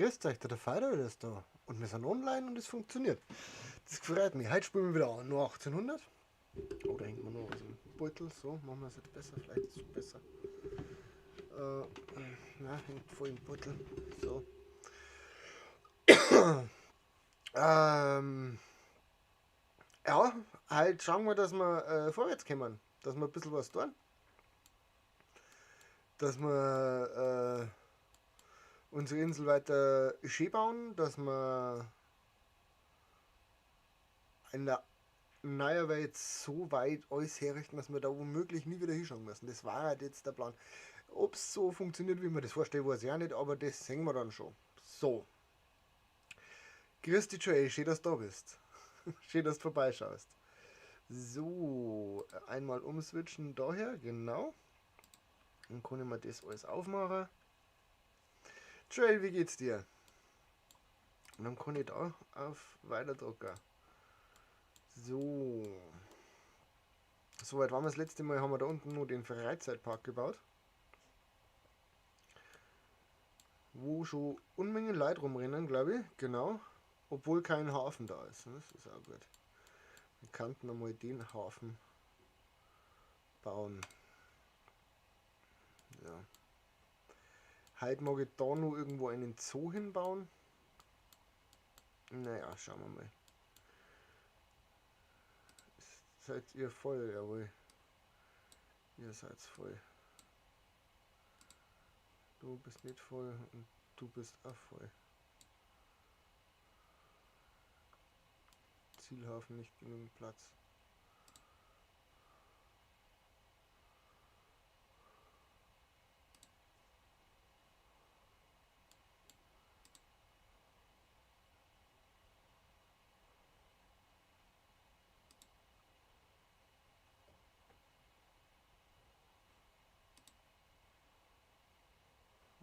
Grüßt euch, der Vater ist da. Und wir sind online und es funktioniert. Das freut mich. Heute spielen wir wieder an. Nur 1800. Oh, da hängt man noch was im Beutel. So, machen wir es jetzt besser. Vielleicht ist es besser. Na, hängt voll im Beutel. So. Ja, halt schauen wir, dass wir vorwärts kommen. Dass wir ein bisschen was tun. Dass wir unsere Insel weiter schön bauen. Dass wir in der neuen Welt so weit alles herrichten, dass wir da womöglich nie wieder hinschauen müssen. Das war halt jetzt der Plan. Ob es so funktioniert, wie man das vorstellt, weiß ich auch nicht, aber das sehen wir dann schon. So. Grüß dich, Joel, schön, dass du da bist. Schön, dass du vorbeischaust. So, einmal umswitchen daher, genau. Dann kann ich mir das alles aufmachen. Joel, wie geht's dir? Und dann kann ich da auf Weiterdrucker. So. Soweit waren wir das letzte Mal, haben wir da unten nur den Freizeitpark gebaut. Wo schon Unmengen Leute rumrennen, glaube ich. Genau. Obwohl kein Hafen da ist. Das ist auch gut. Wir könnten einmal den Hafen bauen. Ja. Heute mag ich da nur irgendwo einen Zoo hinbauen. Naja, schauen wir mal. Seid ihr voll? Jawohl. Ihr seid voll. Du bist nicht voll und du bist auch voll. Zielhafen nicht genügend Platz.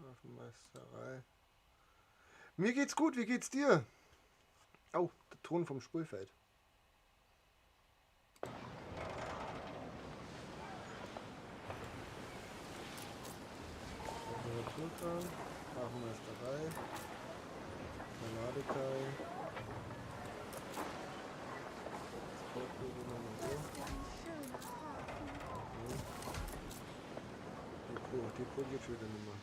Hafenmeisterei. Mir geht's gut, wie geht's dir? Oh, der Ton vom Spielfeld. Temperaturkran, Hafenmeisterei, Granadikai. Die geht schon wieder nicht mehr.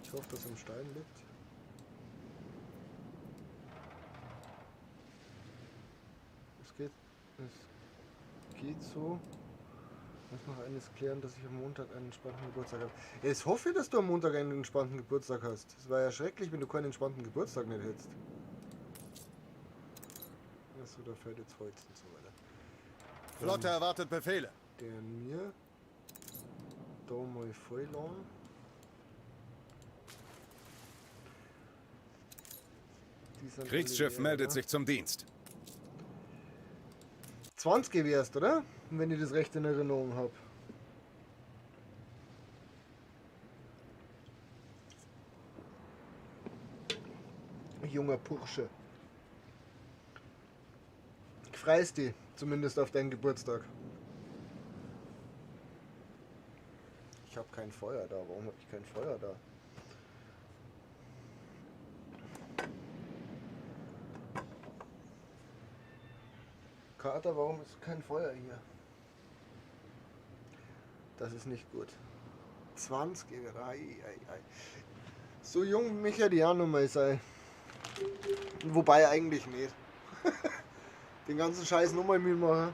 Ich hoffe, dass er im Stein liegt. Es geht so. Ich muss noch eines klären, dass ich am Montag einen entspannten Geburtstag habe. Ich hoffe, dass du am Montag einen entspannten Geburtstag hast. Es war ja schrecklich, wenn du keinen entspannten Geburtstag nicht hättest. Achso, da fällt jetzt Holz und so weiter. Flotte erwartet Befehle. Der mir da mal voll lang. Kriegsschiff meldet sich zum Dienst. 20 wärst, oder? Wenn ich das recht in Erinnerung habe. Junger Bursche. Freust dich, zumindest auf deinen Geburtstag. Ich habe kein Feuer da. Warum habe ich kein Feuer da? Kater, warum ist kein Feuer hier? Das ist nicht gut. 20, so jung mich ja die auch noch mal sein. Wobei eigentlich nicht. Den ganzen Scheiß nochmal mitmachen.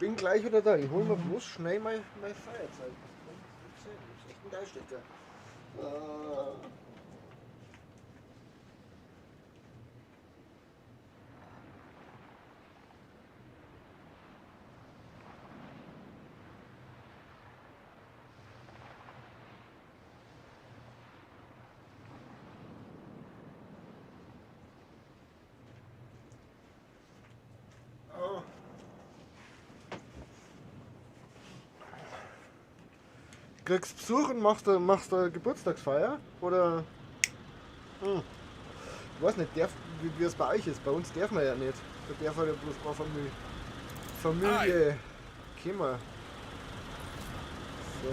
Bin gleich wieder da. Ich hol mir bloß schnell mein Feuerzeug. Das ist echt ein Geiststecker. Kriegst Besuch und machst du Geburtstagsfeier? Oder? Ich weiß nicht, wie es bei euch ist. Bei uns darf man ja nicht. Da darf halt ja bloß eine Familie kommen. So.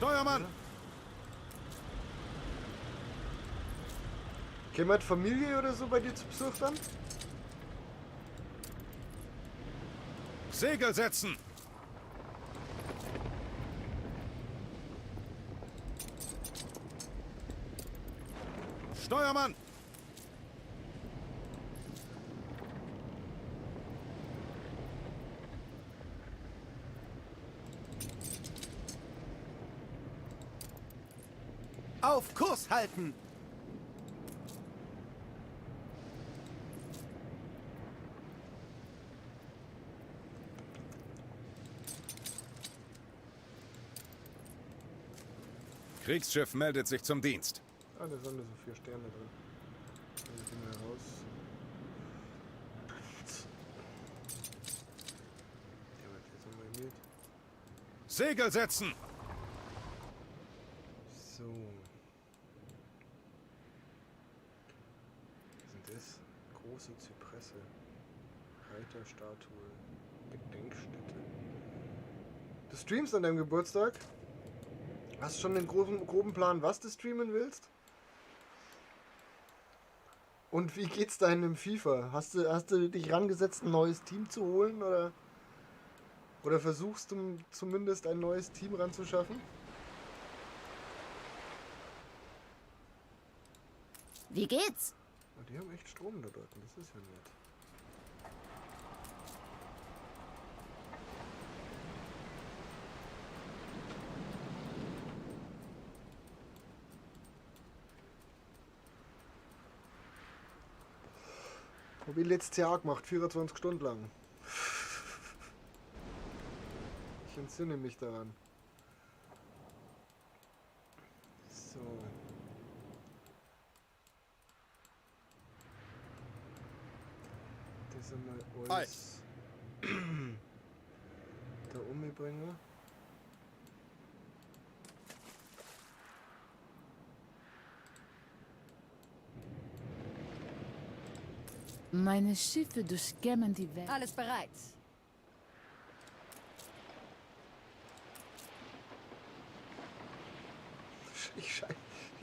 Steuermann! Kämmert Familie oder so bei dir zu Besuch dann? Segel setzen! Steuermann! Auf Kurs halten! Kriegsschiff meldet sich zum Dienst. Ah, da sind so 4 Sterne drin. Dann gehen wir raus. Der wird jetzt einmal mit. Segel setzen! So. Was ist denn das? Große Zypresse. Reiterstatue. Gedenkstätte. Du streamst an deinem Geburtstag? Hast du schon den groben Plan, was du streamen willst? Und wie geht's deinem FIFA? Hast du dich rangesetzt, ein neues Team zu holen? Oder versuchst du zumindest ein neues Team ranzuschaffen? Wie geht's? Oh, die haben echt Strom da dort, das ist ja nett. Hab ich letztes Jahr auch gemacht, 24 Stunden lang. Ich entsinne mich daran. So. Das ist einmal alles. Der Umbringer. Meine Schiffe durchkämmen die Welt. Alles bereit.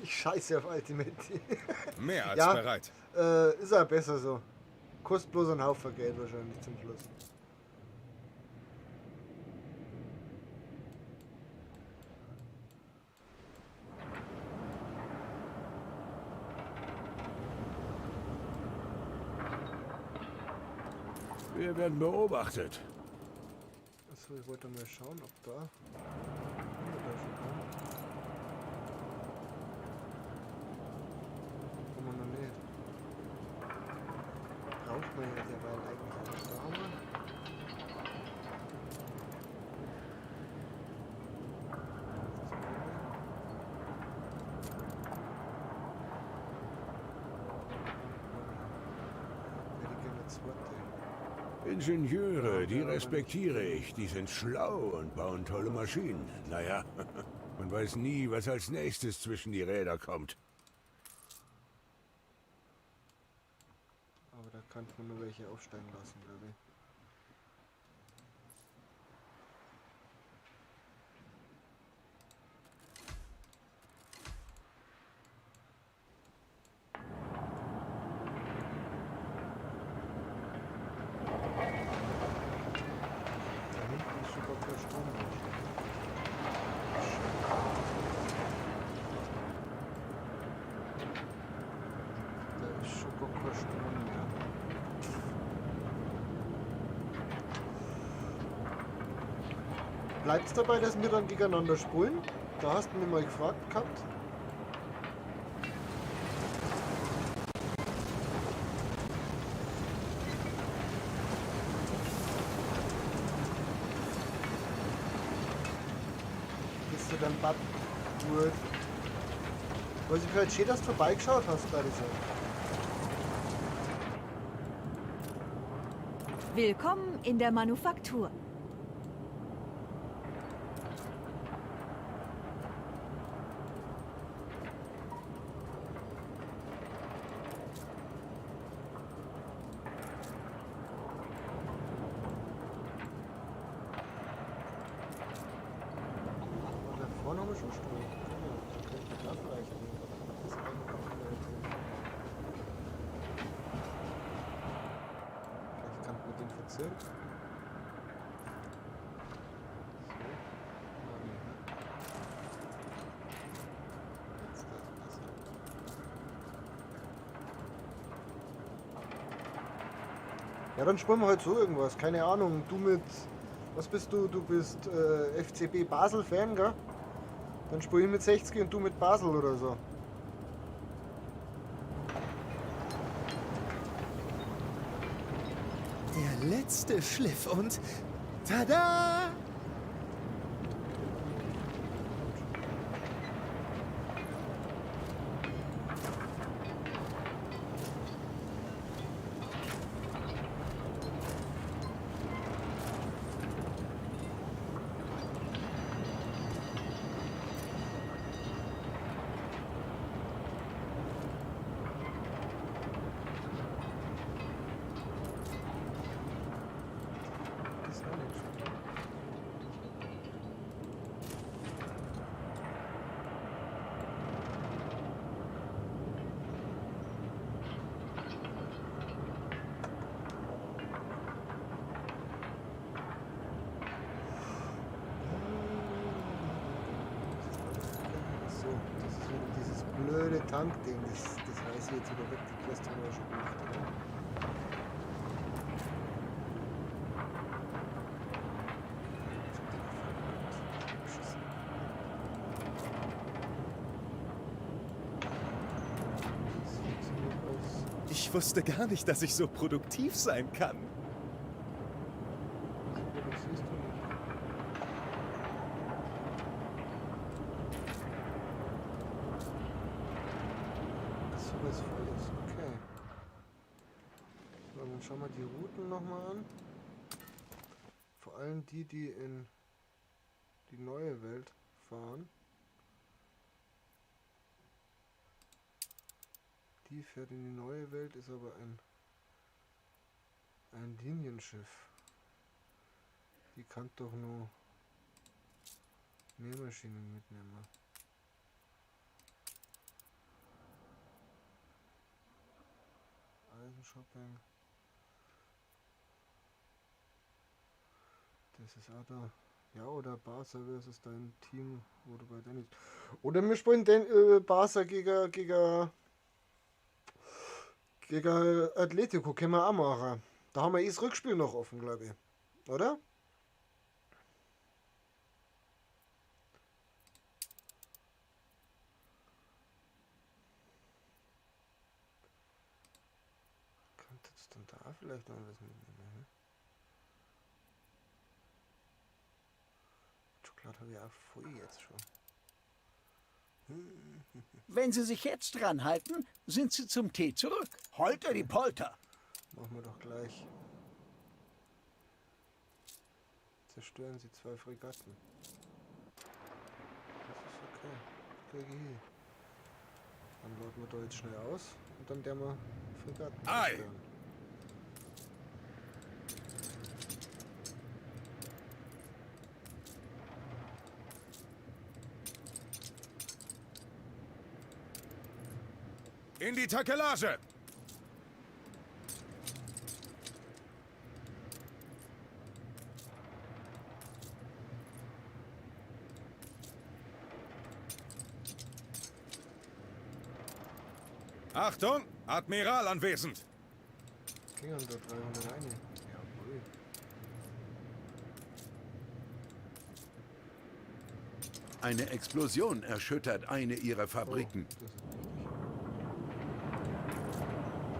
Ich scheiße auf Ultimate. Mehr als Ja. bereit. Ist ja besser so. Kostet bloß ein Haufen Geld wahrscheinlich zum Schluss. Wir werden beobachtet. Achso, ich wollte mal schauen, ob da. Da kann man noch nicht. Braucht man ja derweil eigentlich einen Staumer. Hätte ich gerne zweite. Ingenieure, die respektiere ich. Die sind schlau und bauen tolle Maschinen. Naja, man weiß nie, was als nächstes zwischen die Räder kommt. Aber da kann man nur welche aufsteigen lassen, glaube ich. Da hinten ist sogar kein Strom mehr. Da ist schon gar kein Strom mehr. Bleibt's dabei, dass wir dann gegeneinander spulen? Da hast du mich mal gefragt gehabt. Bist du dann bad gut? Weiß ich vielleicht schön, dass du vorbeigeschaut hast bei dieser. Willkommen in der Manufaktur. Da vorne dann haben wir schon Strom. Ja, dann könnte ich das reichen. Das kann man auch vielleicht kann man den verzieren. Ja, dann spielen wir halt so irgendwas. Keine Ahnung. Du mit. Was bist du? Du bist FCB Basel-Fan, gell? Dann spiele ich mit 60 und du mit Basel oder so. Der letzte Schliff und tada! Das ist auch nicht schön. So, das ist wieder dieses blöde Tankding. Das weiß ich jetzt wieder weg. Die Quest haben wir ja schon gemacht. Oder? Das funktioniert alles. Ich wusste gar nicht, dass ich so produktiv sein kann. Aber das siehst du nicht. So was voll ist, okay. So, dann schauen wir die Routen nochmal an. Vor allem die, die in die neue Welt fahren. Die fährt in die neue Welt, ist aber ein Linienschiff. Die kann doch nur Nähmaschinen mitnehmen. Eisenshopping. Das ist auch da. Ja, oder Barca versus dein Team, wo du bei Dennis. Oder wir spielen den Barca gegen Atletico, können wir auch machen. Da haben wir das Rückspiel noch offen, glaube ich. Oder? Könnte es dann da vielleicht noch was mitnehmen? Ne? Schokolade habe ich auch voll jetzt schon. Wenn Sie sich jetzt dran halten, sind Sie zum Tee zurück. Holter die Polter. Machen wir doch gleich. Zerstören Sie 2 Fregatten. Das ist okay. Das kriege ich hin. Dann laden wir da jetzt schnell aus und dann werden wir Fregatten Ei! zerstören. In die Takelage! Achtung! Admiral anwesend! Gingen da 300 rein. Jawohl. Eine Explosion erschüttert eine ihrer Fabriken. Das ist richtig.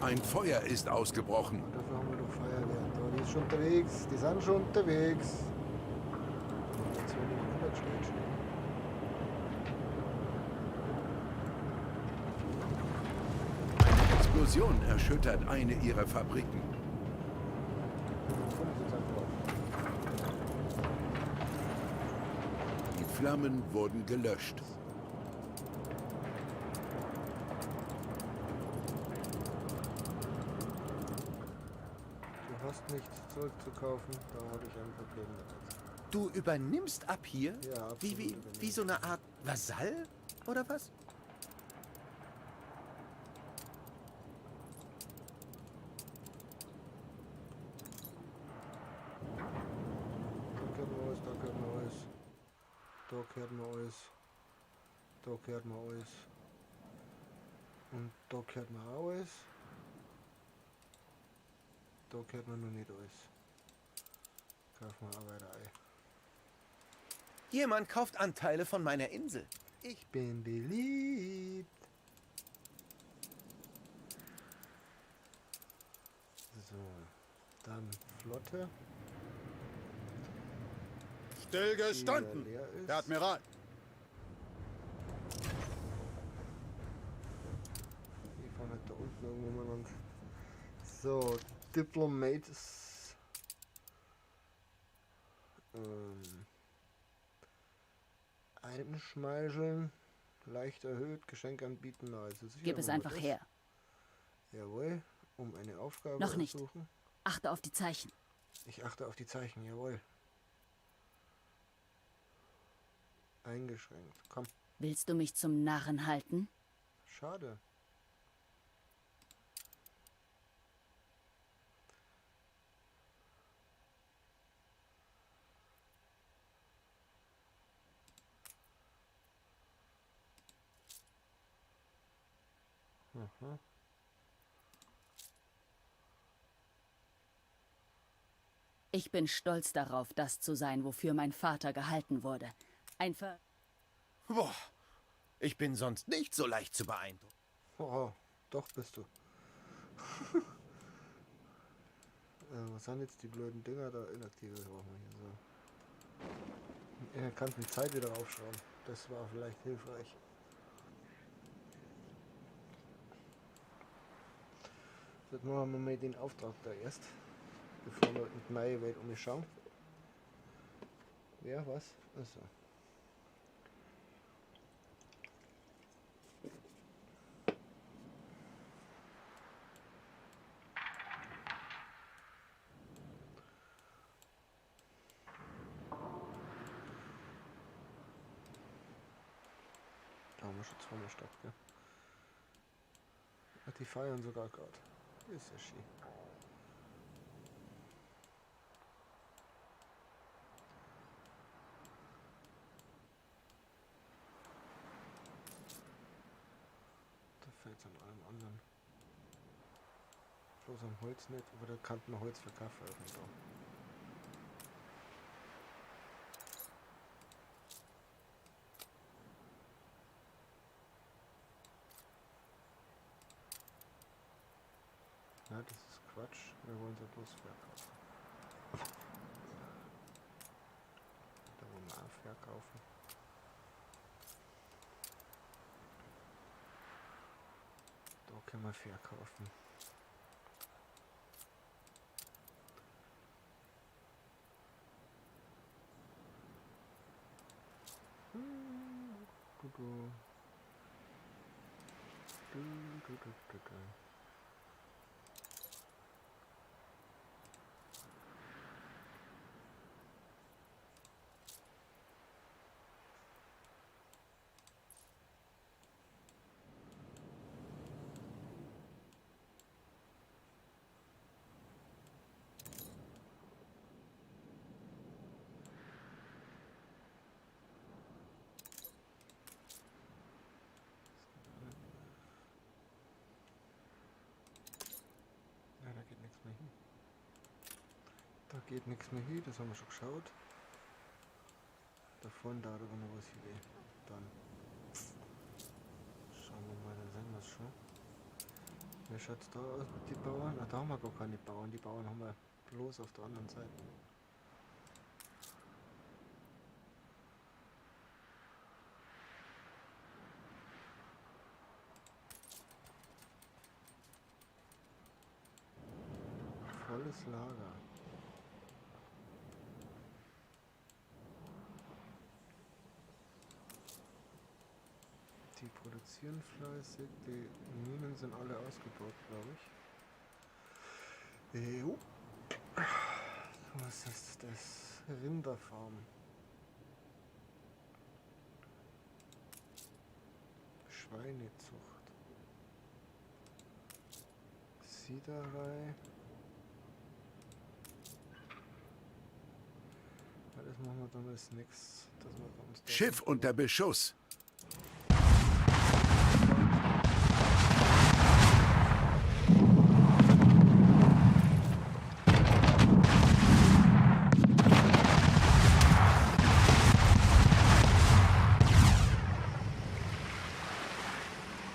Ein Feuer ist ausgebrochen. Dafür haben wir doch Feuerwehr. Da, die ist schon unterwegs. Die sind schon unterwegs. Jetzt werden die 100 stehen. Eine Explosion erschüttert eine ihrer Fabriken. Die Flammen wurden gelöscht. Du hast nichts zurückzukaufen, da habe ich ein Problem damit. Du übernimmst ab hier? Ja, absolut Wie übernehmen. so eine Art Vasall? Oder was? Da gehört mir alles, da gehört mir alles. Da gehört mir alles. Da gehört mir alles. Und da gehört mir auch alles. Da gehört mir noch nicht alles. Kaufen wir auch weiter ein. Jemand kauft Anteile von meiner Insel. Ich bin beliebt. So, dann Flotte. Stillgestanden! Die leer ist. Herr Admiral! Die fahren halt da unten irgendwo miteinander. So, Diplomates. Einschmeicheln. Leicht erhöht. Geschenk anbieten. Na, also sicher Gib es machen wir einfach das. her. Jawohl. Um eine Aufgabe Noch nicht. aussuchen. Achte auf die Zeichen. Ich achte auf die Zeichen. Jawohl. Eingeschränkt. Komm. Willst du mich zum Narren halten? Schade. Aha. Ich bin stolz darauf, das zu sein, wofür mein Vater gehalten wurde. Ein Ver... Boah, ich bin sonst nicht so leicht zu beeindrucken. Oh, doch bist du. Was sind jetzt die blöden Dinger da? Inaktive brauchen wir hier so. Er kann die Zeit wieder aufschauen. Das war vielleicht hilfreich. Jetzt machen wir mal den Auftrag da erst. Bevor wir in die neue Welt umschauen. Wer was? Achso. Da haben wir schon zweimal Stadt, gell? Ach, die feiern sogar gerade. Ist ja schön. Da fällt es an allem anderen. Bloß am Holz nicht, aber da kann man Holz verkaufen da. Ja, das ist Quatsch. Wir wollen sie bloß verkaufen. Da wollen wir auch verkaufen. Da können wir verkaufen. Du, du. Du, du, du, du, du. Ja, da geht nichts mehr hin. Da geht nichts mehr hin, das haben wir schon geschaut. Da vorne da aber noch was hier. Dann schauen wir mal, dann sehen wir es schon. Wie schaut es da aus mit den Bauern? Ah, da haben wir gar keine Bauern. Die Bauern haben wir bloß auf der anderen Seite. Volles Lager. Die produzieren fleißig, die Minen sind alle ausgebaut, glaube ich. Jo. Was ist das? Rinderfarm. Schweinezucht. Siederei. Ja, das machen wir dann als nächstes. Dass wir uns da Schiff unter Beschuss.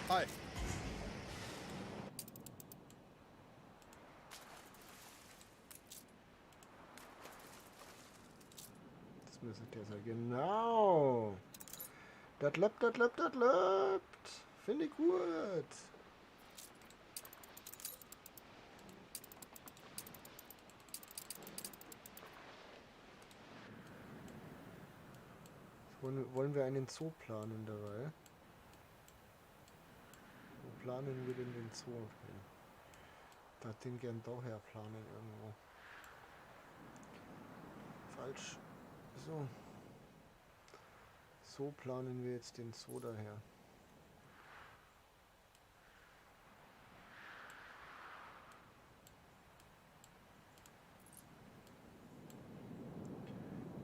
Halt. Das müsste der sein. Genau. Das lebt, das lebt, das lebt. Finde ich gut. Wollen wir einen Zoo planen dabei? Wo planen wir denn den Zoo hin? Da den gern daher planen irgendwo. Falsch. So. So planen wir jetzt den Zoo daher.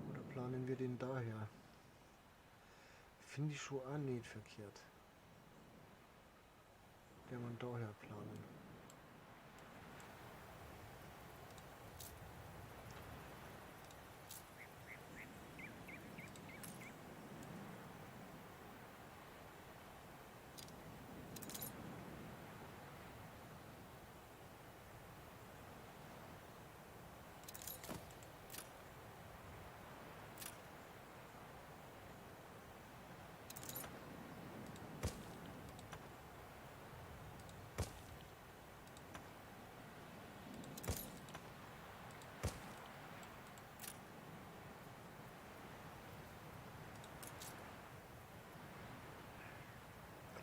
Oder planen wir den daher? Finde ich schon auch nicht verkehrt. Der man daher planen.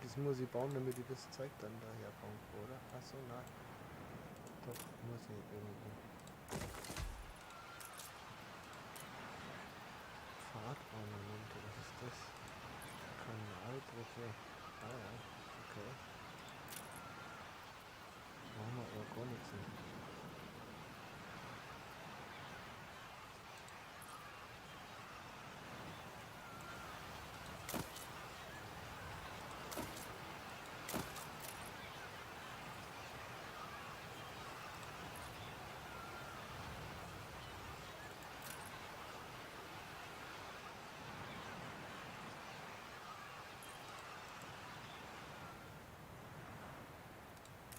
Das muss ich bauen, damit ich das Zeug dann daher bauen, oder? Achso, nein. Doch, muss ich irgendwie. Pfadornamente, was ist das? Kanalbrücke. Ah ja, okay. Machen wir aber gar nichts mit.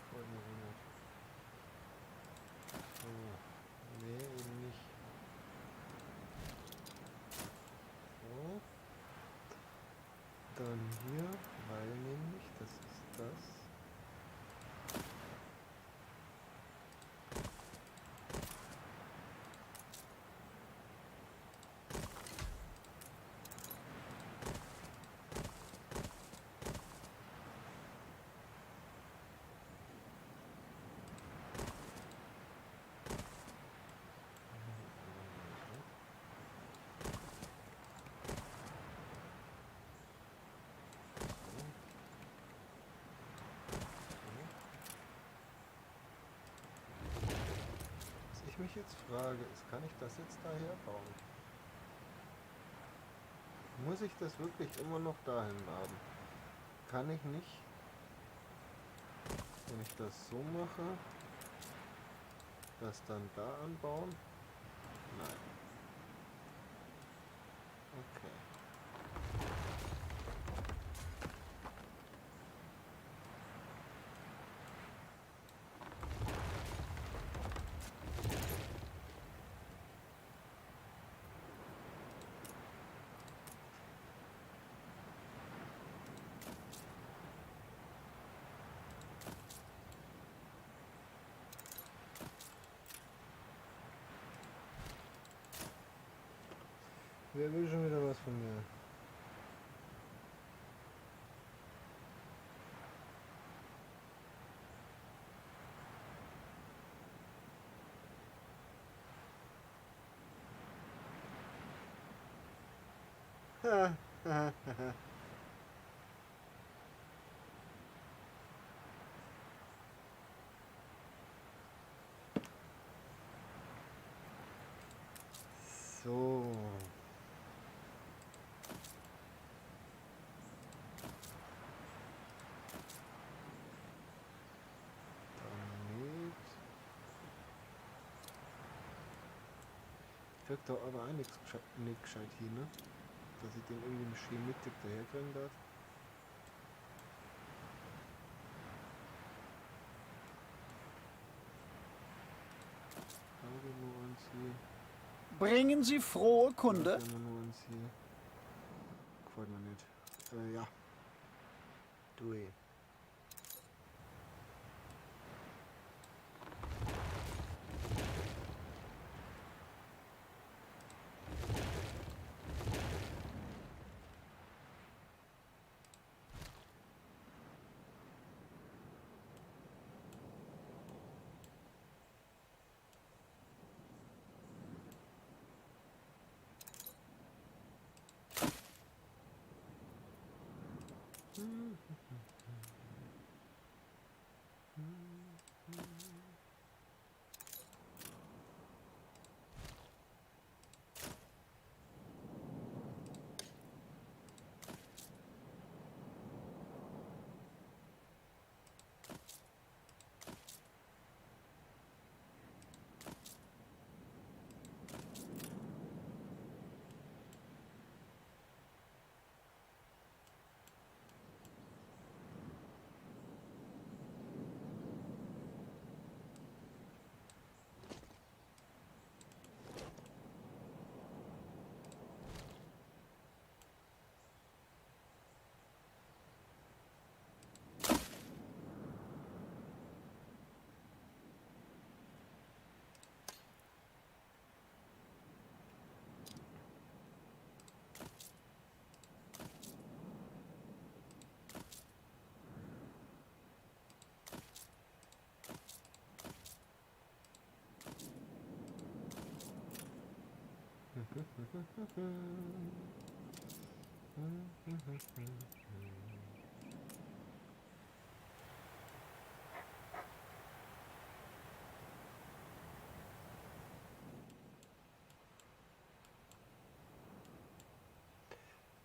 Voll gewundert. So. Nee, eben nicht. So. Dann hier, weil nämlich, das ist das. Was ich mich jetzt frage, ist, kann ich das jetzt daher bauen? Muss ich das wirklich immer noch dahin haben? Kann ich nicht, wenn ich das so mache, das dann da anbauen? Nein. Okay. Wer will schon wieder was von mir? So. Damit. Kriegt da aber auch nichts nicht gescheit hin, ne? Dass ich den irgendwie schön mittig daher kriegen darf. Irgendwo eins hier. Bringen Sie frohe Kunde. Immer nur eins hier. Gefällt mir nicht. Ja. Du eh.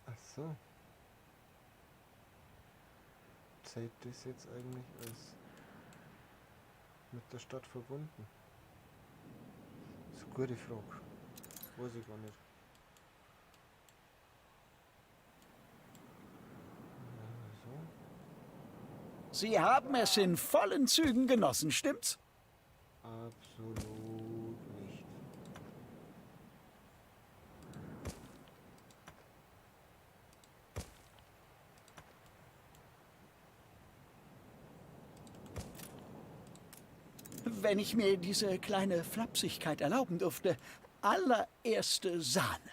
Ach so. Zählt das jetzt eigentlich als mit der Stadt verbunden? Das ist eine gute Frage. Weiß ich gar nicht. Ja, so. Sie haben es in vollen Zügen genossen, stimmt's? Absolut nicht. Wenn ich mir diese kleine Flapsigkeit erlauben dürfte, allererste Sahne.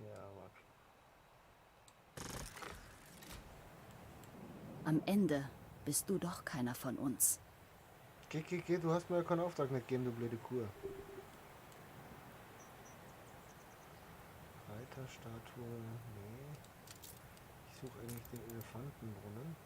Ja, aber Am Ende bist du doch keiner von uns. geh, du hast mir ja keinen Auftrag nicht gegeben, du blöde Kur. Reiterstatue, nee. Ich suche eigentlich den Elefantenbrunnen.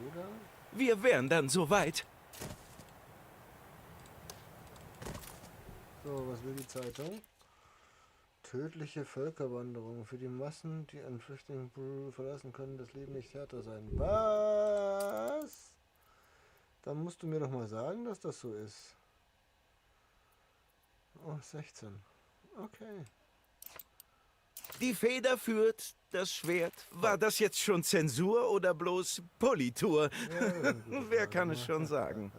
Oder? Wir wären dann soweit. So, was will die Zeitung? Tödliche Völkerwanderung. Für die Massen, die einen Flüchtling verlassen können, das Leben nicht härter sein. Was? Dann musst du mir doch mal sagen, dass das so ist. Oh, 16. Okay. Die Feder führt, das Schwert. War das jetzt schon Zensur oder bloß Politur? Ja, Wer kann es schon sagen?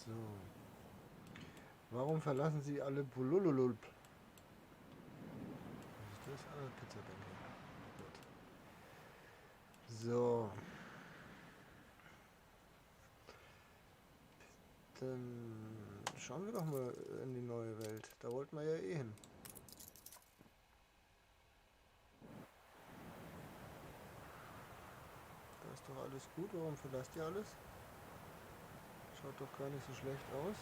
So. Warum verlassen Sie alle Bululululp? Was ist das? Ah, Pizzabänke. Gut. So. Dann schauen wir doch mal in die neue Welt. Da wollten wir ja eh hin. Da ist doch alles gut. Warum verlasst ihr alles? Schaut doch gar nicht so schlecht aus.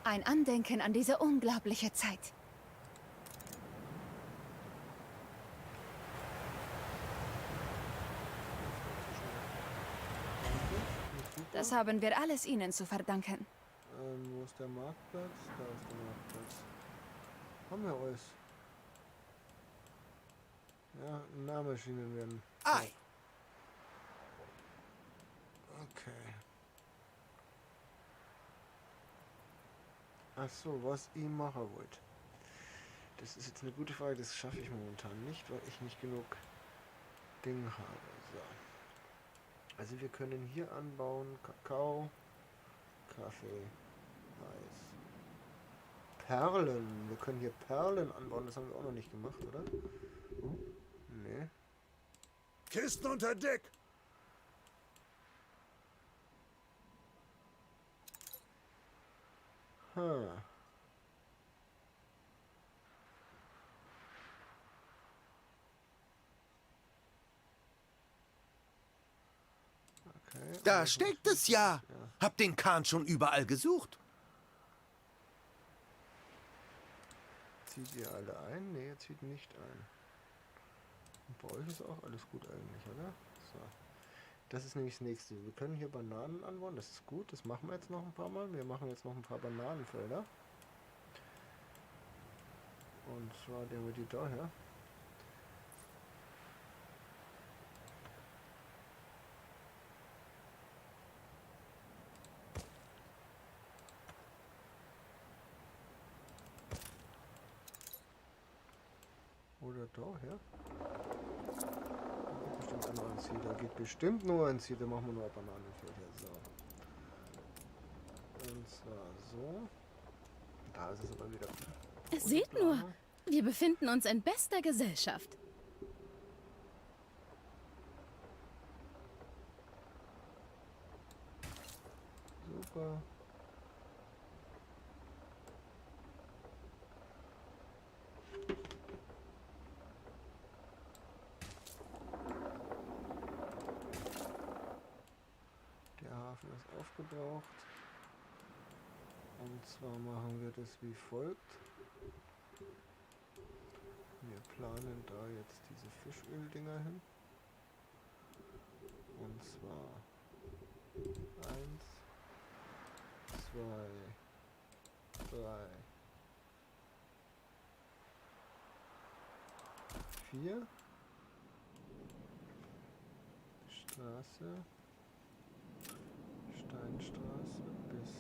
Ein Andenken an diese unglaubliche Zeit. Das haben wir alles Ihnen zu verdanken. Wo ist der Marktplatz? Da ist der Marktplatz. Haben wir alles. Ja, Nahmaschinen werden. Ei! Okay. Ach so, was ich machen wollte. Das ist jetzt eine gute Frage, das schaffe ich momentan nicht, weil ich nicht genug Ding habe. So. Also wir können hier anbauen Kakao, Kaffee, Mais, Perlen. Wir können hier Perlen anbauen, das haben wir auch noch nicht gemacht, oder? Nee. Kisten unter Deck! Hm. Okay. Da steckt es ja. Hab den Kahn schon überall gesucht. Zieht ihr alle ein? Ne, ihr zieht nicht ein. Und bei euch ist auch alles gut eigentlich, oder? So. Das ist nämlich das nächste. Wir können hier Bananen anbauen, das ist gut. Das machen wir jetzt noch ein paar Mal. Wir machen jetzt noch ein paar Bananenfelder. Und zwar nehmen wir die daher. Oder daher. Da geht bestimmt nur ein Ziel. Da geht bestimmt nur ein Ziel. Da machen wir nur ein Bananenfeld. Ja, so. Und zwar so. Da ist es aber wieder. Seht nur, wir befinden uns in bester Gesellschaft. Super. Der Hafen ist aufgebraucht. Und zwar machen wir das wie folgt. Wir planen da jetzt diese Fischöl-Dinger hin. Und zwar 1, 2, 3, 4. Straße. Steinstraße bis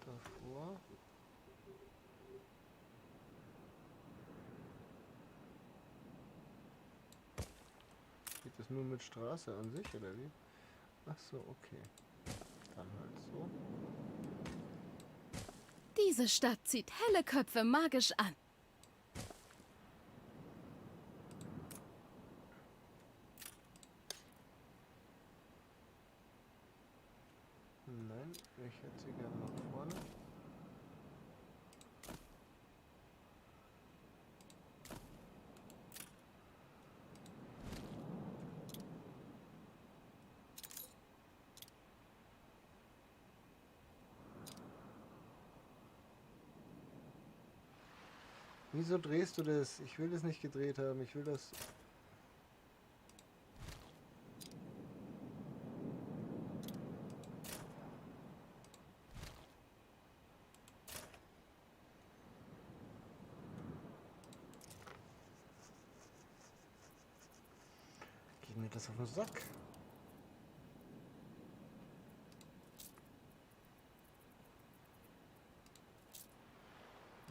davor. Geht das nur mit Straße an sich, oder wie? Ach so, okay. Dann halt so. Diese Stadt zieht helle Köpfe magisch an. Nein, ich hätte sie gerne nach vorne. Wieso drehst du das? Ich will das nicht gedreht haben. Ich will das... Geht mir das auf den Sack?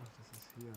Ach, das ist hier.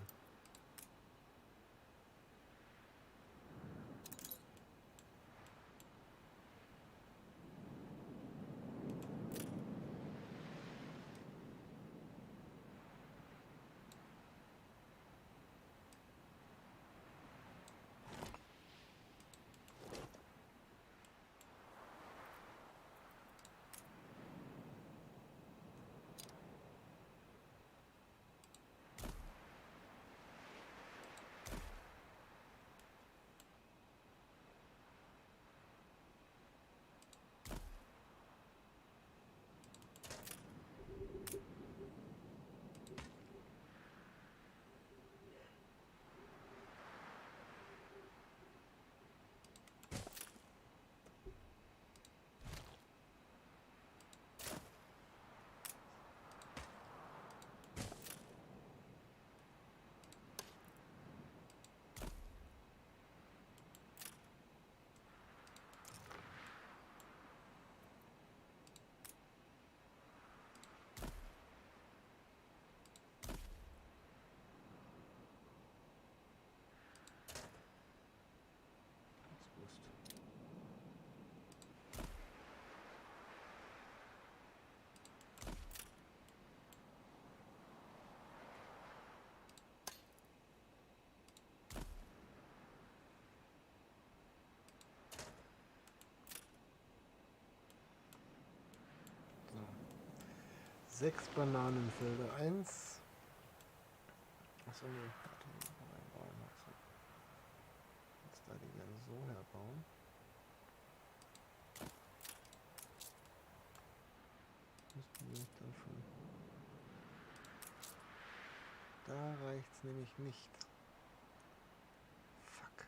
So. 6 Bananenfelder. 1. Achso, nee. Jetzt da die gerne so herbauen. Müssten wir dann schon. Da reicht's nämlich nicht. Fuck.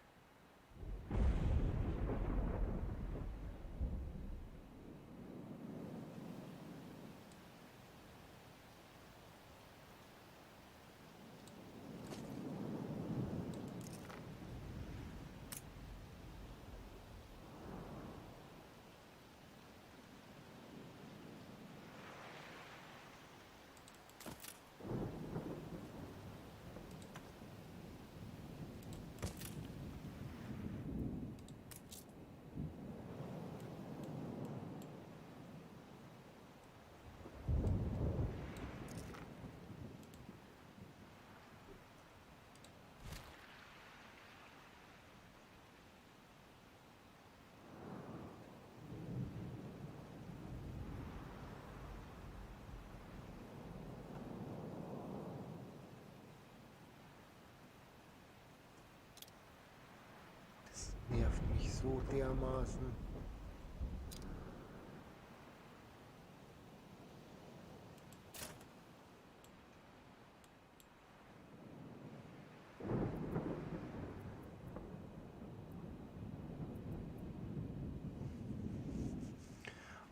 Nervt mich so dermaßen.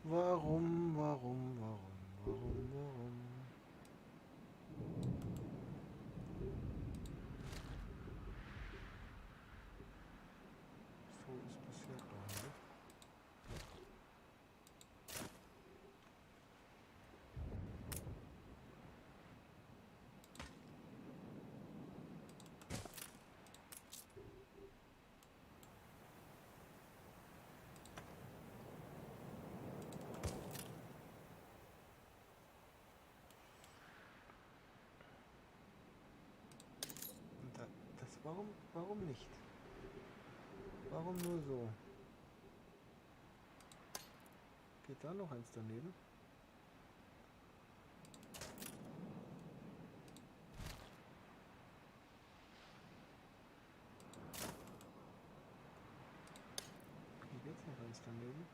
Warum? So ist bisher gerade. Und warum nicht? Warum nur so? Geht da noch eins daneben? Geht jetzt noch eins daneben?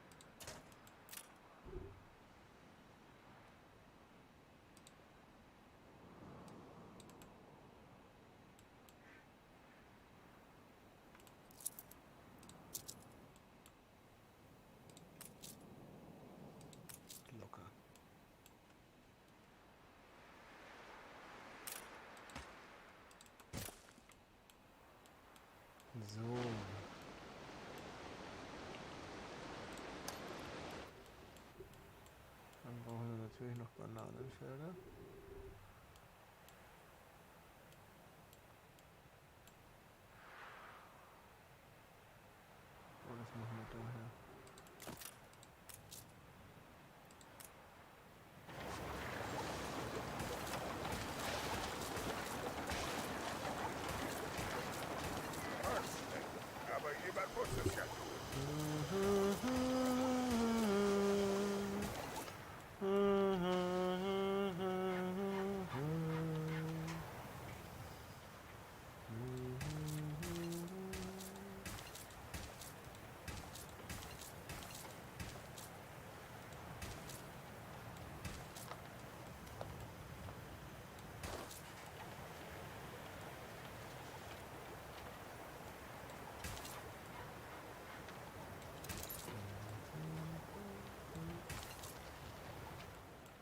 So. Dann brauchen wir natürlich noch Bananenfelder. Oh, das machen wir daher. Aber jemand muss es ja tun.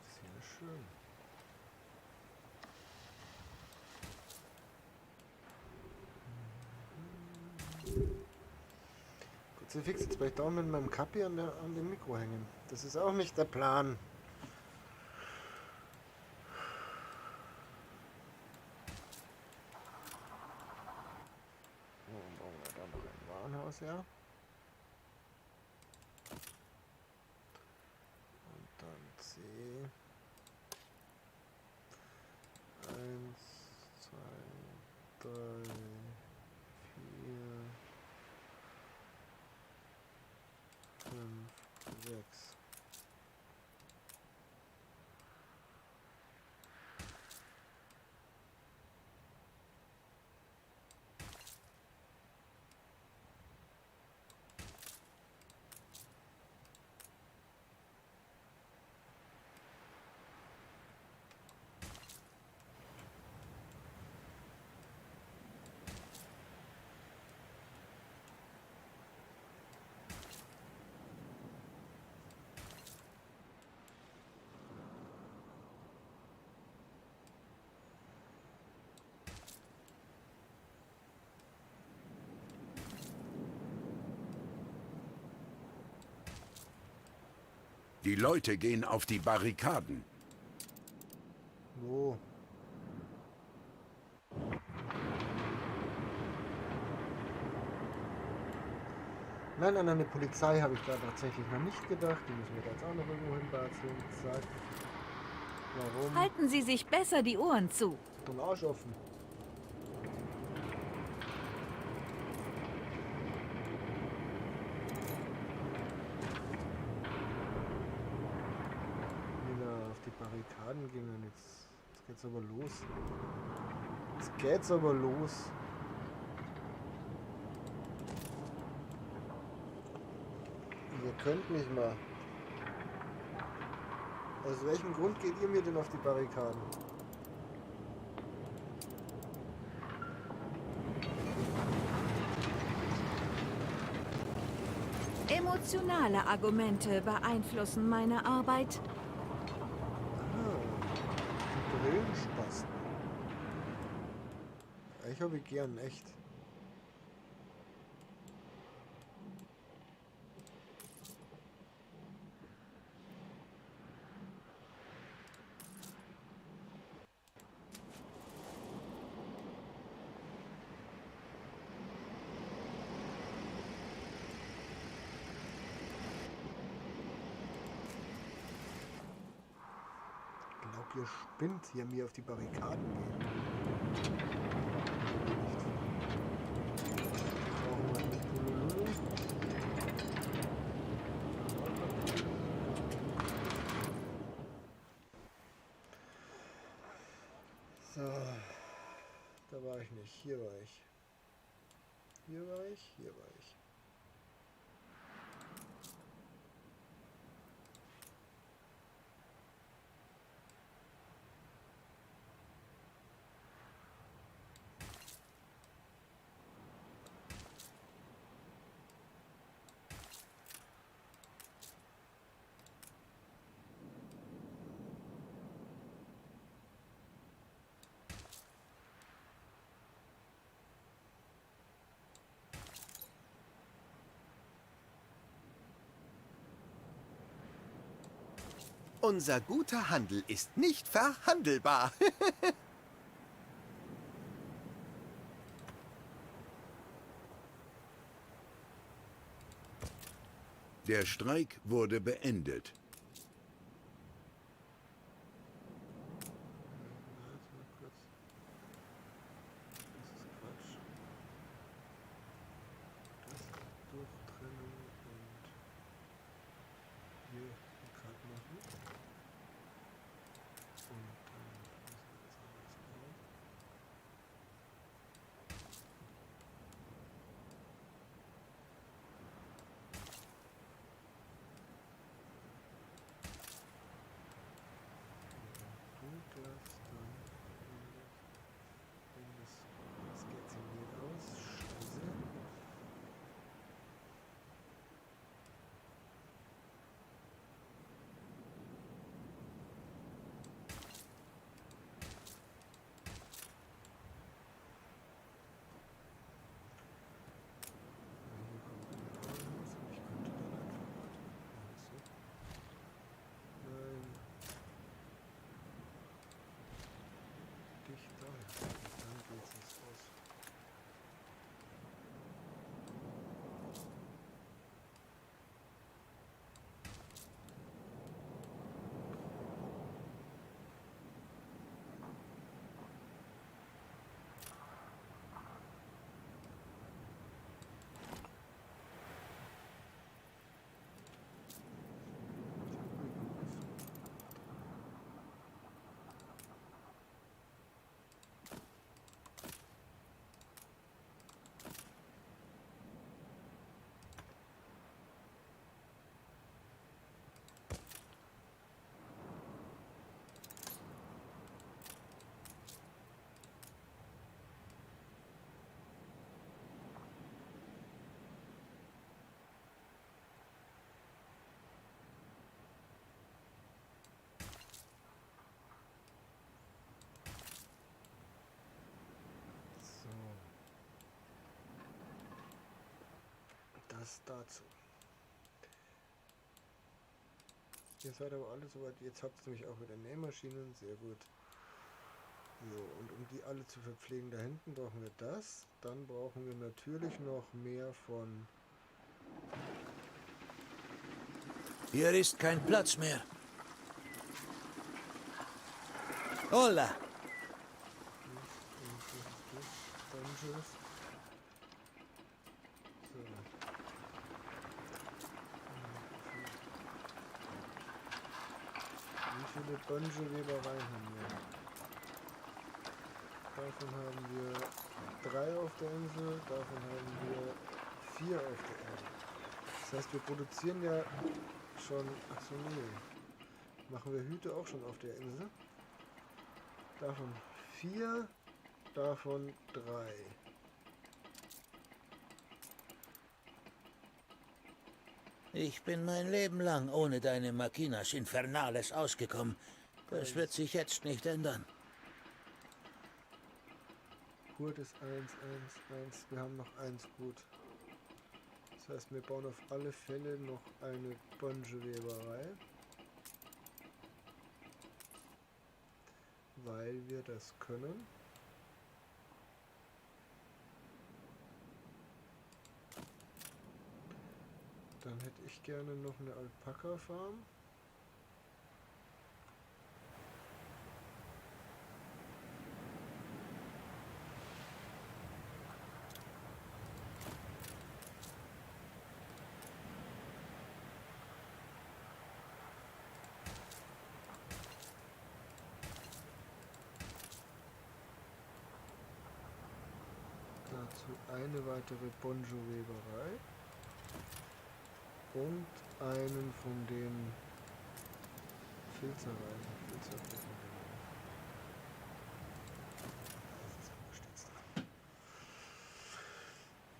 Sehr schön. Gut, Sie fix jetzt bei da mit meinem Kappi an dem Mikro hängen. Das ist auch nicht der Plan. So, dann bauen wir da noch ein Warenhaus her. Und dann C. 1, 2, 3, 4, 5, 6. Die Leute gehen auf die Barrikaden. Wo? Nein, an eine Polizei habe ich da tatsächlich noch nicht gedacht. Die müssen wir da jetzt auch noch irgendwo hinbatzeln. Zack. Warum? Halten Sie sich besser die Ohren zu. Den Arsch offen. Wieder auf die Barrikaden gingen. Jetzt geht's aber los. Jetzt geht's aber los. Ihr könnt mich mal. Aus welchem Grund geht ihr mir denn auf die Barrikaden? Emotionale Argumente beeinflussen meine Arbeit. Die Brillenspasten. Ich habe gern, echt. Ich glaube, ihr spinnt, hier mir auf die Barrikaden gehen. Brauchen wir nicht Tulululu. So, da war ich nicht. Hier war ich. Hier war ich. Hier war ich. Unser guter Handel ist nicht verhandelbar. Der Streik wurde beendet. Warte mal kurz. Das ist Quatsch. Das durchtrennen und hier die Karte machen. Und dann müssen wir das alles bauen. Du darfst dann, das geht sich nicht aus, scheiße. Hier kommt ein Haus, ich könnte dann einfach warten. So. Nein. Dich da. Dann geht's ins Haus. So. Das dazu. Ihr seid aber alle soweit. Jetzt habt ihr nämlich auch wieder Nähmaschinen. Sehr gut. So, und um die alle zu verpflegen, da hinten brauchen wir das. Dann brauchen wir natürlich noch mehr von... Hier ist kein Platz mehr. Hola. Bunches. So. Wie viele Bunge-Webereien haben wir? Davon haben wir 3 auf der Insel, davon haben wir 4 auf der Insel. Das heißt, wir produzieren ja schon... Achso, nee. Machen wir Hüte auch schon auf der Insel. Davon 4, davon 3. Ich bin mein Leben lang ohne deine Machinas Infernales ausgekommen. Das wird sich jetzt nicht ändern. Hurt ist 1, 1, 1. Wir haben noch 1 gut. Das heißt, wir bauen auf alle Fälle noch eine Bunge-Weberei. Weil wir das können. Dann hätte ich gerne noch eine Alpaka-Farm. Dazu eine weitere Bonjo-Weberei. Und einen von den Filzereien.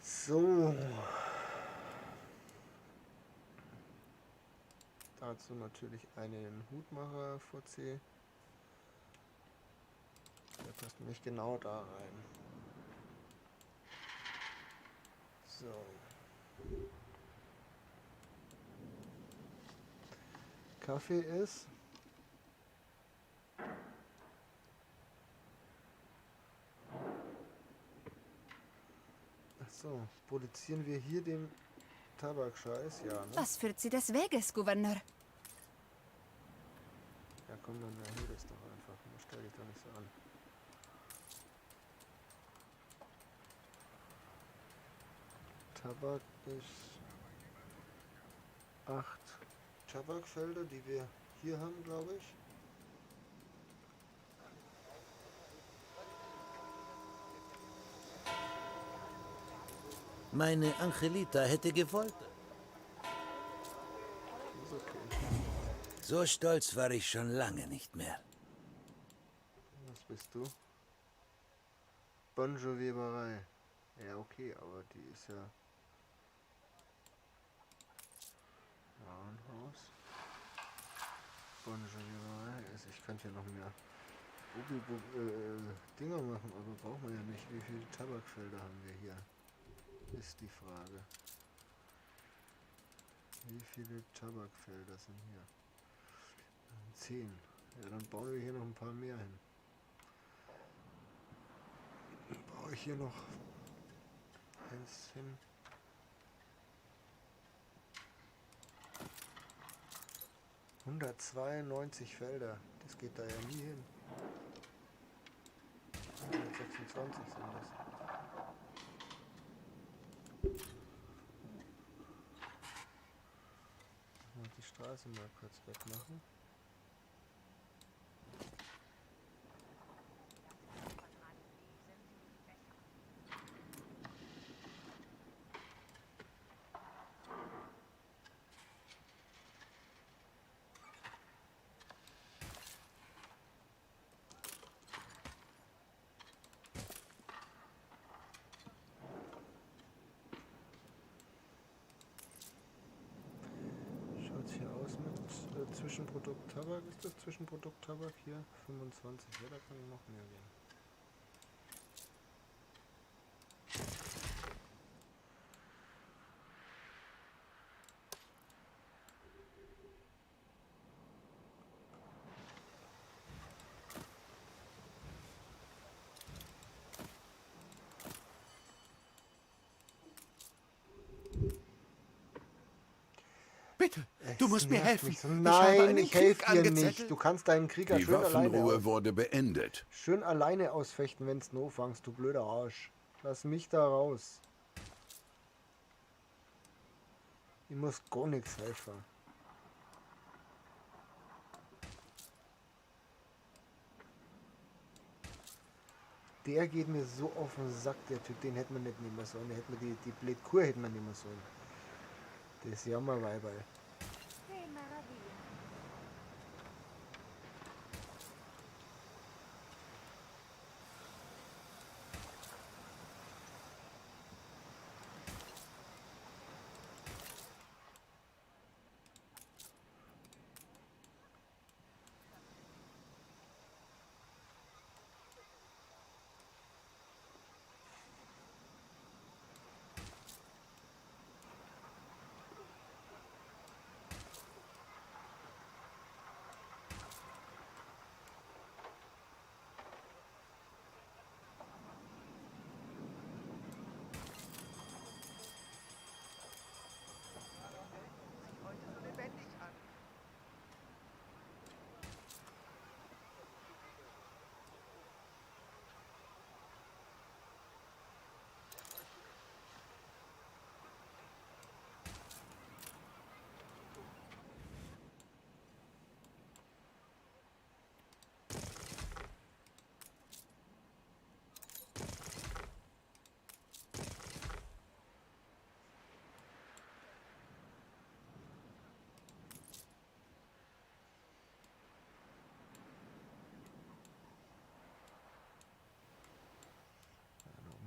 So. Dazu natürlich einen Hutmacher VC. Der passt nämlich genau da rein. So. Kaffee ist So, produzieren wir hier den Tabakscheiß? Ja, ne? Was führt Sie des Weges, Gouverneur? Ja, komm, dann erhöht es doch einfach. Stell dich doch nicht so an. Tabak ist 8 Tabakfelder, die wir hier haben, glaube ich. Meine Angelita hätte gewollt. Ist okay. So stolz war ich schon lange nicht mehr. Was bist du? Bonjour-Weberei. Ja, okay, aber die ist ja... Warenhaus. Bonjour-Weberei. Also ich könnte ja noch mehr Dinger machen, aber brauchen wir ja nicht. Wie viele Tabakfelder haben wir hier? Ist die Frage. Wie viele Tabakfelder sind hier? 10. Ja, dann bauen wir hier noch ein paar mehr hin. Dann baue ich hier noch eins hin. ...192 Felder. Das geht da ja nie hin. 126 sind das. Mal die Straße mal kurz wegmachen. Hier aus mit Zwischenprodukt Tabak. Ist das Zwischenprodukt Tabak hier? 25. Ja, da kann noch mehr gehen. Bitte, du musst mir helfen. So. Ich habe Nein, einen ich Krieg helfe dir angezettelt. nicht. Du kannst deinen Krieger Die schön alleine, Waffenruhe wurde beendet. schön alleine ausfechten, wenn du fangst, du blöder Arsch. Lass mich da raus. Ich muss gar nichts helfen. Der geht mir so auf den Sack, der Typ, den hätte man nicht nehmen sollen. Den hätte man die Blödkur hätte man nehmen sollen. Das Jammerweiberl.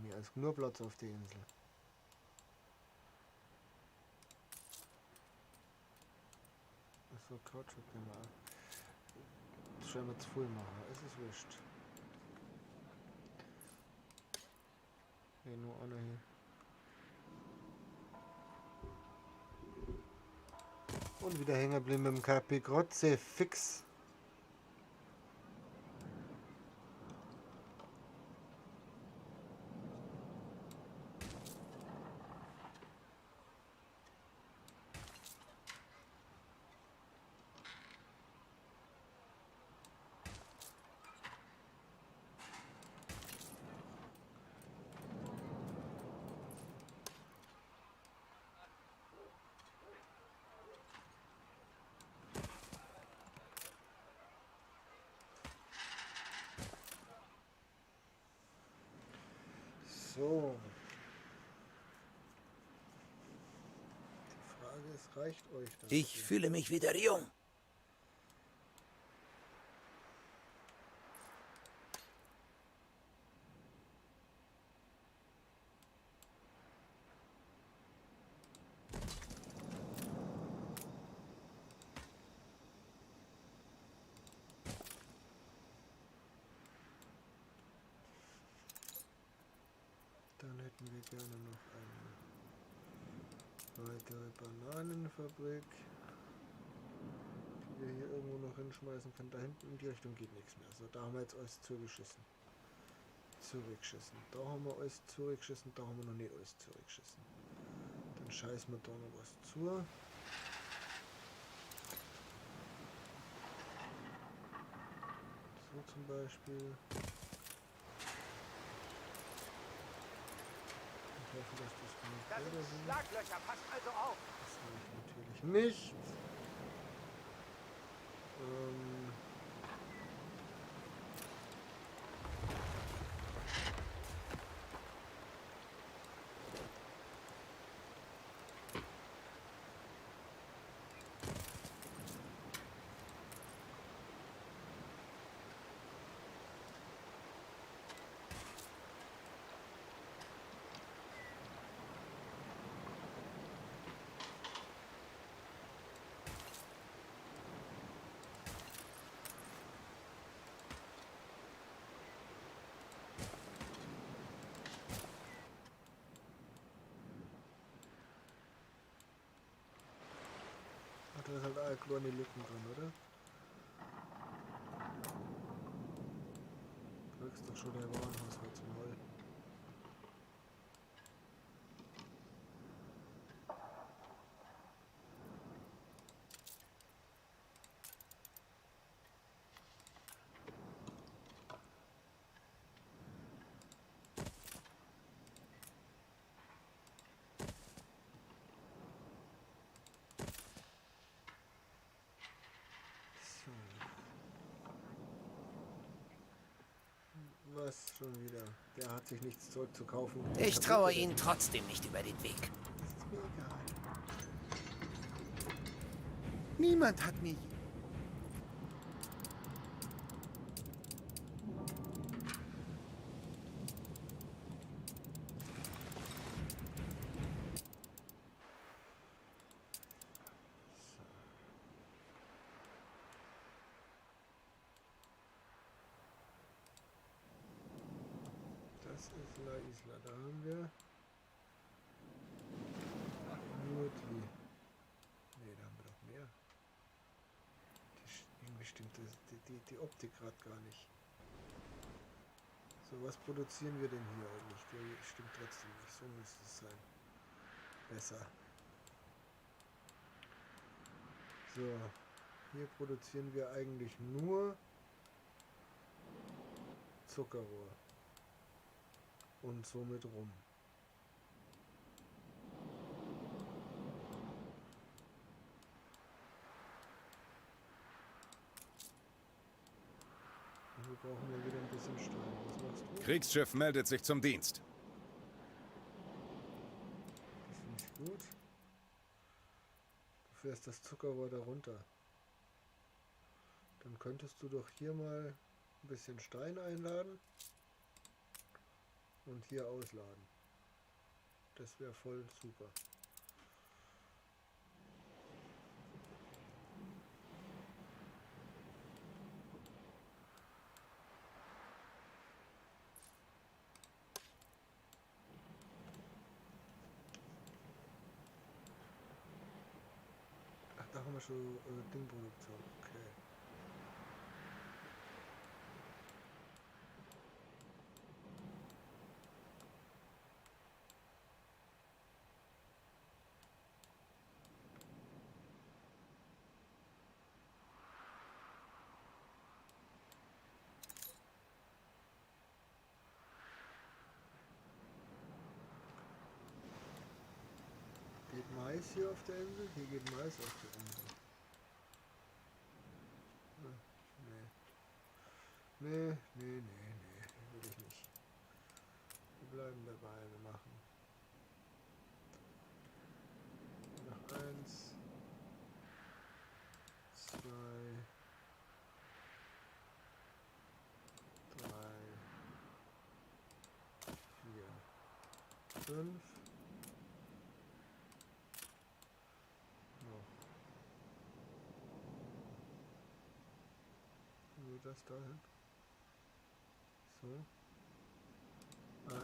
Mehr als nur Platz auf der Insel. Achso, Kautschuk nehmen wir an. Das sollen wir zu voll machen, es ist wurscht. Hey, nur einer hier. Und wieder hängen geblieben mit dem KP Grotze fix. So. Die Frage ist, reicht euch das? Ich fühle mich wieder jung. Dann hätten wir gerne noch eine weitere Bananenfabrik, die wir hier irgendwo noch hinschmeißen können. Da hinten in die Richtung geht nichts mehr. So, da haben wir jetzt alles zurückgeschissen. Da haben wir alles zurückgeschissen, da haben wir noch nicht alles zurückgeschissen. Dann scheißen wir da noch was zu. So zum Beispiel. Ich hoffe, dass das genug Felder sind. Schlaglöcher, passt also auf! Das will ich natürlich nicht. Da ist halt auch kleine Lücken drin, oder? Du kriegst doch schon dein Warenhaus mal zum Heu. Was schon wieder? Der hat sich nichts zurückzukaufen. Ich traue Ihnen trotzdem nicht über den Weg. Ist mir egal. Niemand hat mich. Das ist La Isla. Da haben wir nur die. Ne, da haben wir doch mehr. Irgendwie stimmt die Optik gerade gar nicht. So, was produzieren wir denn hier eigentlich? Die stimmt trotzdem nicht. So müsste es sein. Besser. So, hier produzieren wir eigentlich nur Zuckerrohr. Und somit rum. Und wir brauchen ja wieder ein bisschen Stein. Was machst du? Kriegsschiff meldet sich zum Dienst. Das finde ich gut. Du fährst das Zuckerrohr darunter. Dann könntest du doch hier mal ein bisschen Stein einladen. Und hier ausladen. Das wäre voll super. Ach, da haben wir schon Dingproduktion. Okay. Geht Mais hier auf der Insel? Hier geht Mais auf der Insel. Nee. Nee. Will ich nicht. Wir bleiben dabei. 5. Wie das dahin? So. 1.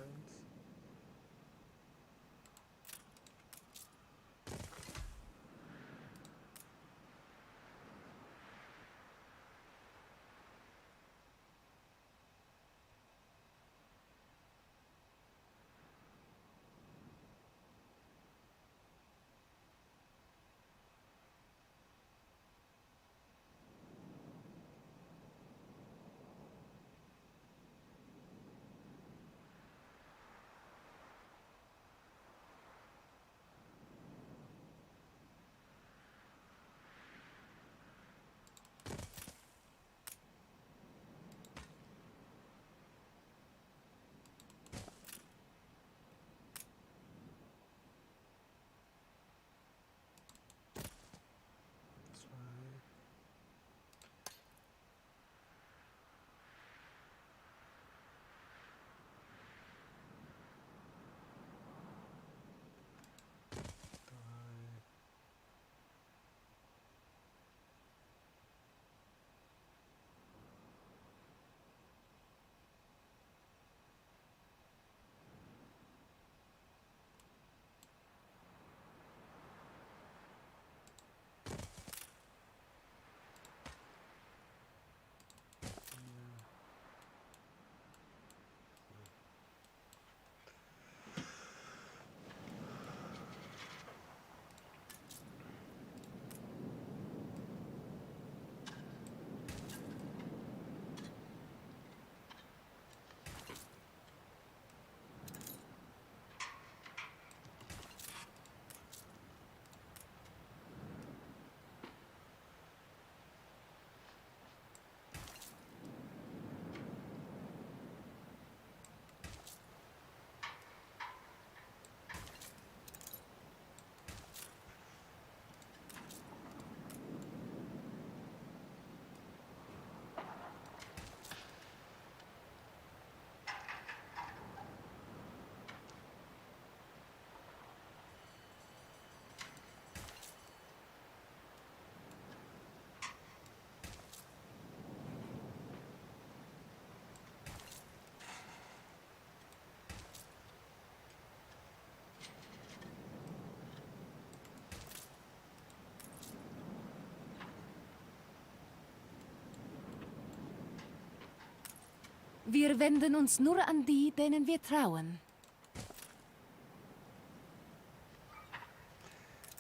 Wir wenden uns nur an die, denen wir trauen.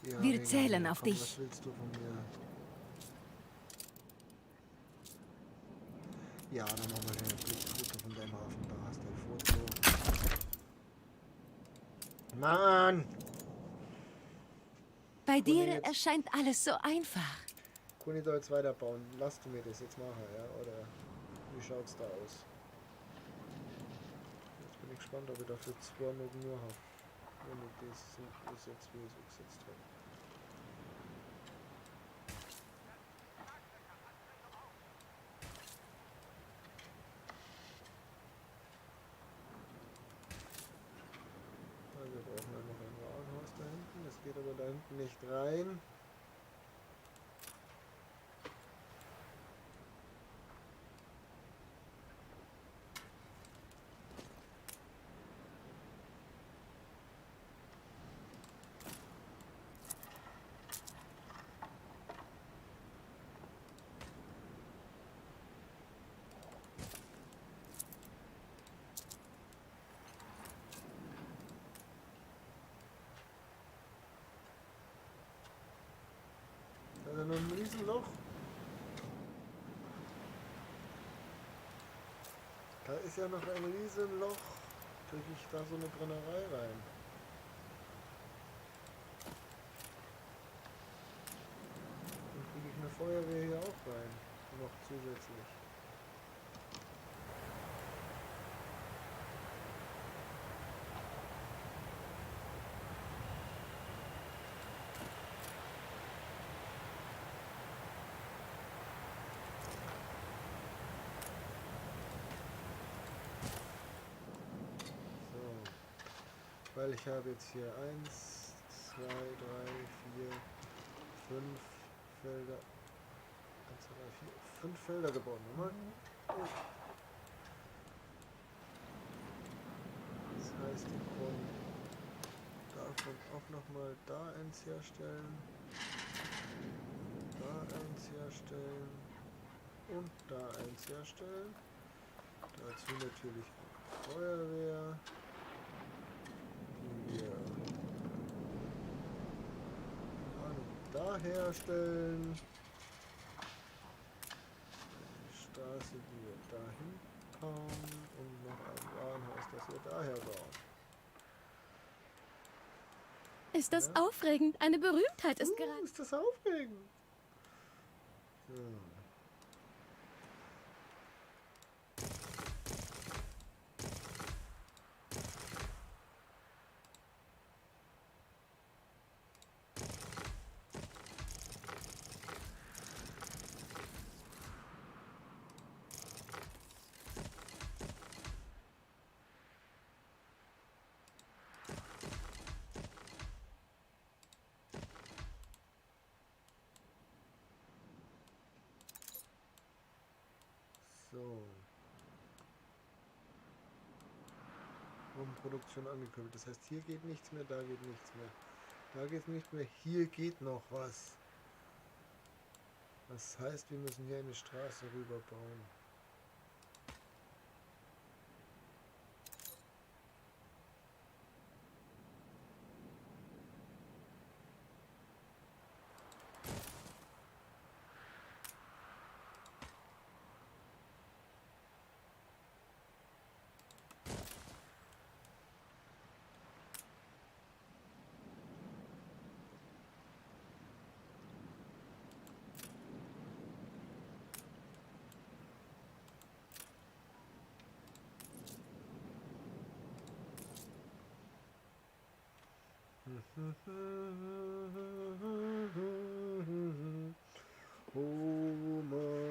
Ja, Wir Regan, zählen ja, auf komm, dich. Was willst du von mir? Ja, dann machen wir ein Blickfoto von deinem Hafen. Da hast du ein Foto. Mann! Bei Kann ich dir jetzt- erscheint alles so einfach. Kann ich da jetzt weiterbauen? Lass du mir das jetzt machen, ja? Oder wie schaut's da aus? Jetzt bin ich gespannt, ob ich dafür 2 noch nur habe. Wenn ich das so gesetzt, wie ich es gesetzt habe. Also wir brauchen ja noch ein Warenhaus da hinten. Das geht aber da hinten nicht rein. Da ist ja noch ein Riesenloch. Da ist ja noch ein Riesenloch. Kriege ich da so eine Brennerei rein? Dann kriege ich eine Feuerwehr hier auch rein. Noch zusätzlich. So. Weil ich habe jetzt hier 1, 2, 3, 4, 5 Felder. 1, 2, 3, 4, 5 Felder gebaut. Nochmal. Oh. Das heißt, ich kann davon auch nochmal da eins herstellen. Da eins herstellen. Und da eins herstellen. Dazu natürlich eine Feuerwehr. Die wir da herstellen. Die Straße, die wir dahin bauen. Und noch ein Warenhaus, das wir daher bauen. Ist das Ja. aufregend? Eine Berühmtheit ist gerade... Ist das aufregend? So. So. Produktion angekündigt. Das heißt, hier geht nichts mehr, da geht nichts mehr. Da geht nichts mehr, hier geht noch was. Das heißt, wir müssen hier eine Straße rüber bauen. Oh Maria.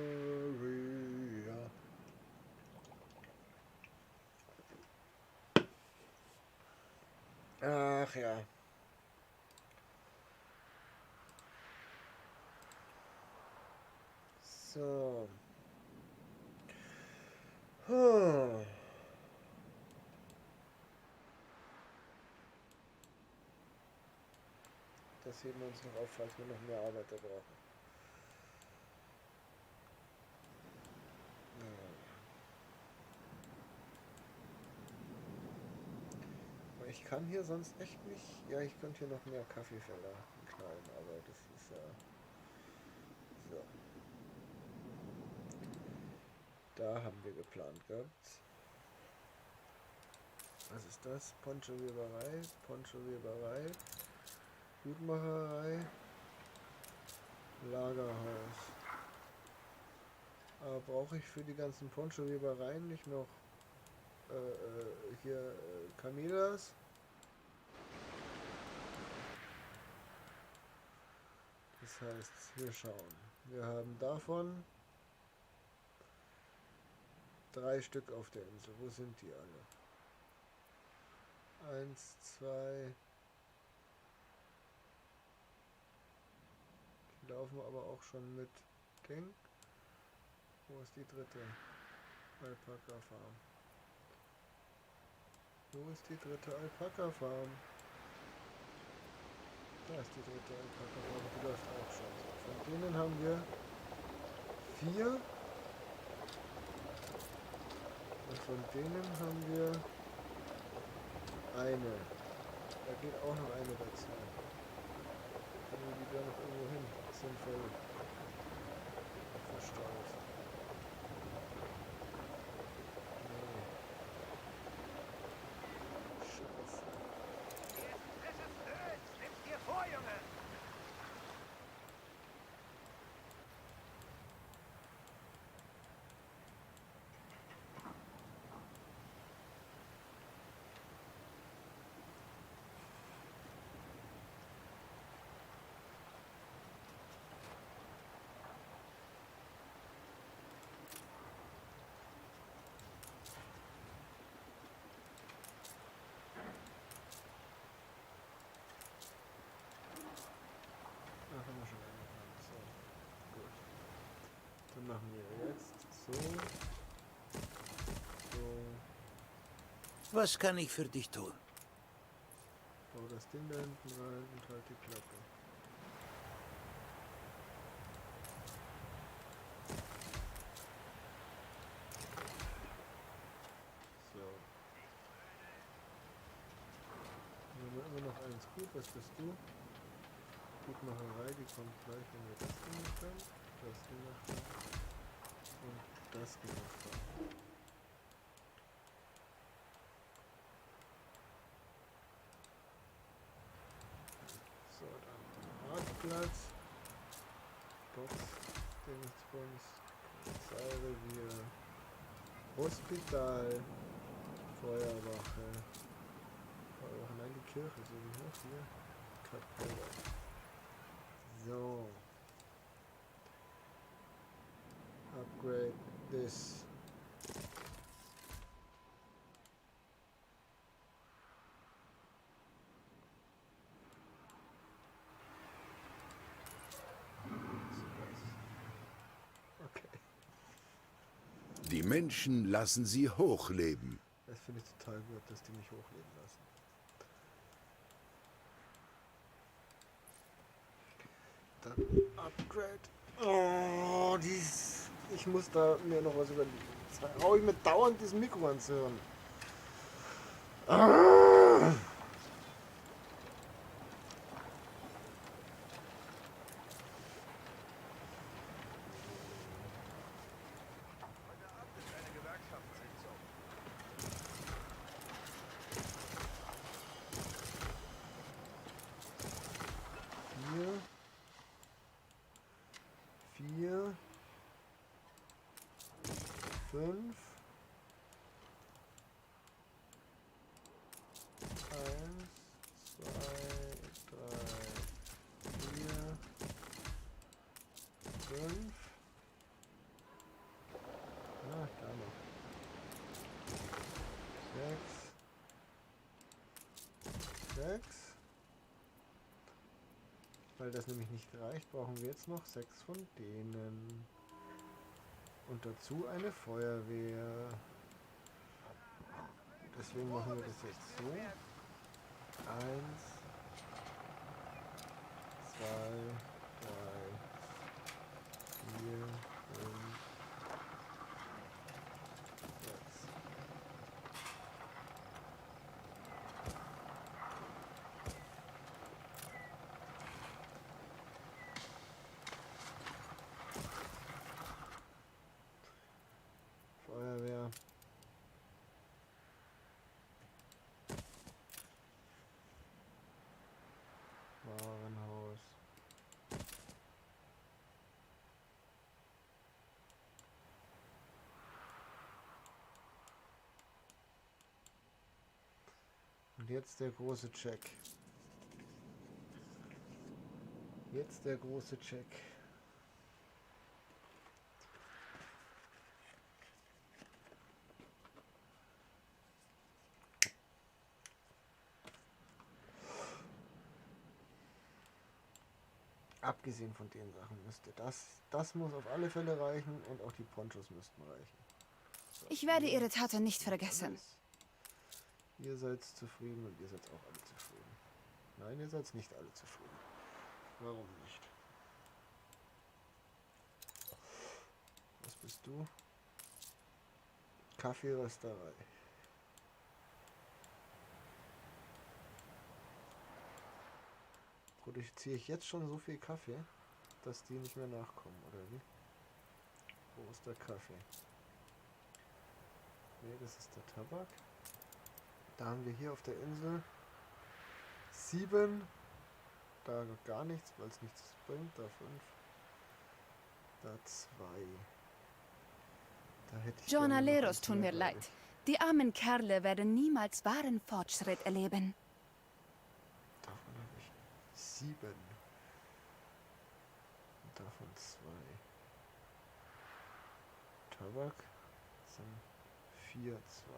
Ach ja. So. Huh. Das heben wir uns noch auf, falls wir noch mehr Arbeiter brauchen. Ja. Ich kann hier sonst echt nicht... Ja, ich könnte hier noch mehr Kaffeefelder knallen, aber das ist ja... So. Da haben wir geplant gehabt. Was ist das? Ponchoweberei, Ponchoweberei, Gutmacherei, Lagerhaus. Aber brauche ich für die ganzen Ponchowebereien nicht noch hier Camellas? Das heißt, wir schauen. Wir haben davon 3 Stück auf der Insel. Wo sind die alle? 1, 2. Die laufen aber auch schon mit Ding. Wo ist die dritte? Alpaka Farm. Wo ist die dritte Alpaka Farm? Da ist die dritte Alpaka Farm. Die läuft auch schon. Von denen haben wir 4. Und von denen haben wir eine. Da geht auch noch eine dazu. Können die da noch irgendwo hin? Sinnvoll verstaut. Nee. Scheiße. Nimm's dir vor, Junge! So. So. Was kann ich für dich tun? Bau das Ding da hinten rein und halt die Klappe. So. Wir haben immer noch eins gut. Was bist du? Gutmacherei, die kommt gleich, wenn wir das gemacht haben. Das gemacht haben. Und das gemacht haben. So, dann Marktplatz. Box, Dingsbums, Polizeirevier, Hospital, Feuerwache. Feuerwache, nein, die Kirche, so wie hoch hier. Kapelle. So. Upgrade this. Okay, Die Menschen lassen sie hochleben. das finde ich total gut, dass die mich hochleben lassen. Dann Upgrade. Oh, dies. Ich muss da mir noch was überlegen. Jetzt hau ich mir dauernd dieses Mikro ans Hirn. Ah. Vier, 5, 1, 2, 3, 4, 5. Ah, da noch. 6. 6. Weil das nämlich nicht reicht, brauchen wir jetzt noch 6 von denen. Und dazu eine Feuerwehr. Deswegen machen wir das jetzt so. 1, 2, 3, 4, 5, 6. Feuerwehr. Warenhaus. Und jetzt der große Check. Jetzt der große Check. Abgesehen von den Sachen müsste das muss auf alle Fälle reichen und auch die Ponchos müssten reichen. So, Ich werde ihr Ihre Taten nicht vergessen. alles. Ihr seid zufrieden und ihr seid auch alle zufrieden. Nein, ihr seid nicht alle zufrieden. Warum nicht? Was bist du? Kaffeerösterei. Produziere ich jetzt schon so viel Kaffee, dass die nicht mehr nachkommen, oder wie? Wo ist der Kaffee? Ne, das ist der Tabak. Da haben wir hier auf der Insel 7. Da gar nichts, weil es nichts bringt. Da 5. Da 2. Da hätte ich gerne noch Jornaleros eins tun mehr, mir glaub leid. Die armen Kerle werden niemals wahren Fortschritt erleben. Davon habe ich 7. Und davon 2. Tabak sind 4, 2.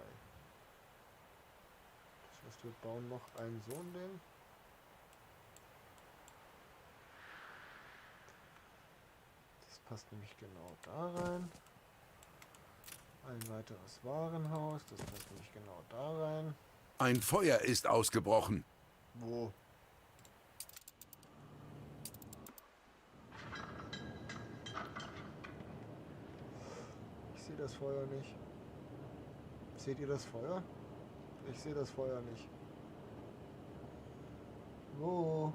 Das heißt, wir bauen noch ein so ein Ding. Das passt nämlich genau da rein. Ein weiteres Warenhaus, das passt nämlich genau da rein. Ein Feuer ist ausgebrochen. Wo? Ich sehe das Feuer nicht. Seht ihr das Feuer? Ich sehe das Feuer nicht. Wo?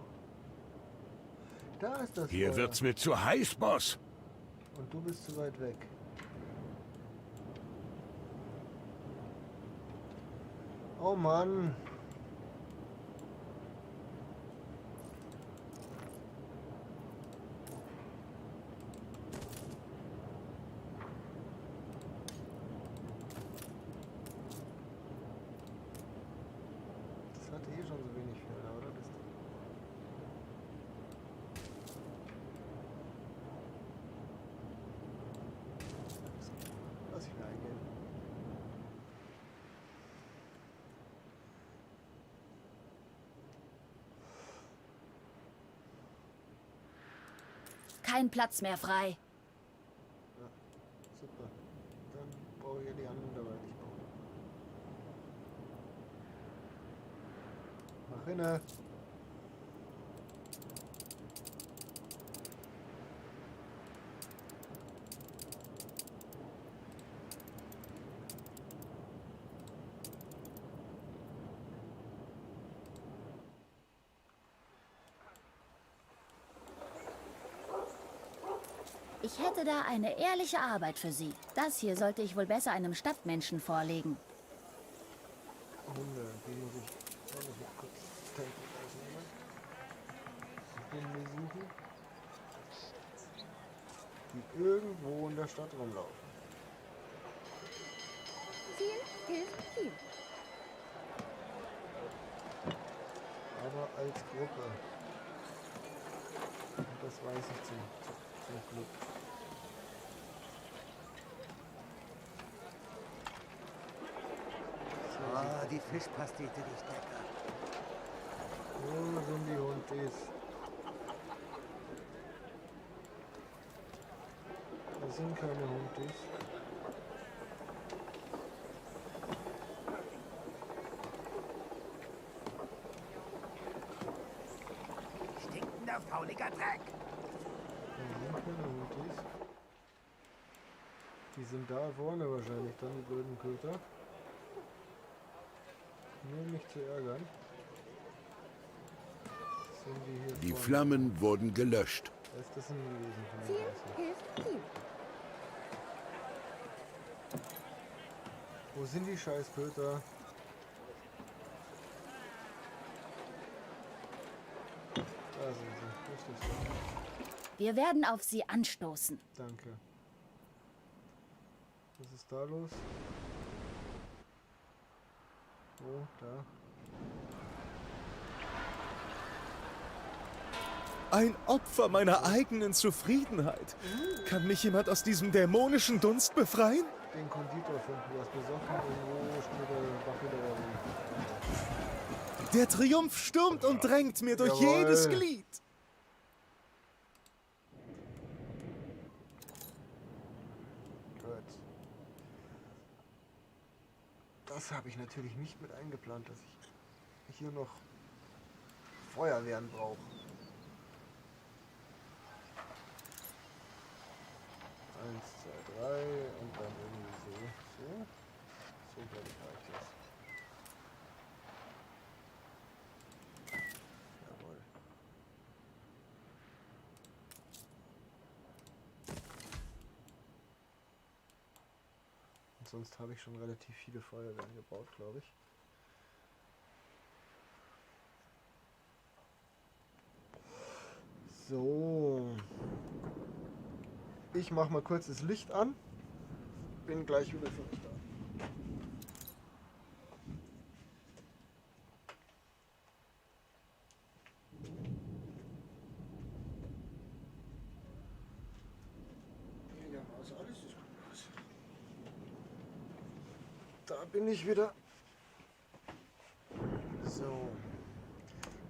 Da ist das Hier Feuer. wird's mir zu heiß, Boss. Und du bist zu weit weg. Oh Mann. Das hatte eh schon so wenig Felder, oder? Das lass ich mir eingehen. Kein Platz mehr frei. Ja, super. Dann brauche ich ja die anderen dabei nicht bauen. Mach hinne. Ich hätte da eine ehrliche Arbeit für Sie. Das hier sollte ich wohl besser einem Stadtmenschen vorlegen. Hunde, die muss ich mal kurz tanken ausnehmen. Hunde suchen. Die irgendwo in der Stadt rumlaufen. Viel hilft viel. Aber als Gruppe. Und das weiß ich zum Glück. Ah, die Fischpastete riecht lecker. Wo sind die Hundis? Das sind keine Hundis. Stinkender, fauliger Dreck. Das sind keine Hundis. Die sind da vorne wahrscheinlich dann, die blöden Köter. Nur um mich zu ärgern. Sind die hier Die vorne? Flammen wurden gelöscht. Was ist das denn gewesen von Viel der Seite? hilft viel. Wo sind die scheiß Köter? Da sind sie. Richtig so. Wir werden auf Sie anstoßen. Danke. Was ist da los? Wo? Da. Ein Opfer meiner eigenen Zufriedenheit. Kann mich jemand aus diesem dämonischen Dunst befreien? Den Konditor finden, du hast besoffen irgendwo steht der Waffe da. Der Triumph stürmt und drängt mir durch Jawohl. jedes Glied. Gut. Das habe ich natürlich nicht mit eingeplant, dass ich hier noch Feuerwehren brauche. 1, 2, 3 und dann irgendwie so. So glaube ich reicht das. Jawohl. Und sonst habe ich schon relativ viele Feuerwehren gebaut, glaube ich. So. Ich mache mal kurz das Licht an. Bin gleich wieder für euch da. Ja, also alles ist gut aus. Da bin ich wieder. So.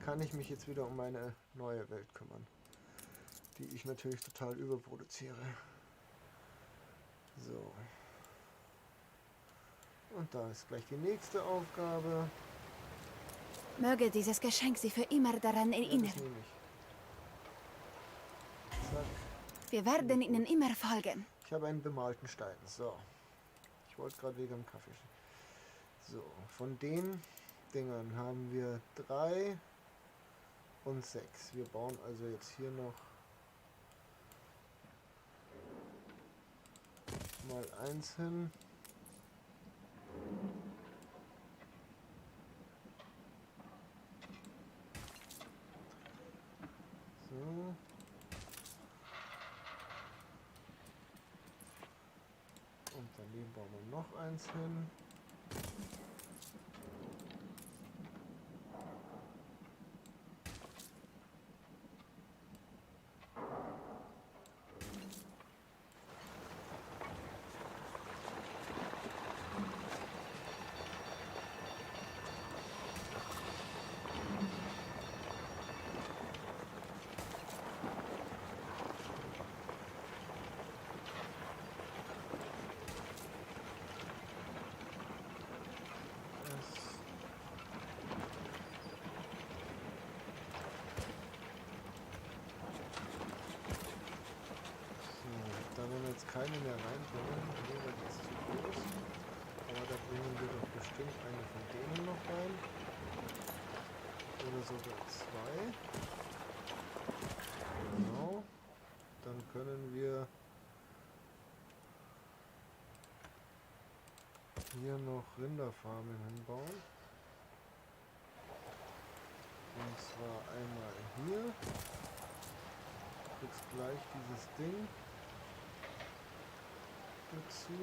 Kann ich mich jetzt wieder um meine neue Welt kümmern, die ich natürlich total überproduziere. So. Und da ist gleich die nächste Aufgabe. Möge dieses Geschenk Sie für immer daran Ja, das erinnern. nehme ich. Zack. Wir werden Ihnen immer folgen. Ich habe einen bemalten Stein. So. Ich wollte gerade wegen dem Kaffee. So, von den Dingern haben wir 3 und 6. Wir bauen also jetzt hier noch mal 1 hin. So. Und daneben bauen wir noch 1 hin. Da werden wir jetzt keine mehr reinbringen, nee, weil die ist zu groß. Aber da bringen wir doch bestimmt eine von denen noch rein. Oder sogar 2. Genau. Dann können wir hier noch Rinderfarmen hinbauen. Und zwar einmal hier. Du kriegst gleich dieses Ding dazu.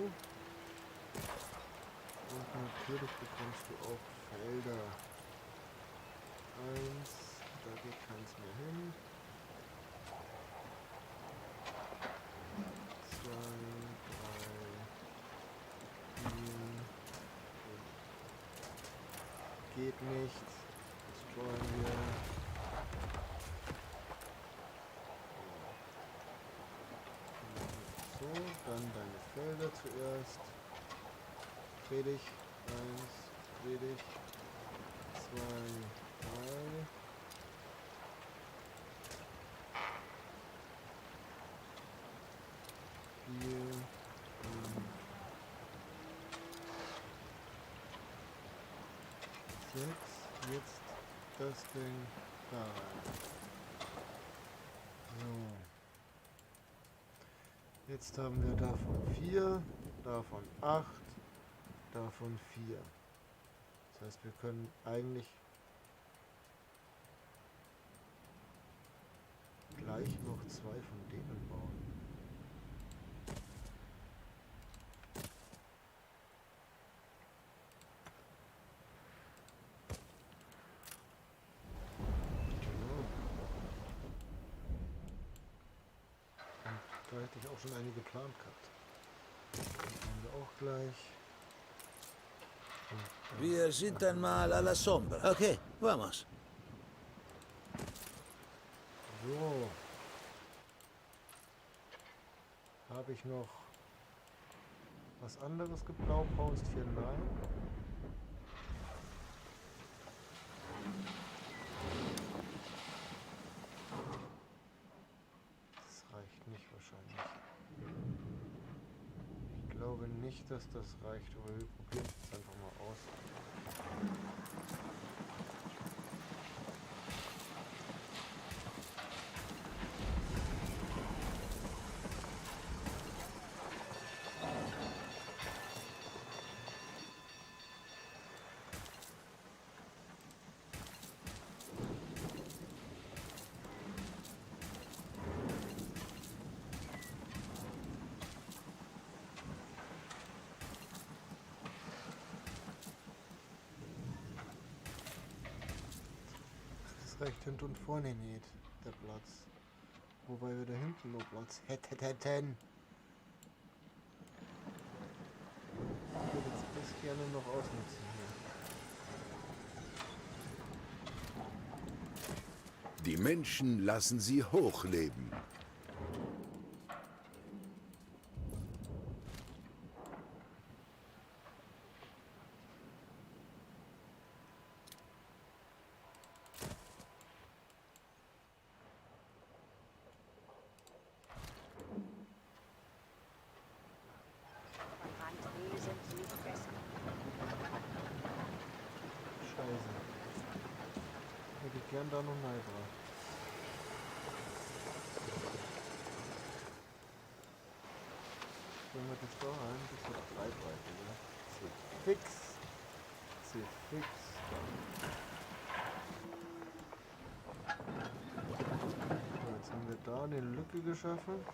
Und natürlich bekommst du auch Felder. 1, da geht keins mehr hin. 2, 3, 4. Geht nicht. Das wollen wir. So, dann deine Felder zuerst. Dreh dich. 1, dreh dich. 2, 3. Vier, 5. Jetzt das Ding da rein. So. Jetzt haben wir davon 4, davon 8, davon 4. Das heißt, wir können eigentlich gleich noch 2 von denen bauen. Da hätte ich auch schon eine geplant gehabt. Die haben wir auch gleich. Wir sind einmal a la sombra. Okay, vamos. So. Habe ich noch was anderes geblaupaust hier? Nein. Das reicht nicht wahrscheinlich. Ich glaube nicht, dass das reicht, aber wir probieren es einfach mal aus. Recht hinten und vorne nicht, der Platz. Wobei wir da hinten noch Platz hätten. Ich würde jetzt das gerne noch ausnutzen hier. Die Menschen lassen sie hochleben. gern da noch rein dran. Wenn wir das da rein, das wird Breitweite, ja. Das wird fix. Das wird fix. So, jetzt haben wir da eine Lücke geschaffen.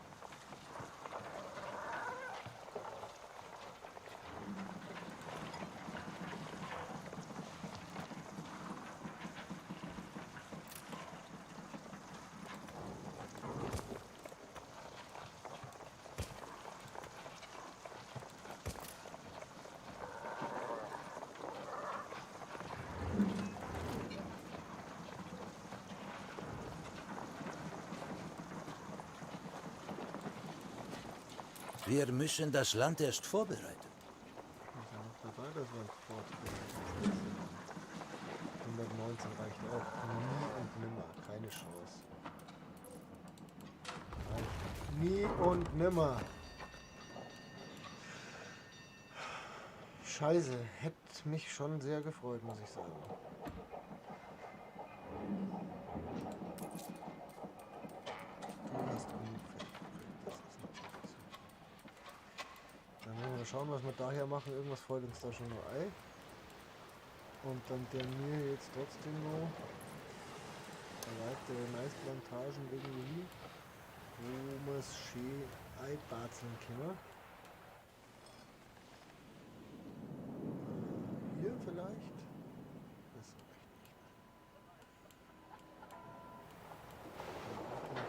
Wir müssen das Land erst vorbereiten. Ist ja noch dabei, dass wir ein Fort 119 reicht auch. Nie und nimmer. Keine Chance. Reicht nie und nimmer. Scheiße. Hätte mich schon sehr gefreut, muss ich sagen. Du hast genug Fett gekriegt. Das ist natürlich so. Dann wollen wir schauen, was wir daher machen. Irgendwas fällt uns da schon noch ein. Und dann der mir jetzt trotzdem noch weitere Maisplantagen irgendwie, wo wir es schön einbatzeln können. Hier vielleicht? Das reicht nicht.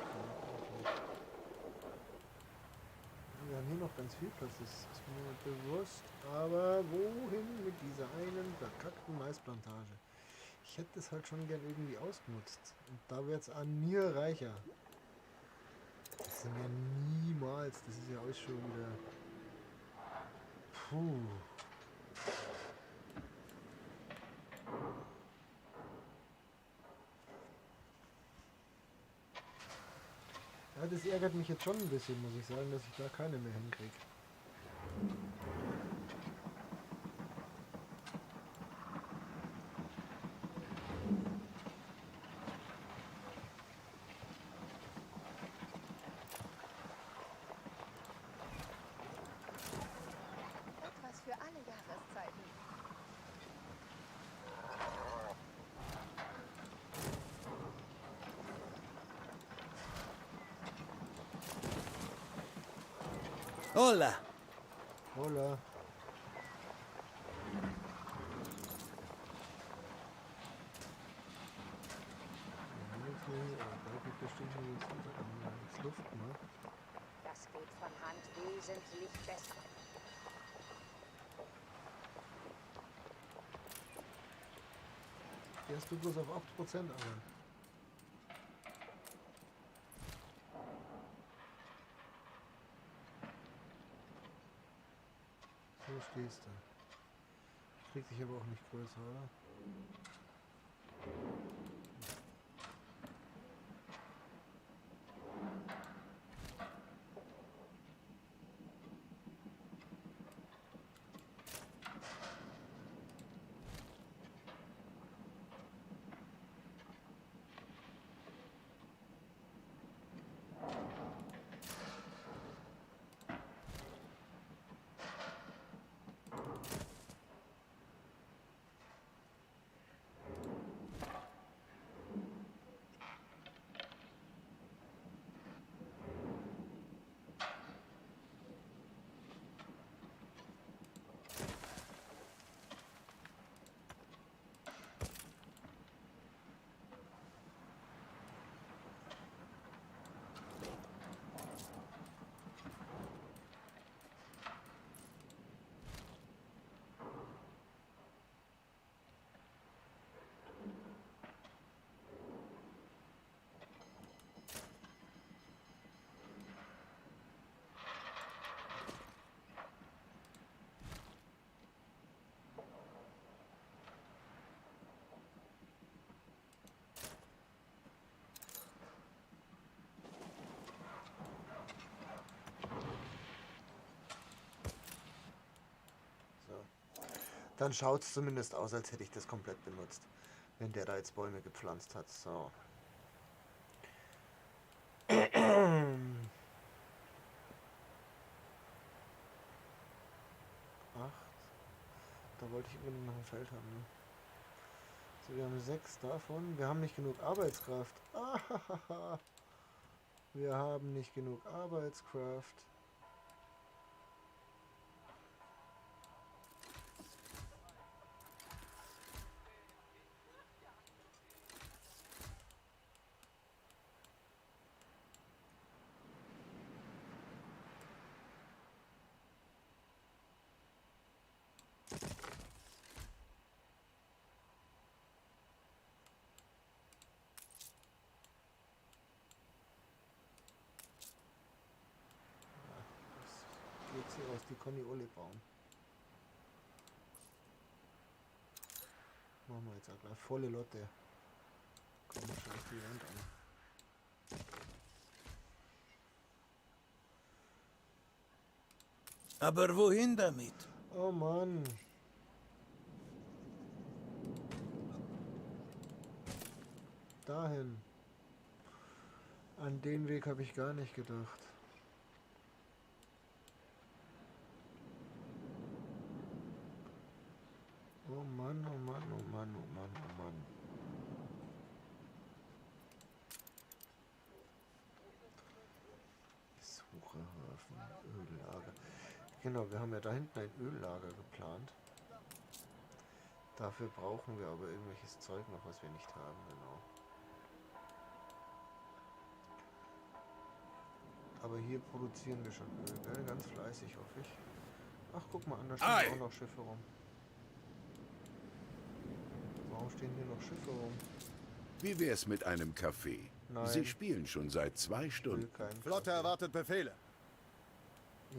Wir haben hier noch ganz viel Platz, das ist mir bewusst. Aber wohin mit dieser einen verkackten Maisplantage? Ich hätte das halt schon gern irgendwie ausgenutzt. Und da wird es an mir reicher. Das sind ja niemals, das ist ja alles schon wieder... Puh. Ja, das ärgert mich jetzt schon ein bisschen, muss ich sagen, dass ich da keine mehr hinkriege. Etwas für alle Jahreszeiten. Hola! Hola. Das geht von Hand wesentlich besser. Fährst du bloß auf 8% an? So stehst du. Krieg dich aber auch nicht größer, oder? Dann schaut es zumindest aus, als hätte ich das komplett benutzt. wenn der da jetzt Bäume gepflanzt hat. So. Da wollte ich unbedingt noch ein Feld haben. Ne? So, wir haben 6 davon. Wir haben nicht genug Arbeitskraft. Ahahaha. Wir haben nicht genug Arbeitskraft. Jetzt hier aus, die Conny Ole bauen. Machen wir jetzt auch gleich volle Lotte. Komm, schau die Wand an. Aber wohin damit? Oh Mann. Dahin. An den Weg habe ich gar nicht gedacht. Oh Mann, oh Mann, oh Mann, oh Mann, oh Mann. Besucherhafen, Öllager. Genau, wir haben ja da hinten ein Öllager geplant. Dafür brauchen wir aber irgendwelches Zeug noch, was wir nicht haben, genau. Aber hier produzieren wir schon Öl, gell? Ganz fleißig, hoffe ich. Ach, guck mal an, da stehen auch noch Schiffe rum. Warum stehen hier noch Schiffe rum? Wie wär's mit einem Kaffee? Nein. Sie spielen schon seit 2 Ich will Stunden. keinen Flotte Kaffee. erwartet Befehle.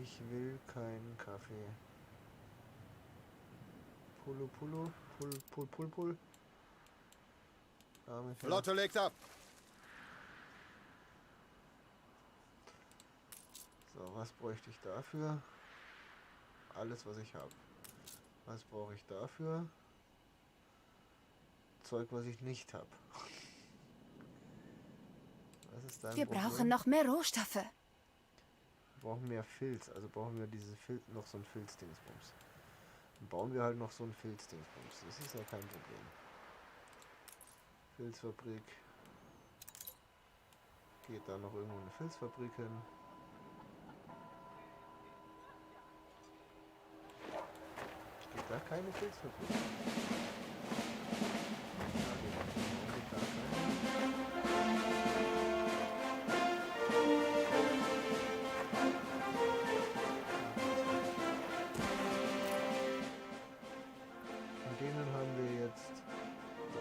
Ich will keinen Kaffee. Pulu Pulu, Pul. Arme Pferd. Flotte legt ab. So, was bräuchte ich dafür? Alles, was ich habe. Was brauche ich dafür? Zeug, was ich nicht habe. Was ist dein Wir Problem? brauchen noch mehr Rohstoffe. Wir brauchen mehr Filz, also brauchen wir diese noch so ein Filzdingsbums. Dann bauen wir halt noch so ein Filzdingsbums. Das ist ja kein Problem. Filzfabrik. Geht da noch irgendwo eine Filzfabrik hin? Steht da keine Filzfabrik? Von denen haben wir jetzt 3.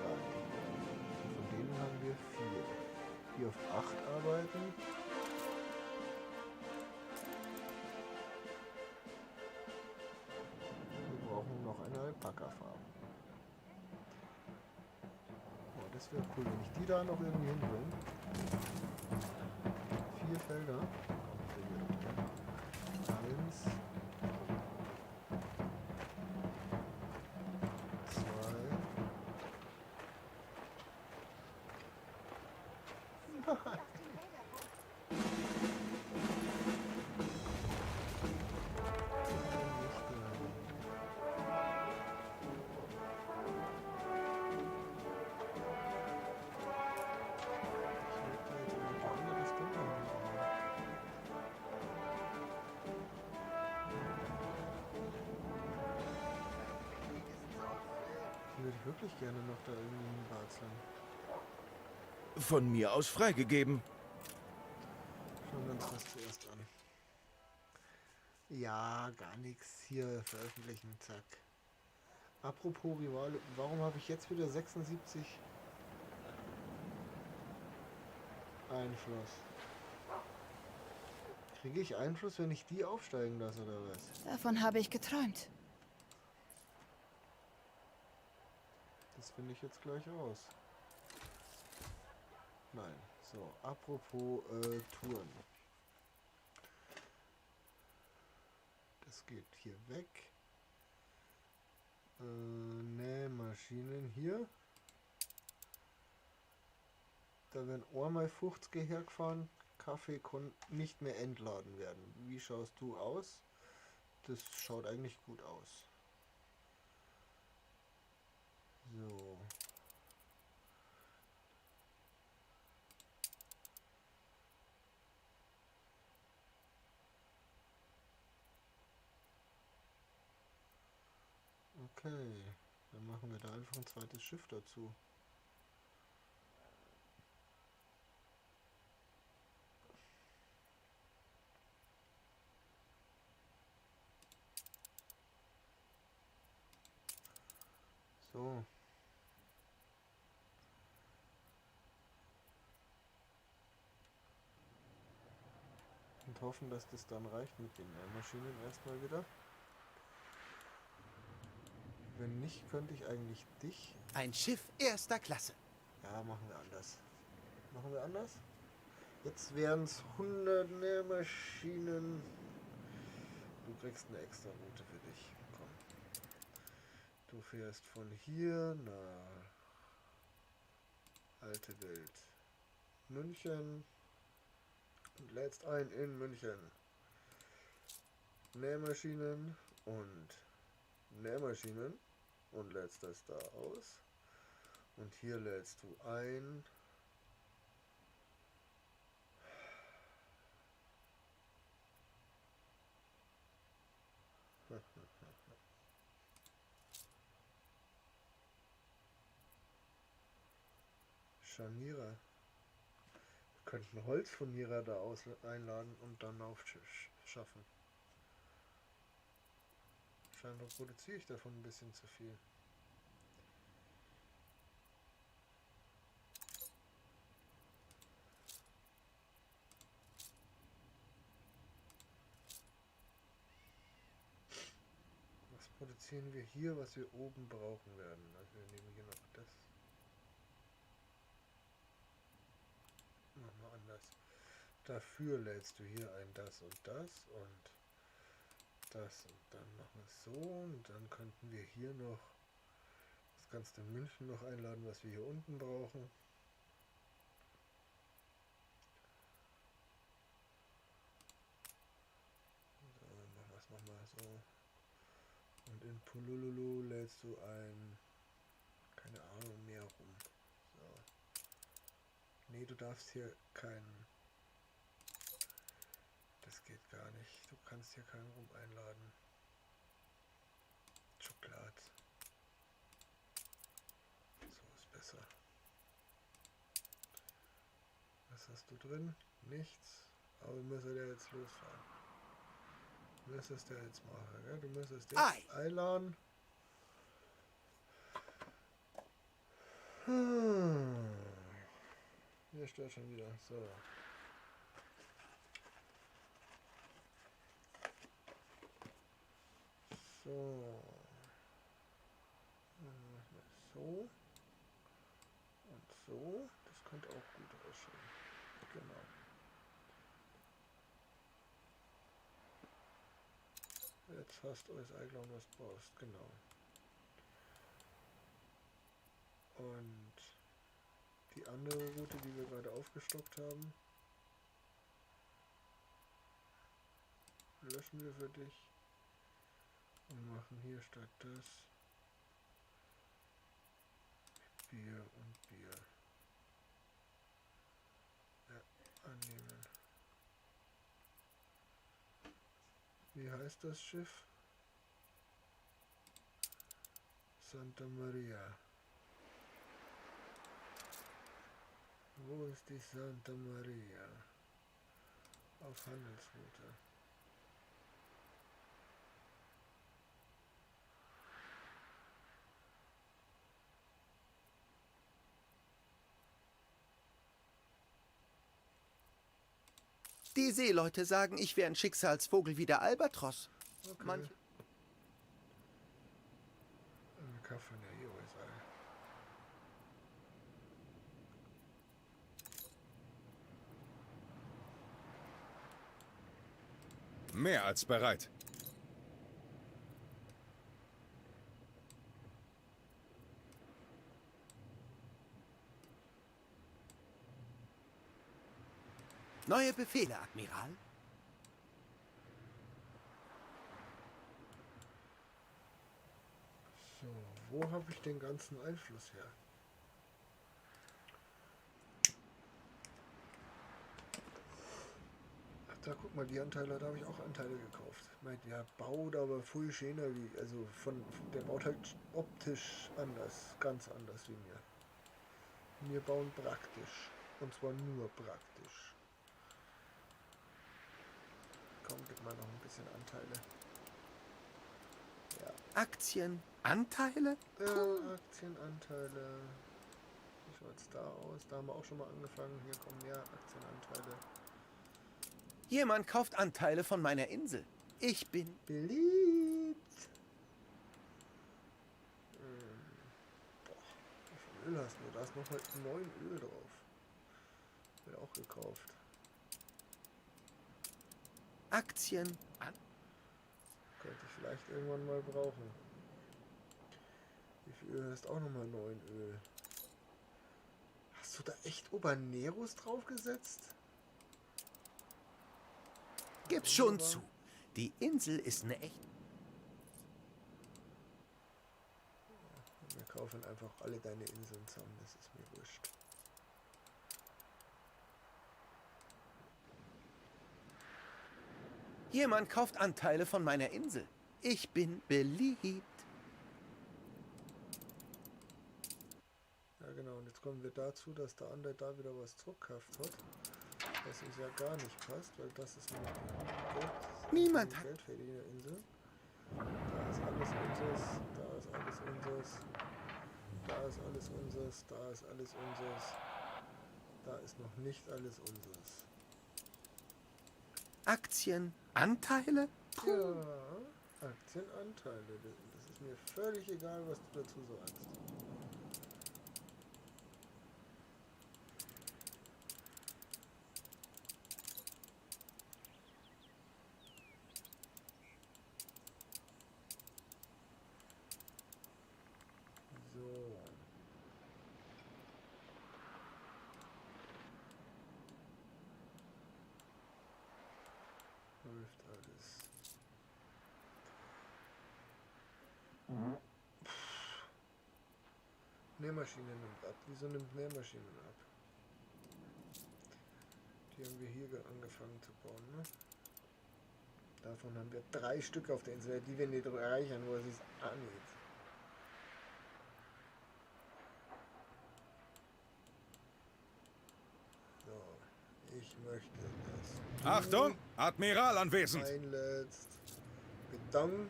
Von denen haben wir 4. Die auf 8 arbeiten. Wir brauchen noch eine Alpaka-Farm. Oh, das wäre cool, wenn ich die da noch irgendwie hinbringe. 4 Felder. Eins. 2. Würde ich wirklich gerne noch da irgendwie hinbarzeln. Von mir aus freigegeben. Schauen wir uns das zuerst an. Ja, gar nichts. Hier veröffentlichen, zack. Apropos Rivale, warum habe ich jetzt wieder 76 Einfluss? Kriege ich Einfluss, wenn ich die aufsteigen lasse, oder was? Davon habe ich geträumt. Das finde ich jetzt gleich aus. Nein. So, apropos Touren. Das geht hier weg. Nähmaschinen hier. Da werden einmal 50 hergefahren. Kaffee kann nicht mehr entladen werden. Wie schaust du aus? Das schaut eigentlich gut aus. So. Okay, dann machen wir da einfach ein zweites Schiff dazu. So. Und hoffen, dass das dann reicht mit den Maschinen erstmal wieder. Wenn nicht, könnte ich eigentlich dich... Ein Schiff erster Klasse. Ja, machen wir anders. Machen wir anders? Jetzt wären es 100 Nährmaschinen. Du kriegst eine extra Route für dich. Komm. Du fährst von hier nach Alte Welt München und lädst ein in München. Nähmaschinen und Nähmaschinen und lädst das da aus. Und hier lädst du ein. Scharnierer. Wir könnten Holzfurnierer da einladen und dann aufschaffen. Scheinbar produziere ich davon ein bisschen zu viel. Was produzieren wir hier, was wir oben brauchen werden? Also wir nehmen hier noch das. Machen wir anders. Dafür lädst du hier ein das und das und das und dann machen wir es so und dann könnten wir hier noch das Ganze in München noch einladen, was wir hier unten brauchen. So, was machen wir so? Und in Pulululu lädst du ein, keine Ahnung, mehr rum. So. Nee, du darfst hier keinen. Das geht gar nicht. Du kannst hier keinen rum einladen. Schokolade. So ist besser. Was hast du drin? Nichts. Aber müsste der jetzt losfahren. Du müsstest der jetzt machen, ja? Du müsstest jetzt einladen. Hier stört schon wieder. So. So. Dann machen wir so. Und so. Das könnte auch gut ausschauen. Genau. Jetzt hast du alles eingeladen, was du brauchst. Genau. Und die andere Route, die wir gerade aufgestockt haben, löschen wir für dich und machen hier statt das Bier und Bier. Ja, annehmen. Wie heißt das Schiff? Santa Maria. Wo ist die Santa Maria? Auf Handelsroute. Die Seeleute sagen, ich wäre ein Schicksalsvogel wie der Albatros. Okay. Manche Kaffee, ja, hier ist Mehr als bereit. Neue Befehle, Admiral. So, wo habe ich den ganzen Einfluss her? Ach, da guck mal, die Anteile, da habe ich auch Anteile gekauft. Ich meine, der baut aber voll schöner wie, also der baut halt optisch anders, ganz anders wie mir. Wir bauen praktisch. Und zwar nur praktisch. Komm, gib mal noch ein bisschen Anteile. Ja. Aktien, Anteile? Aktienanteile. Wie schaut's da aus? Da haben wir auch schon mal angefangen. Hier kommen mehr Aktienanteile. Jemand kauft Anteile von meiner Insel. Ich bin Beliebt. Boah, wie viel Öl hast du? Da ist noch mal 9 Öl drauf. Wird auch gekauft. Aktien. Könnte ich vielleicht irgendwann mal brauchen. Wie viel Öl hast auch nochmal 9 Öl? Hast du da echt Oberneros draufgesetzt? Gib's schon zu. Die Insel ist eine echte... Wir kaufen einfach alle deine Inseln zusammen, das ist mir wurscht. Jemand kauft Anteile von meiner Insel. Ich bin beliebt. Ja genau, und jetzt kommen wir dazu, dass der andere da wieder was zurückkauft hat. Was uns ja gar nicht passt, weil das ist nämlich Niemand die hat... geldfertige Insel. Da ist alles unseres, da ist alles unseres, da ist alles unseres, da ist alles unseres, da ist noch nicht alles unseres. Aktien, Anteile? Puh. Ja, Aktienanteile. Das ist mir völlig egal, was du dazu sagst. So. Läuft alles. Nähmaschine nimmt ab. Wieso nimmt Nähmaschinen ab? Die haben wir hier angefangen zu bauen, ne? Davon haben wir 3 Stück auf der Insel, die wir nicht erreichen, wo es ist auch nicht. So, ich möchte das. Achtung! Admiral anwesend! Einletzt. Beton.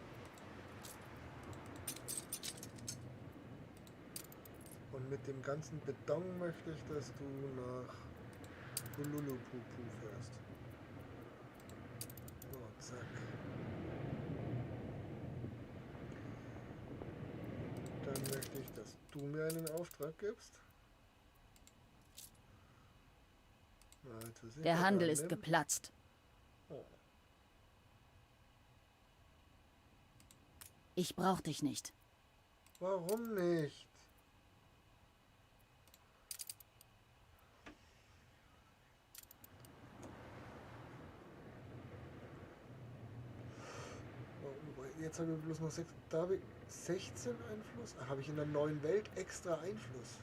Und mit dem ganzen Beton möchte ich, dass du nach Hululupupu fährst. So, zack. Dann möchte ich, dass du mir einen Auftrag gibst. Also sicher Der Handel ist annimmt. geplatzt. Oh. Ich brauch dich nicht. Warum nicht? Jetzt habe ich bloß noch 6. Da habe ich 16 Einfluss. Habe ich in der neuen Welt extra Einfluss?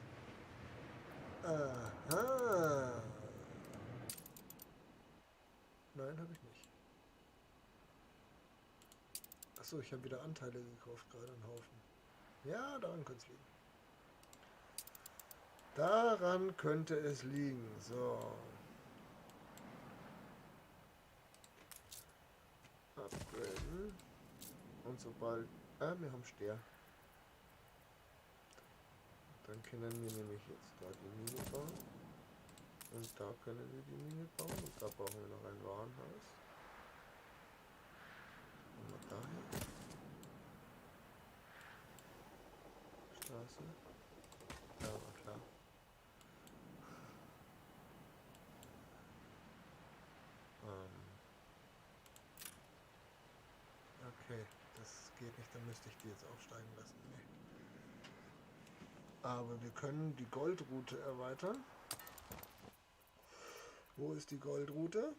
Aha. Nein, habe ich nicht. Achso, ich habe wieder Anteile gekauft, gerade einen Haufen. Ja, daran könnte es liegen. Daran könnte es liegen. So. Upgraden. Und sobald... Ah, wir haben Steher. Dann können wir nämlich jetzt da die Mine bauen. Und da können wir die Mine bauen. Und da brauchen wir noch ein Warenhaus. Und mal daher. Straße. Ja, war klar. Okay, das geht nicht, dann müsste ich die jetzt aufsteigen lassen. Nee. Aber wir können die Goldroute erweitern. Wo ist die Goldroute?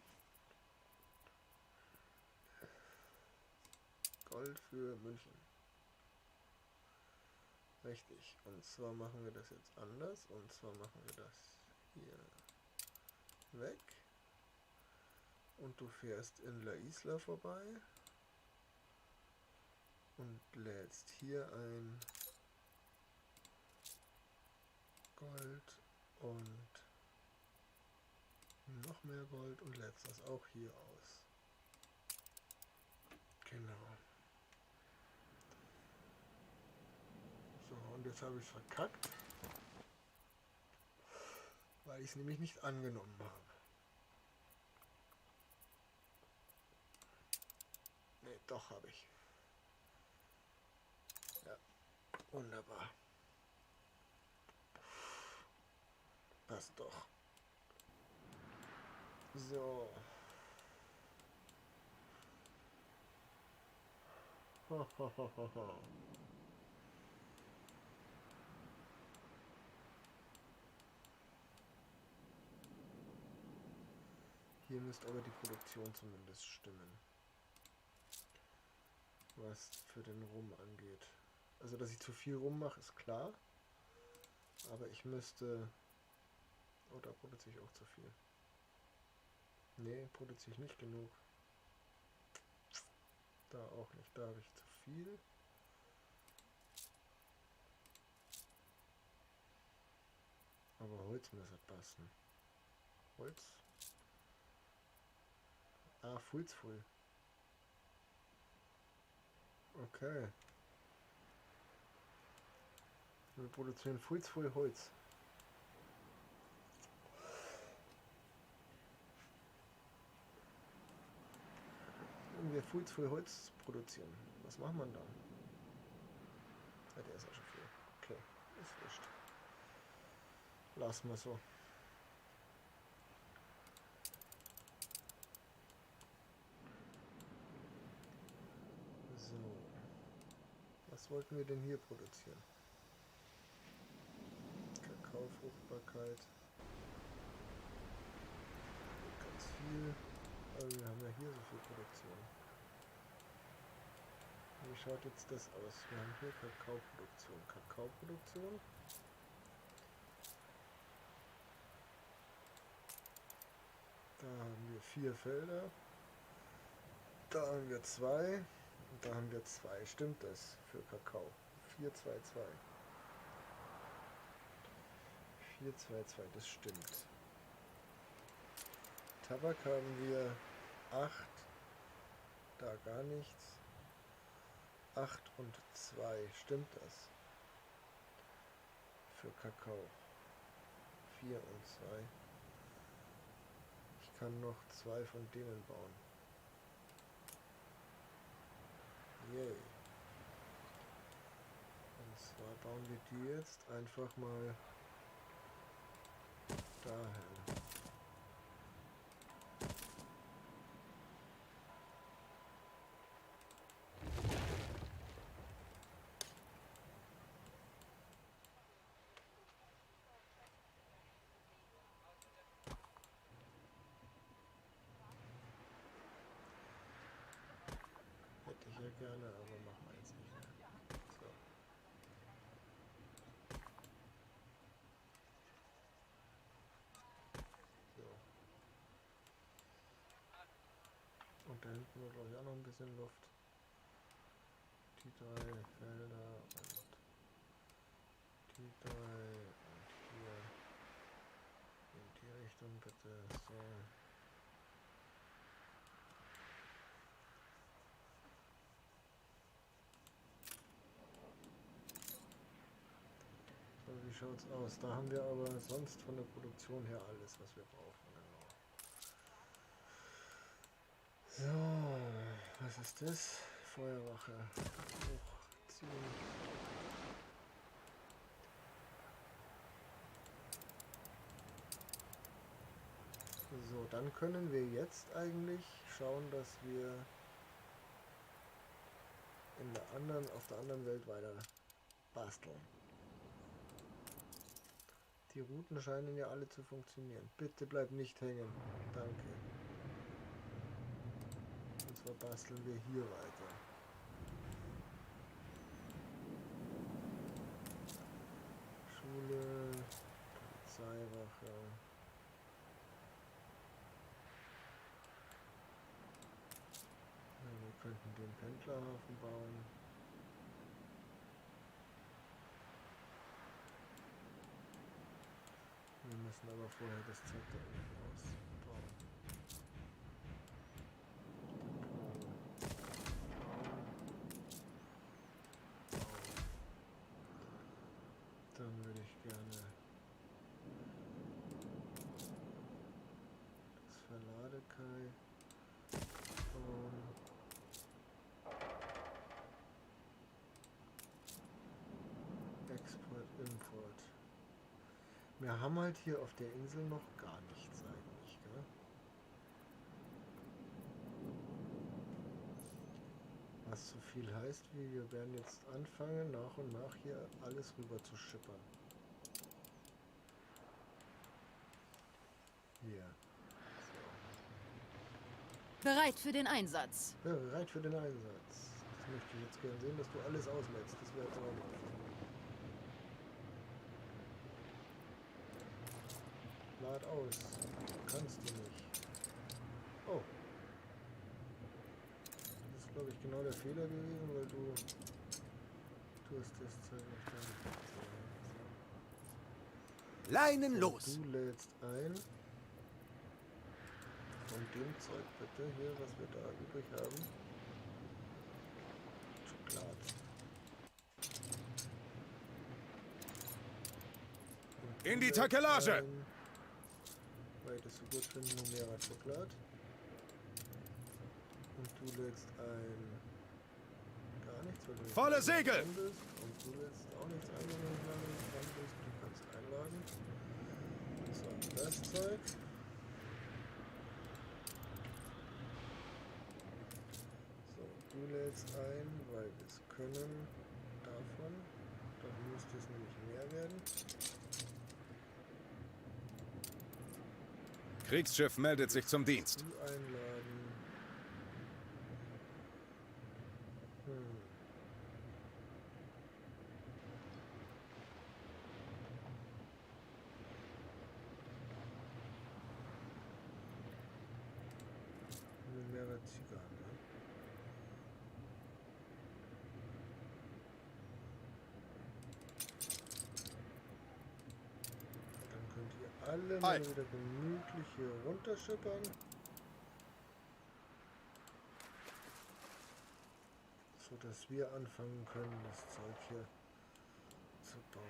Gold für München. Richtig. Und zwar machen wir das jetzt anders. Und zwar machen wir das hier weg. Und du fährst in La Isla vorbei. Und lädst hier ein Gold und noch mehr Gold und lädst das auch hier aus. Genau. So, und jetzt habe ich es verkackt, weil ich es nämlich nicht angenommen habe. Ne, doch habe ich. Ja, wunderbar. Passt doch. So. Hier müsste aber die Produktion zumindest stimmen. Was für den Rum angeht. Also, dass ich zu viel Rum mache, ist klar. Aber ich müsste... Oh, da produziere ich auch zu viel. Nee, produziere ich nicht genug. Da auch nicht. Da habe ich zu viel. Aber Holz müsste passen. Holz. Ah, full. Okay. Wir produzieren full Holz. Wenn wir full Holz produzieren, was macht man dann? Ja, der ist auch schon viel. Okay, ist wurscht. Lassen wir so. So. Was wollten wir denn hier produzieren? Kakaofruchtbarkeit. Ganz viel. Aber wir haben ja hier so viel Produktion. Wie schaut jetzt das aus? Wir haben hier Kakaoproduktion. Da haben wir 4 Felder. Da haben wir 2. Und da haben wir 2. Stimmt das für Kakao? 4, 2, 2. 4, 2, 2, das stimmt. Tabak haben wir 8. Da gar nichts. 8 und 2. Stimmt das? Für Kakao. 4 und 2. Ich kann noch 2 von denen bauen. Yay. Und zwar bauen wir die jetzt einfach mal dahin. Hätte ich ja gerne, aber machen wir jetzt nicht mehr. So. So. Und da hinten war, glaube ich, auch noch ein bisschen Luft. Die 3 Felder und die 3 und hier in die Richtung bitte. So. So, wie schaut's aus? Da haben wir aber sonst von der Produktion her alles, was wir brauchen. Genau. So, was ist das? Feuerwache. Hochziehen. So, dann können wir jetzt eigentlich schauen, dass wir auf der anderen Welt weiter basteln. Die Routen scheinen ja alle zu funktionieren. Bitte bleib nicht hängen. Danke. Und zwar basteln wir hier weiter. Schule, Polizeiwache. Ja, wir könnten den Pendlerhafen bauen. Wir müssen aber vorher das Zeug da irgendwie ausbauen. Dann würde ich gerne das Verladekai bauen. Export, Import. Wir haben halt hier auf der Insel noch gar nichts eigentlich, gell? Was so viel heißt, wie wir werden jetzt anfangen, nach und nach hier alles rüber zu schippern. Hier. Bereit für den Einsatz. Ja, bereit für den Einsatz. Das möchte ich jetzt gerne sehen, dass du alles auslädst. Das wäre traumhaft. Lad aus. Kannst du nicht. Oh. Das ist, glaube ich, genau der Fehler gewesen, weil du hast das Zeug nicht dran. Leinen So, los! du lädst ein. Von dem Zeug bitte hier, was wir da übrig haben. Schokolade. In die Takelage! Weil ich das so gut finde, Numera Schokolade. Und du lädst ein... gar nichts, weil du nicht Volle Segel! dran bist. Und du lädst auch nichts ein, wenn du nicht dran bist. Du kannst einladen. So, das Zeug. So, du lädst ein, weil wir es können. Davon. Dann müsste es nämlich mehr werden. Kriegsschiff meldet sich zum Dienst. Du einladen. Mehrere Zigarren, ne? Dann könnt ihr alle mal wieder gemütlich hier runterschippern. So dass wir anfangen können, das Zeug hier zu bauen.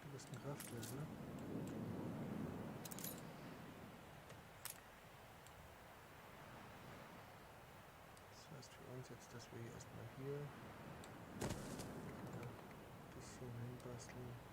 Du bist ein Kraftwerk, ne? Das heißt für uns jetzt, dass wir hier erstmal hier ein bisschen hinbasteln.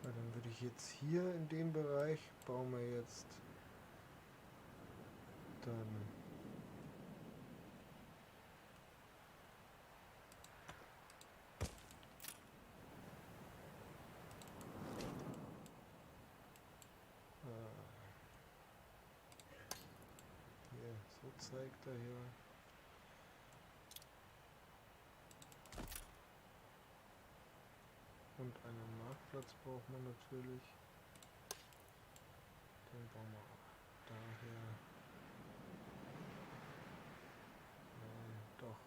Dann würde ich jetzt hier in dem Bereich bauen wir jetzt dann So zeigt er hier. Und einen Marktplatz braucht man natürlich. Den bauen wir daher. Nein, doch.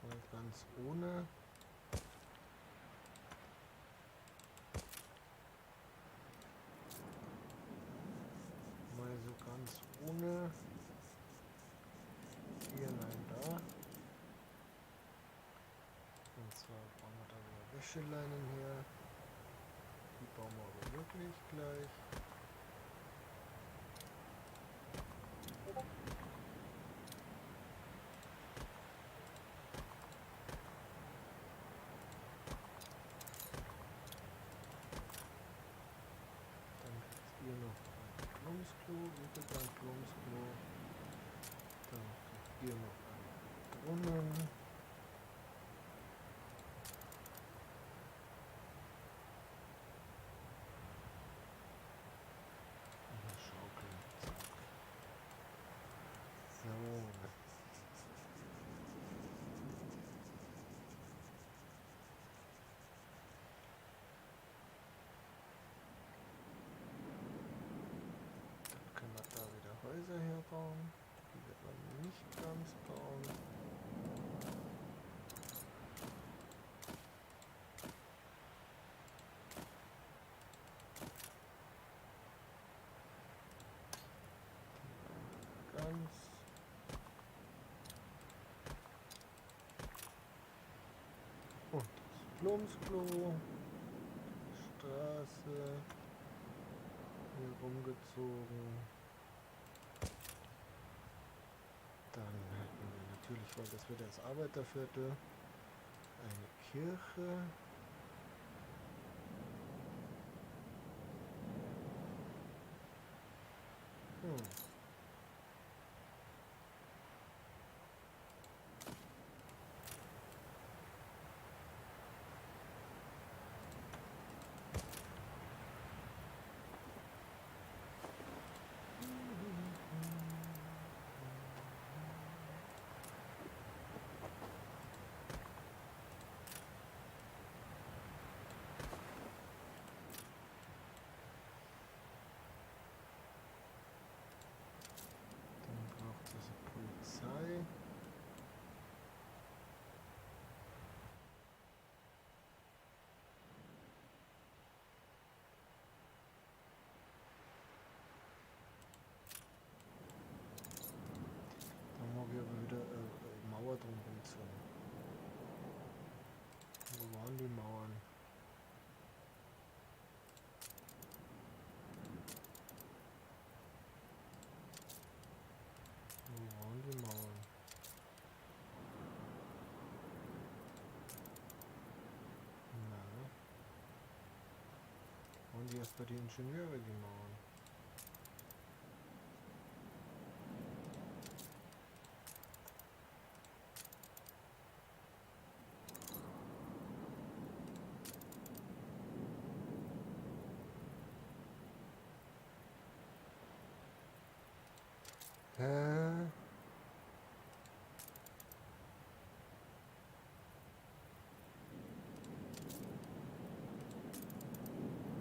Mal ganz ohne. Mal so ganz ohne. Hier, nein, da. Und zwar bauen wir da wieder Wäscheleinen her. Die bauen wir aber wirklich gleich. Dann kriegt ihr noch ein Plumpsklo, ihr kriegt ein Plumpsklo. Dann kriegt ihr noch einen Brunnen. Schaukeln. So. Dann können wir da wieder Häuser herbauen. Die wird man nicht ganz bauen. Ganz. Und das Plumpsklo. Straße. Hier rumgezogen. Dann hätten wir natürlich, weil das wird das Arbeiterviertel, eine Kirche. Dann braucht es also Polizei. Dann mag ich aber wieder Mauer drumherum zogen. Wo waren die Mauern? Wo waren die Mauern? Na. Waren die erst bei den Ingenieure die Mauern?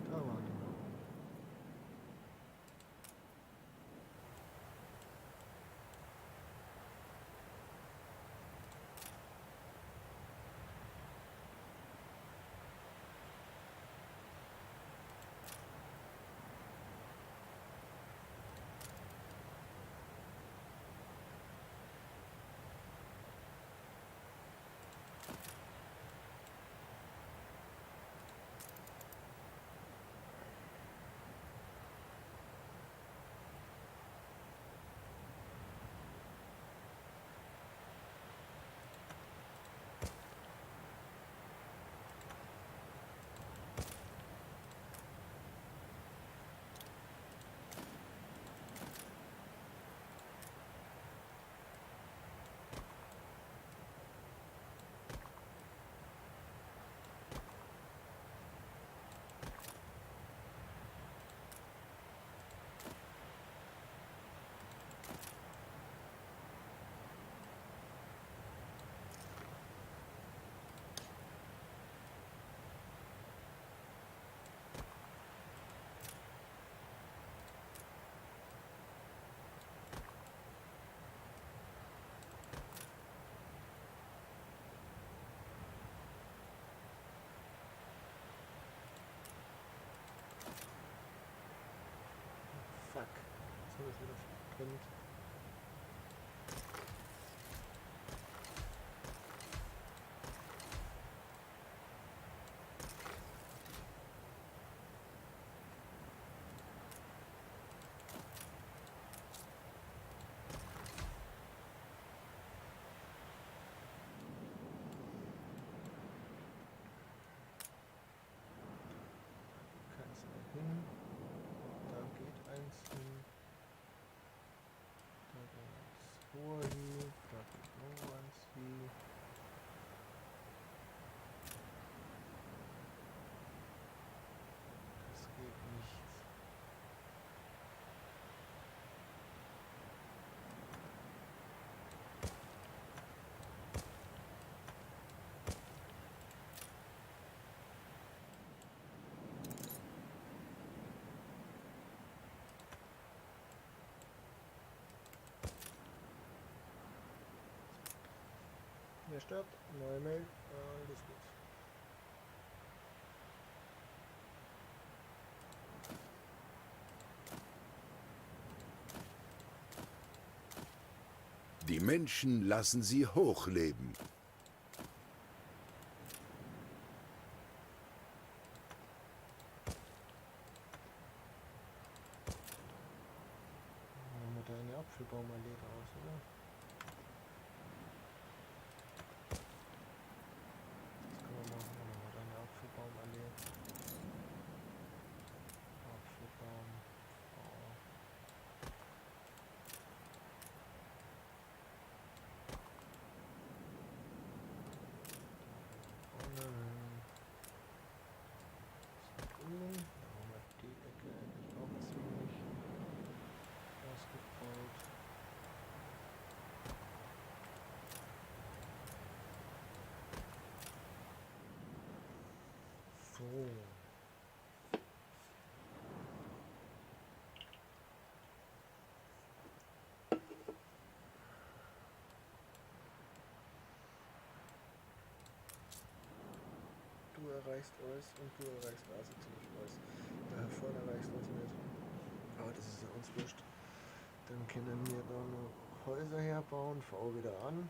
Da waren die Mauern. das wieder brennt. Keins mehr hin. Da geht eins hin. Da geht eins vor hin. Da geht noch eins hin. Das geht nicht. Wer stirbt? Neue Mail. Alles gut. Die Menschen lassen sie hochleben. Machen wir da eine Apfelbaumallee raus, oder? Das können wir machen. Dann machen wir da eine Apfelbaumallee. Apfelbaum. Oh. Grün. Da haben wir die Ecke eigentlich auch ziemlich ausgebaut. So. Du erreichst alles und du erreichst also ziemlich alles. Da vorne erreichst du uns nicht. Aber das ist ja uns wurscht. Dann können wir da noch Häuser herbauen, fahr wieder an.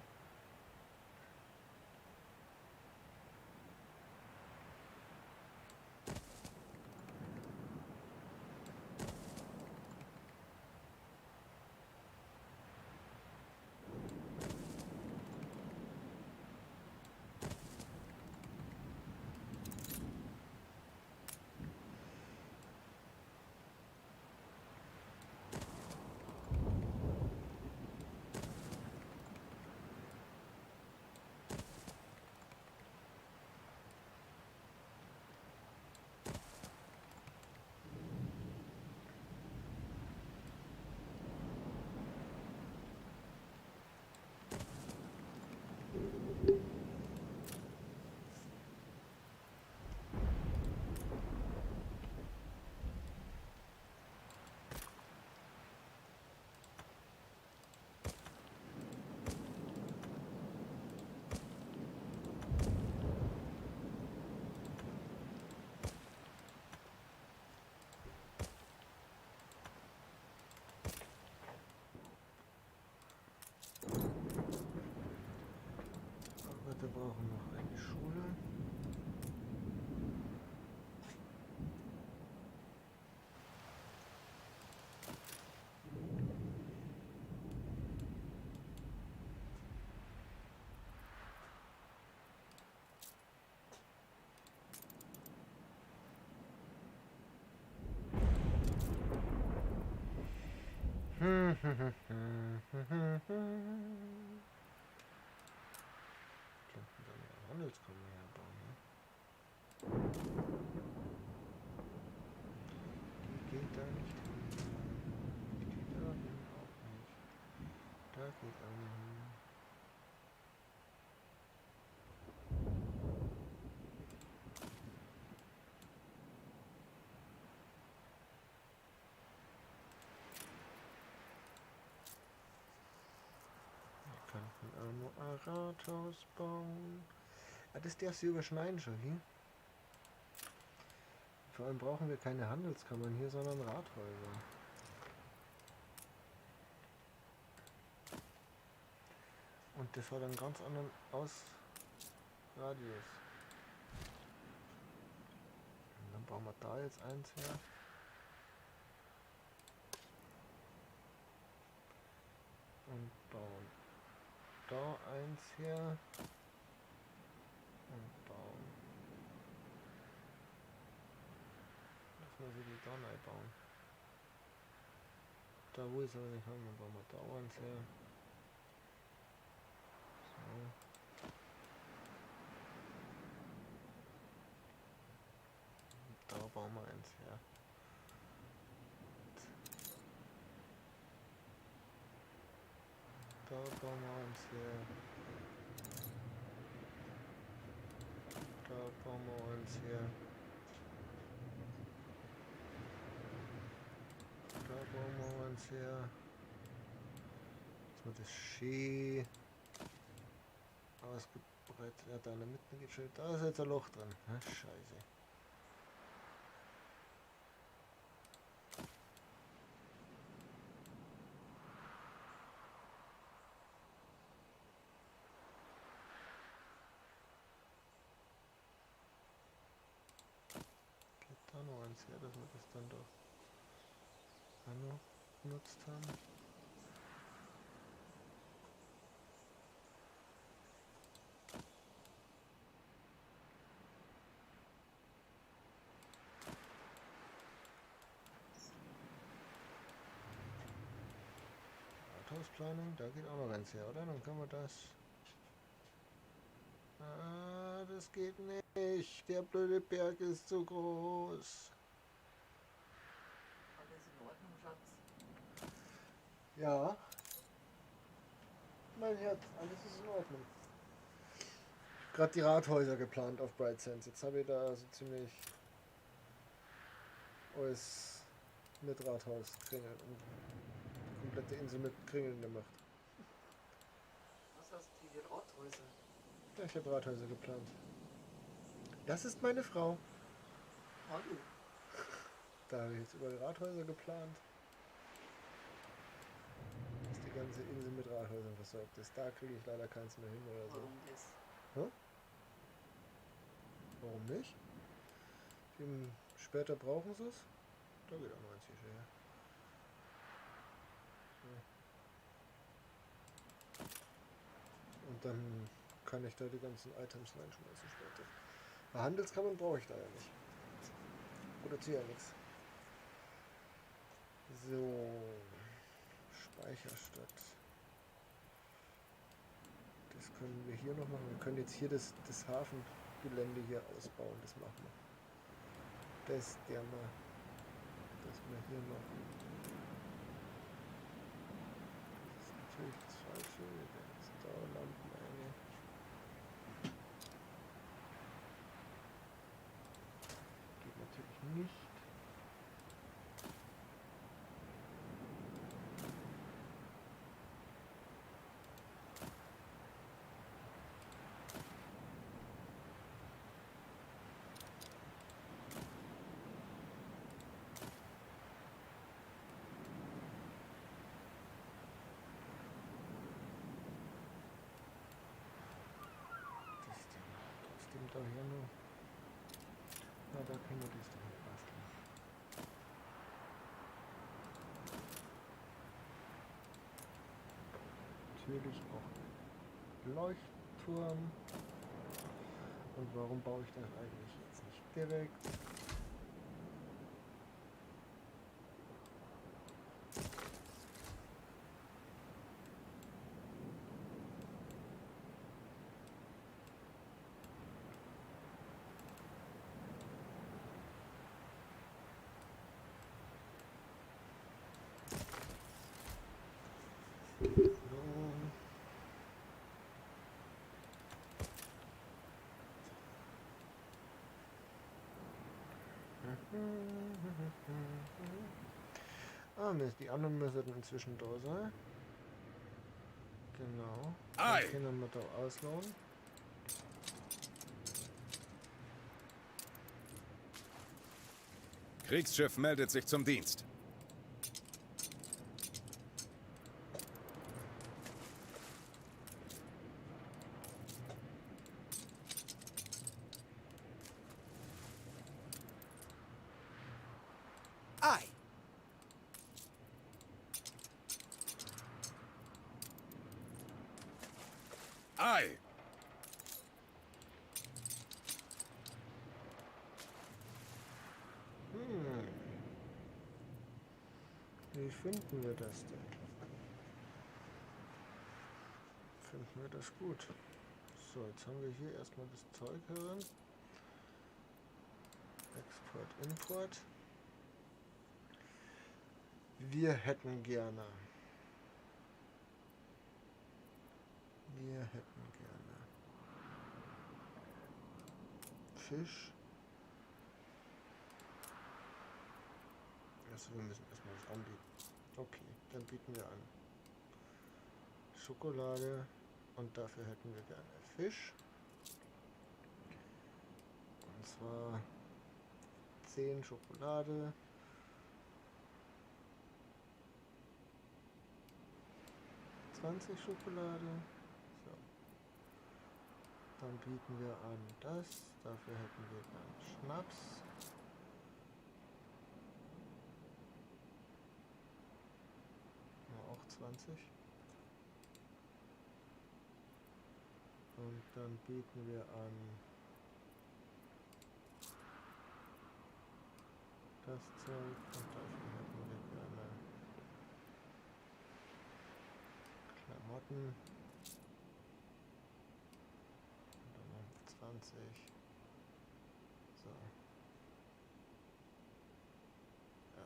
Wir brauchen noch eine Schule. Handelskammer herbauen, ne? Die geht da nicht hin. Die da hin auch nicht. Da geht eine hin. Wir könnten auch nur ein Rathaus bauen. Ja, das darf sie überschneiden schon hier. Vor allem brauchen wir keine Handelskammern hier, sondern Rathäuser. Und das hat einen ganz anderen Radius. Und dann bauen wir da jetzt eins her. Und bauen da eins her. Und bauen. Lassen wir sie die da neu bauen. Da wo ich es aber nicht haben, dann bauen wir da eins her. So. Da bauen wir eins her. Da bauen wir eins her. Da bauen wir eins her. Da bauen wir eins her. Jetzt wird das schön ausgebreitet. Ja, da in der Mitte geht schon. Da ist jetzt ein Loch drin. Na, scheiße. Da noch eins her, dass wir das dann doch auch noch genutzt haben. Rathausplanung, da geht auch noch eins her, oder? Dann können wir das... Ah, das geht nicht. Der blöde Berg ist zu groß. Alles in Ordnung, Schatz? Ja. Mein Herz, alles ist in Ordnung. Gerade die Rathäuser geplant auf Bright Sands. Jetzt habe ich da so ziemlich alles mit Rathaus kringeln und die komplette Insel mit Kringeln gemacht. Was hast du, die Rathäuser? Ja, ich habe Rathäuser geplant. Das ist meine Frau. Hallo. Da habe ich jetzt über die Rathäuser geplant. Dass die ganze Insel mit Rathäusern versorgt ist. Da kriege ich leider keins mehr hin oder so. Warum das? Hm? Warum nicht? Später brauchen sie es. Da geht auch noch eins hier her. So. Und dann kann ich da die ganzen Items reinschmeißen später. Bei Handelskammern brauche ich da ja nicht. Produziere ja nichts. So. Speicherstadt. Das können wir hier noch machen. Wir können jetzt hier das Hafengelände hier ausbauen. Das machen wir. Das der mal. Das wir hier noch. Das ist natürlich das Falsche. Wir werden jetzt Dauerlampen eine. Geht natürlich nicht. Da hier noch. Na, da können wir das dann basteln. Natürlich auch Leuchtturm. Und warum baue ich das eigentlich jetzt nicht direkt? Ah, die anderen müssen inzwischen da sein. Genau. Ei! Den können wir da auslaufen. Kriegsschiff meldet sich zum Dienst. Ei. Ei! Wie finden wir das denn? Finden wir das gut? So, jetzt haben wir hier erstmal das Zeug heran. Export, Import. Wir hätten gerne. Fisch. Also wir müssen erstmal was anbieten. Okay, dann bieten wir an Schokolade und dafür hätten wir gerne Fisch. Und zwar 10 Schokolade. 20 Schokolade. So. Dann bieten wir an das. Dafür hätten wir dann Schnaps. Ja, auch 20. Und dann bieten wir an das Zeug und dafür hätten wir gerne Klamotten. Und dann noch 20. So. Ja.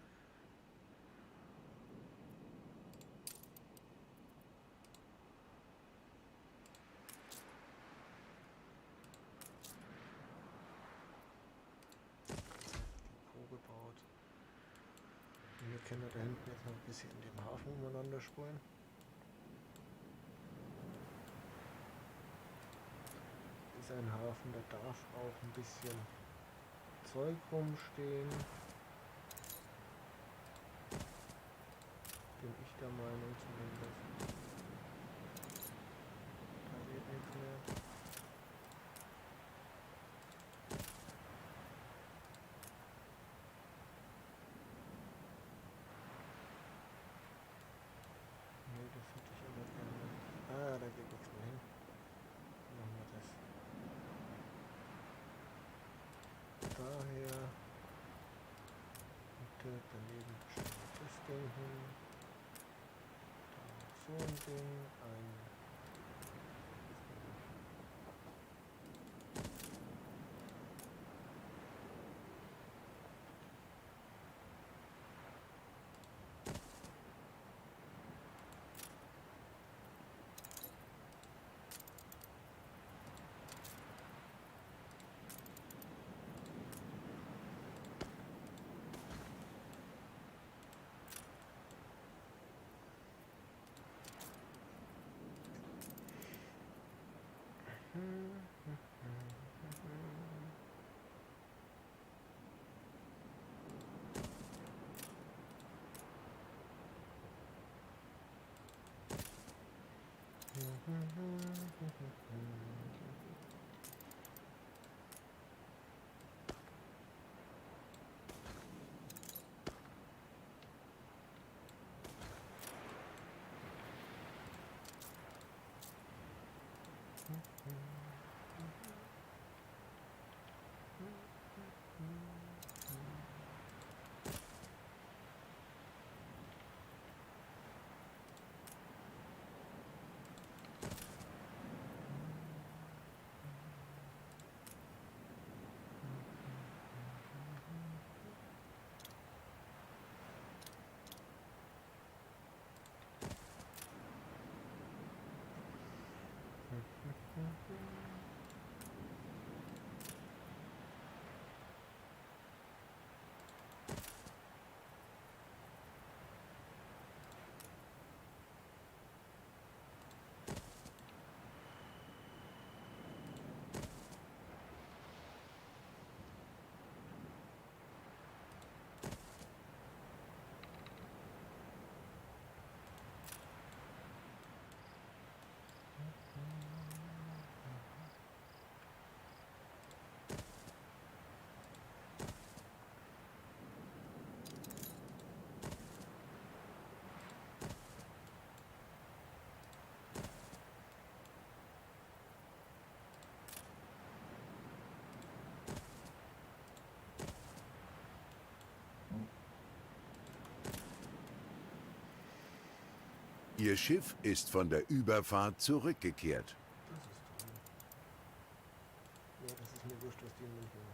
Depot gebaut. Und wir können da hinten jetzt noch ein bisschen in dem Hafen umeinander spulen. Ist ein Hafen, da darf auch ein bisschen Zeug rumstehen. Bin ich der Meinung zumindest. Da geht nichts mehr. Nee, das hätte ich aber gerne. Ah, da geht nichts mehr hin. Machen wir das. Daher und daneben stellen wir das Ding hin. Dann so ein Ding, ein Ihr Schiff ist von der Überfahrt zurückgekehrt. Das ist toll. Ja, das ist mir wurscht, was die in München machen.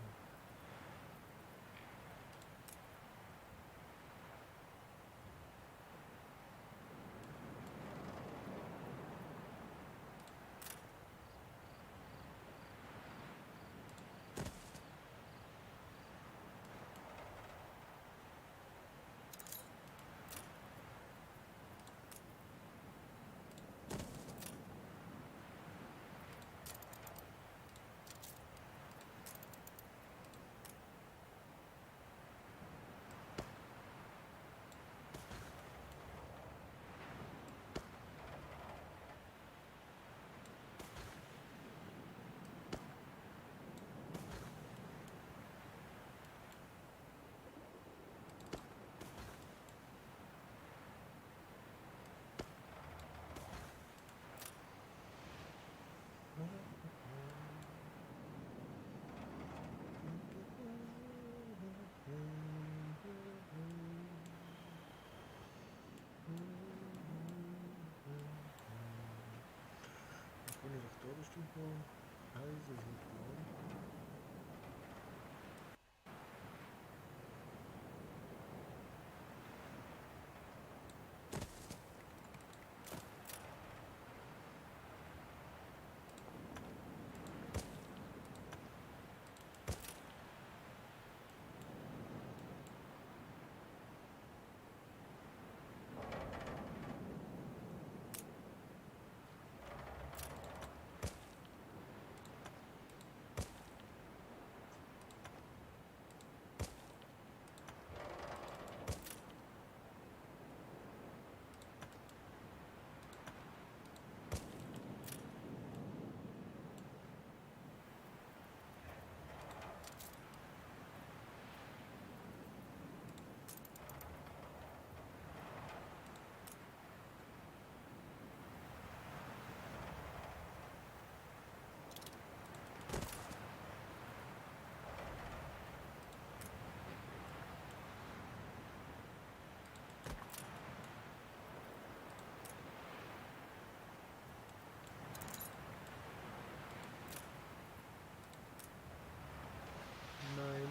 Ich bin doch da bestimmt noch Eisen und Blau. Nein,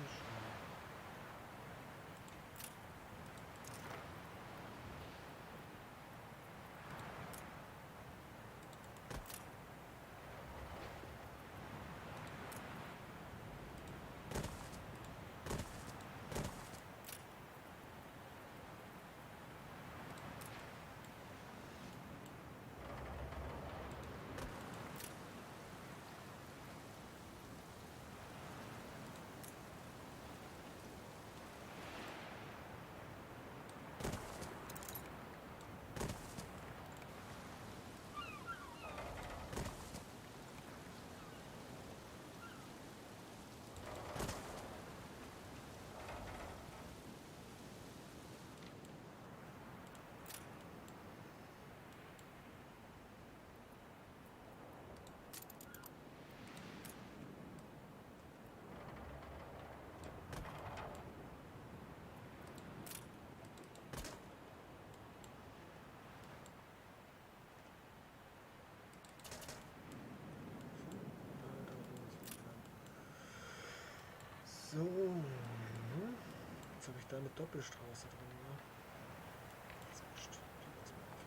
so. Jetzt habe ich da eine Doppelstraße drin, ne? Das ist wurscht. Die lassen wir einfach.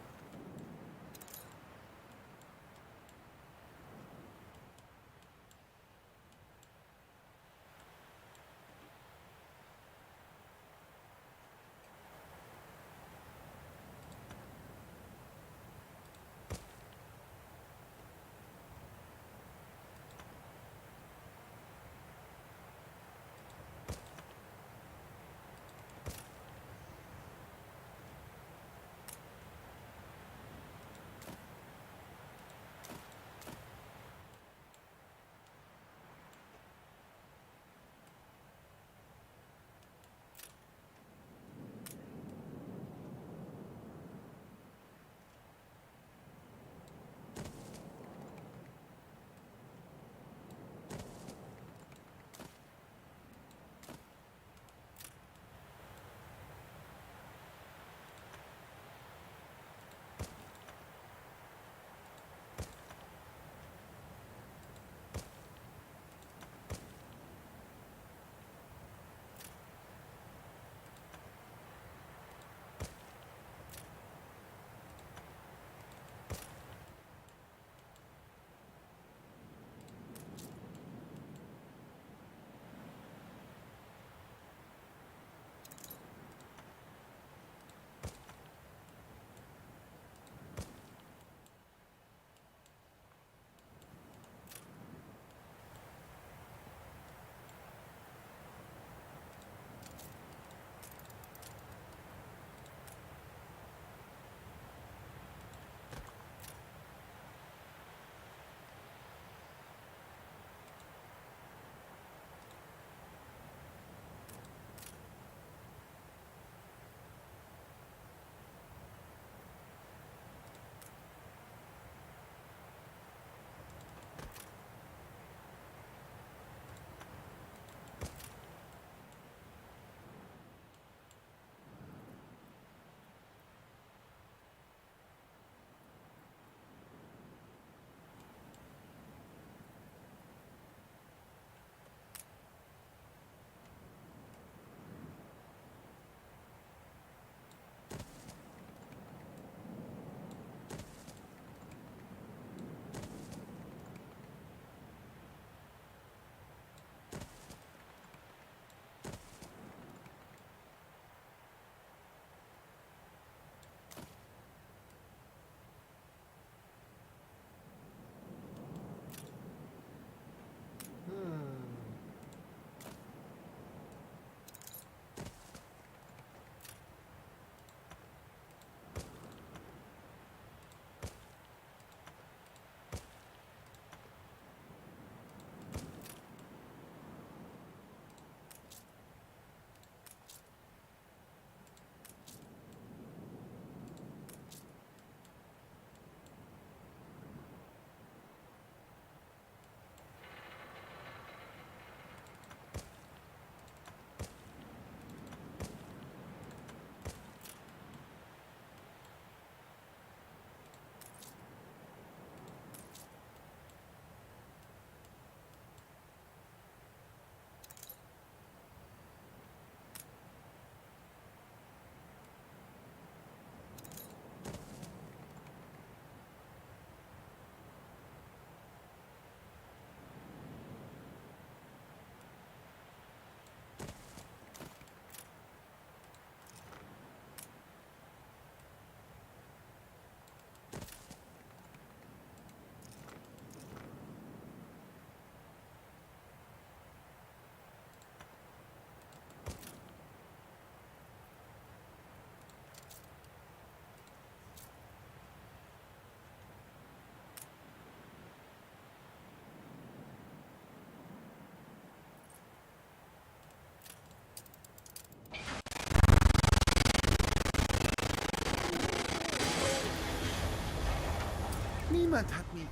Niemand hat mich.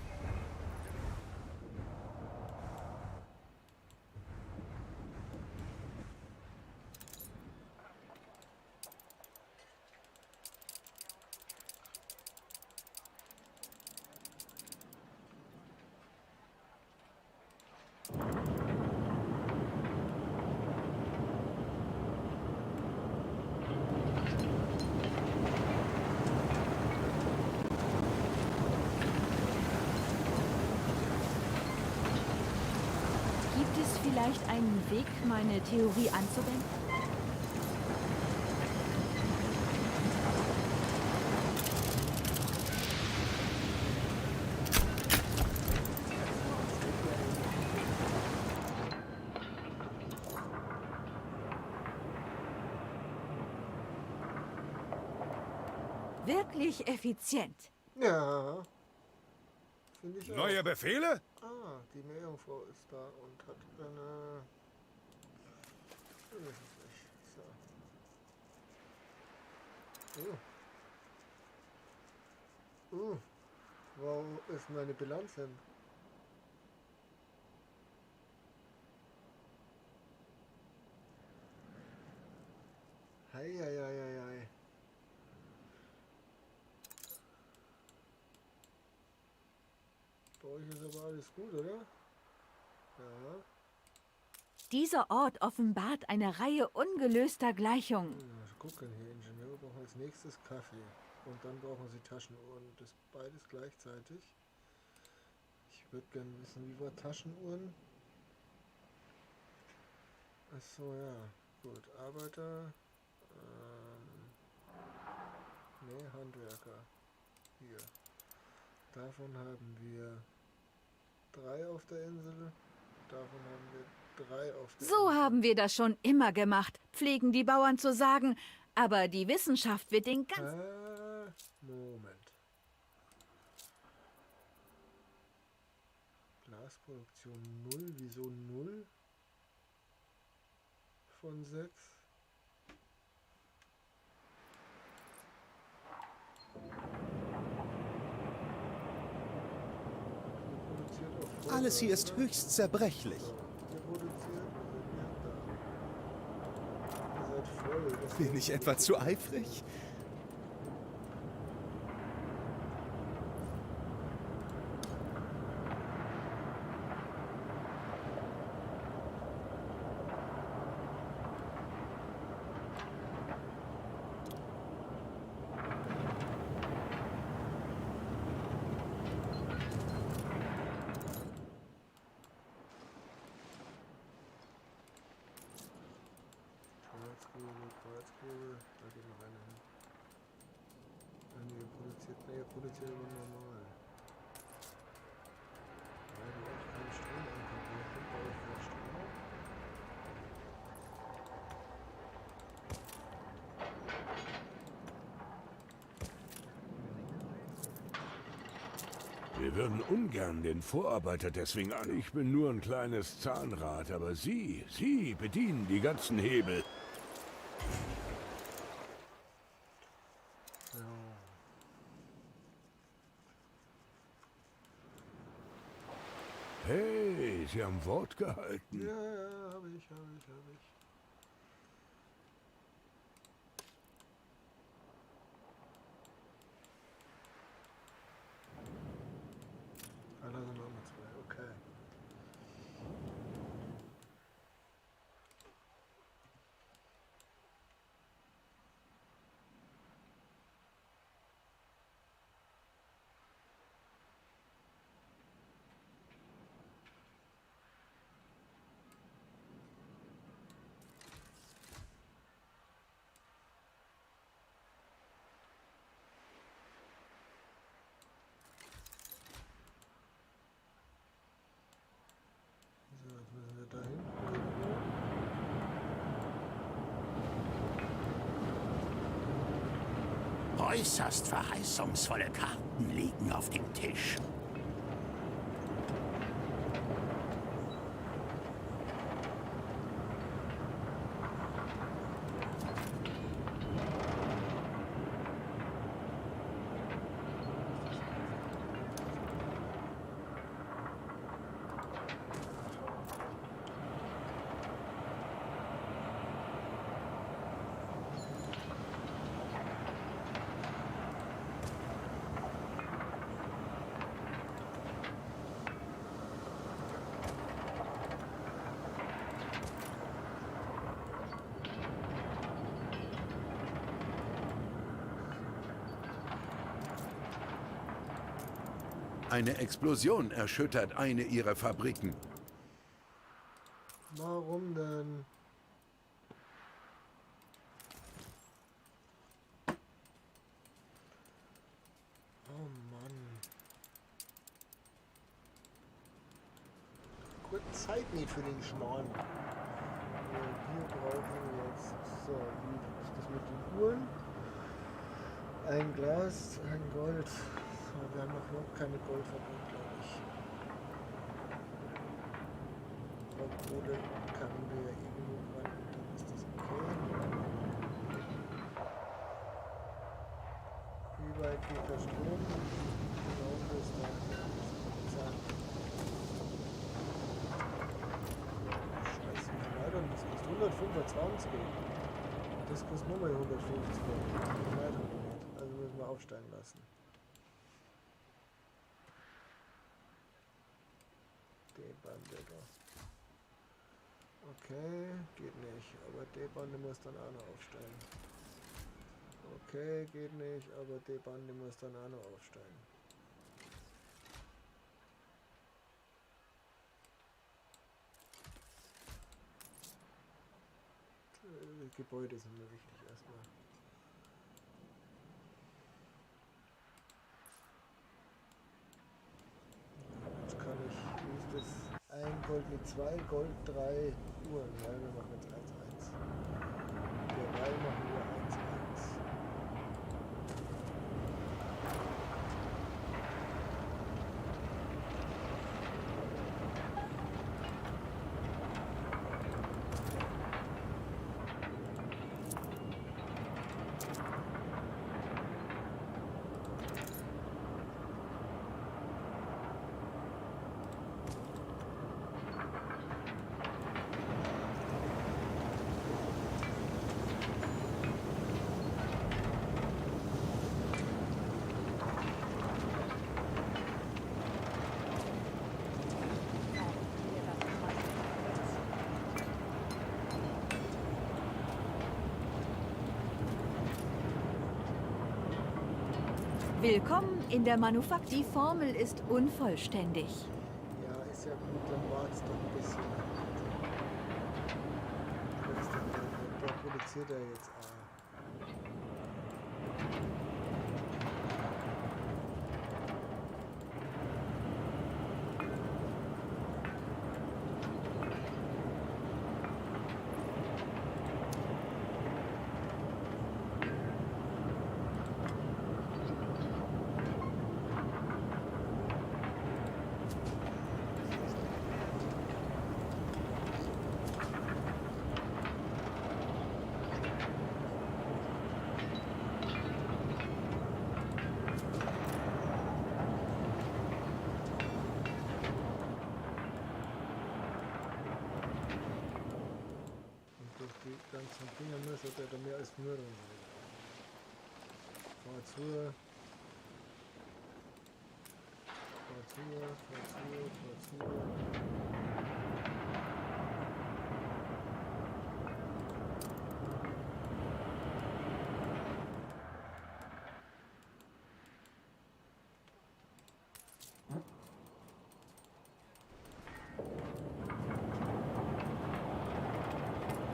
Gibt es vielleicht einen Weg, meine Theorie anzuwenden? Wirklich effizient. Ja. Finde ich auch. Neue Befehle? Ah, die Meerjungfrau ist da und hat eine... Ich weiß es nicht. So. Wo ist meine Bilanz hin? Hei, hei, hei, hei, hei. Bei euch ist aber alles gut, oder? Ja. Dieser Ort offenbart eine Reihe ungelöster Gleichungen. Mal gucken hier, Ingenieure brauchen als nächstes Kaffee. Und dann brauchen sie Taschenuhren. Das beides gleichzeitig. Ich würde gerne wissen, wie war Taschenuhren? Achso, ja. Gut, Arbeiter. Nee, Handwerker. Hier. Davon haben wir 3 auf der Insel. Davon haben wir 3 auf der So Insel. haben wir das schon immer gemacht, pflegen die Bauern zu sagen. Aber die Wissenschaft wird den ganzen... Moment. Glasproduktion 0. Wieso 0 von 6? Alles hier ist höchst zerbrechlich. Ihr produziert, ihr seid voll. Bin ich etwa zu eifrig? Quarzkohle, da geht noch eine hin. Ihr produziert immer normal. Weil du auch keinen Strom ankommt, kommt bei euch kein Strom. Wir würden ungern den Vorarbeiter deswegen an. Ich bin nur ein kleines Zahnrad, aber Sie bedienen die ganzen Hebel. Hey, Sie haben Wort gehalten. Ja, habe ich. Also Nummer 2, okay. So, jetzt müssen wir da hinten. Äußerst verheißungsvolle Karten liegen auf dem Tisch. Eine Explosion erschüttert eine ihrer Fabriken. Warum denn? Oh Mann. Gut, Zeit nicht für den Schmarrn. Hier brauchen wir jetzt. So, wie ist das mit den Uhren? Ein Glas, ein Gold. So, wir haben noch überhaupt keine Goldfabrik, glaube ich. Kohle kann wir irgendwo ran, dann ist das okay. Wie weit geht der Strom? Genau bis da. Scheiße, wie viel weiter? Das kostet 125. Das kostet nochmal 150. Weiter nicht. Also müssen wir aufsteigen lassen. Die Bande da. Okay, geht nicht, aber die Bande muss dann auch noch aufsteigen. Okay, geht nicht, aber die Bande muss dann auch noch aufsteigen. Gebäude sind mir wichtig erstmal. Jetzt kann ich, wie ist das? Ein Gold mit 2, Gold 3 Uhren. Ja, wir machen jetzt 1-1. Derweil machen wir 1-1. Willkommen in der Manufakt. Die Formel ist unvollständig. Ja, ist ja gut, dann wart's doch ein bisschen. Was ist denn der produziert ja jetzt auch. Die ganzen Dinger müssen da mehr als nur drin sein. Fahr zu.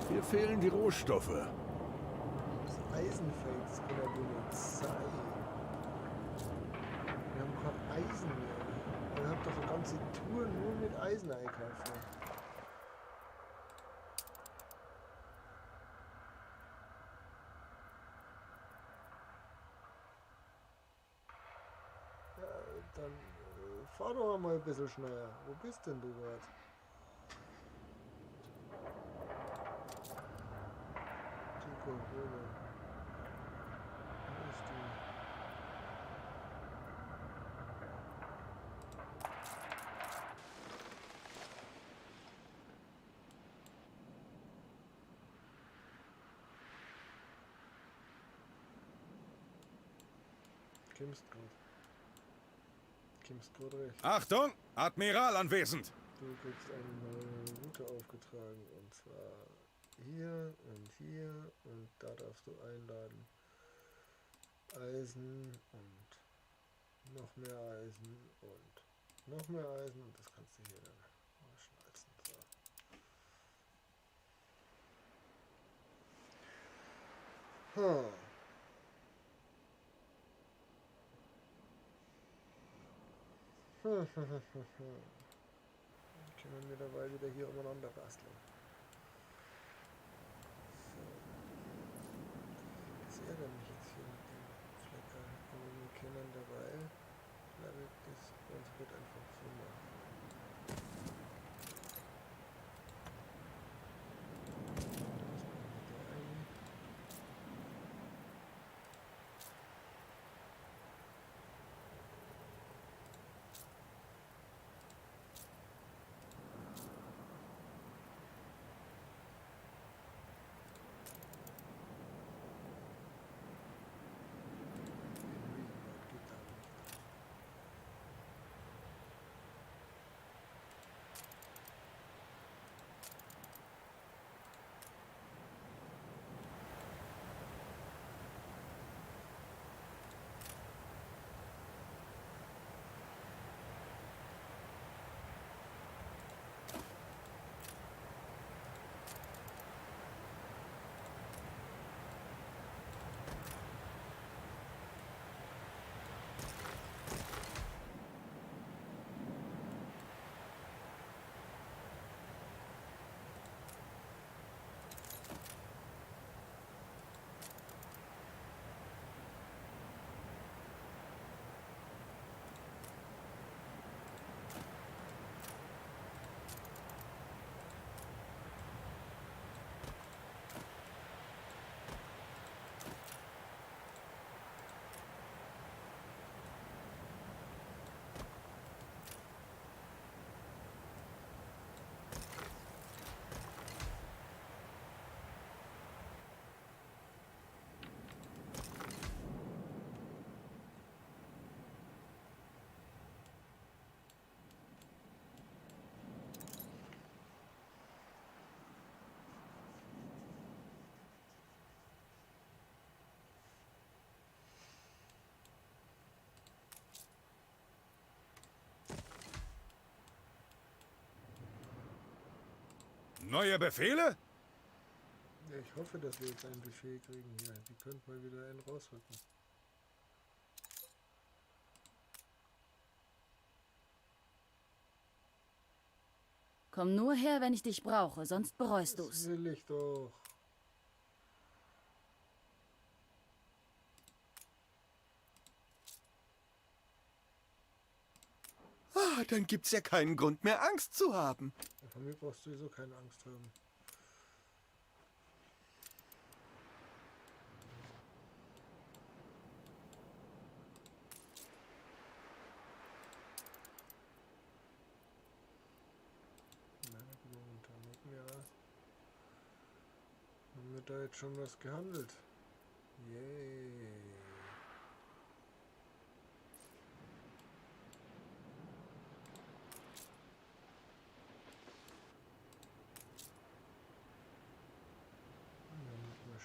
Hier fehlen die Rohstoffe. Das Eisenfeld, das kann ja wohl nicht sein. Wir haben kein Eisen mehr. Ihr habt doch eine ganze Tour nur mit Eisen einkaufen. Ja, dann fahr doch mal ein bisschen schneller. Wo bist denn du gerade? Die Kohle. Wo ist die? Kommst gerade recht. Achtung! Admiral anwesend! Du kriegst eine neue Route aufgetragen und zwar hier und da darfst du einladen. Eisen und noch mehr Eisen und Noch mehr Eisen und das kannst du hier dann ausschnalzen. So. Dann können wir dabei wieder hier umeinander basteln. So. Das ärgert mich jetzt hier mit dem Flecker. Aber wir können dabei, glaube ich, das ganz gut einfach so machen. Neue Befehle? Ja, ich hoffe, dass wir jetzt einen Befehl kriegen hier. Die könnten mal wieder einen rausrücken. Komm nur her, wenn ich dich brauche, sonst bereust Das du's. will ich doch. Ah, dann gibt's ja keinen Grund mehr, Angst zu haben. Von mir brauchst du sowieso keine Angst haben. Haben wir da jetzt schon was gehandelt? Yay.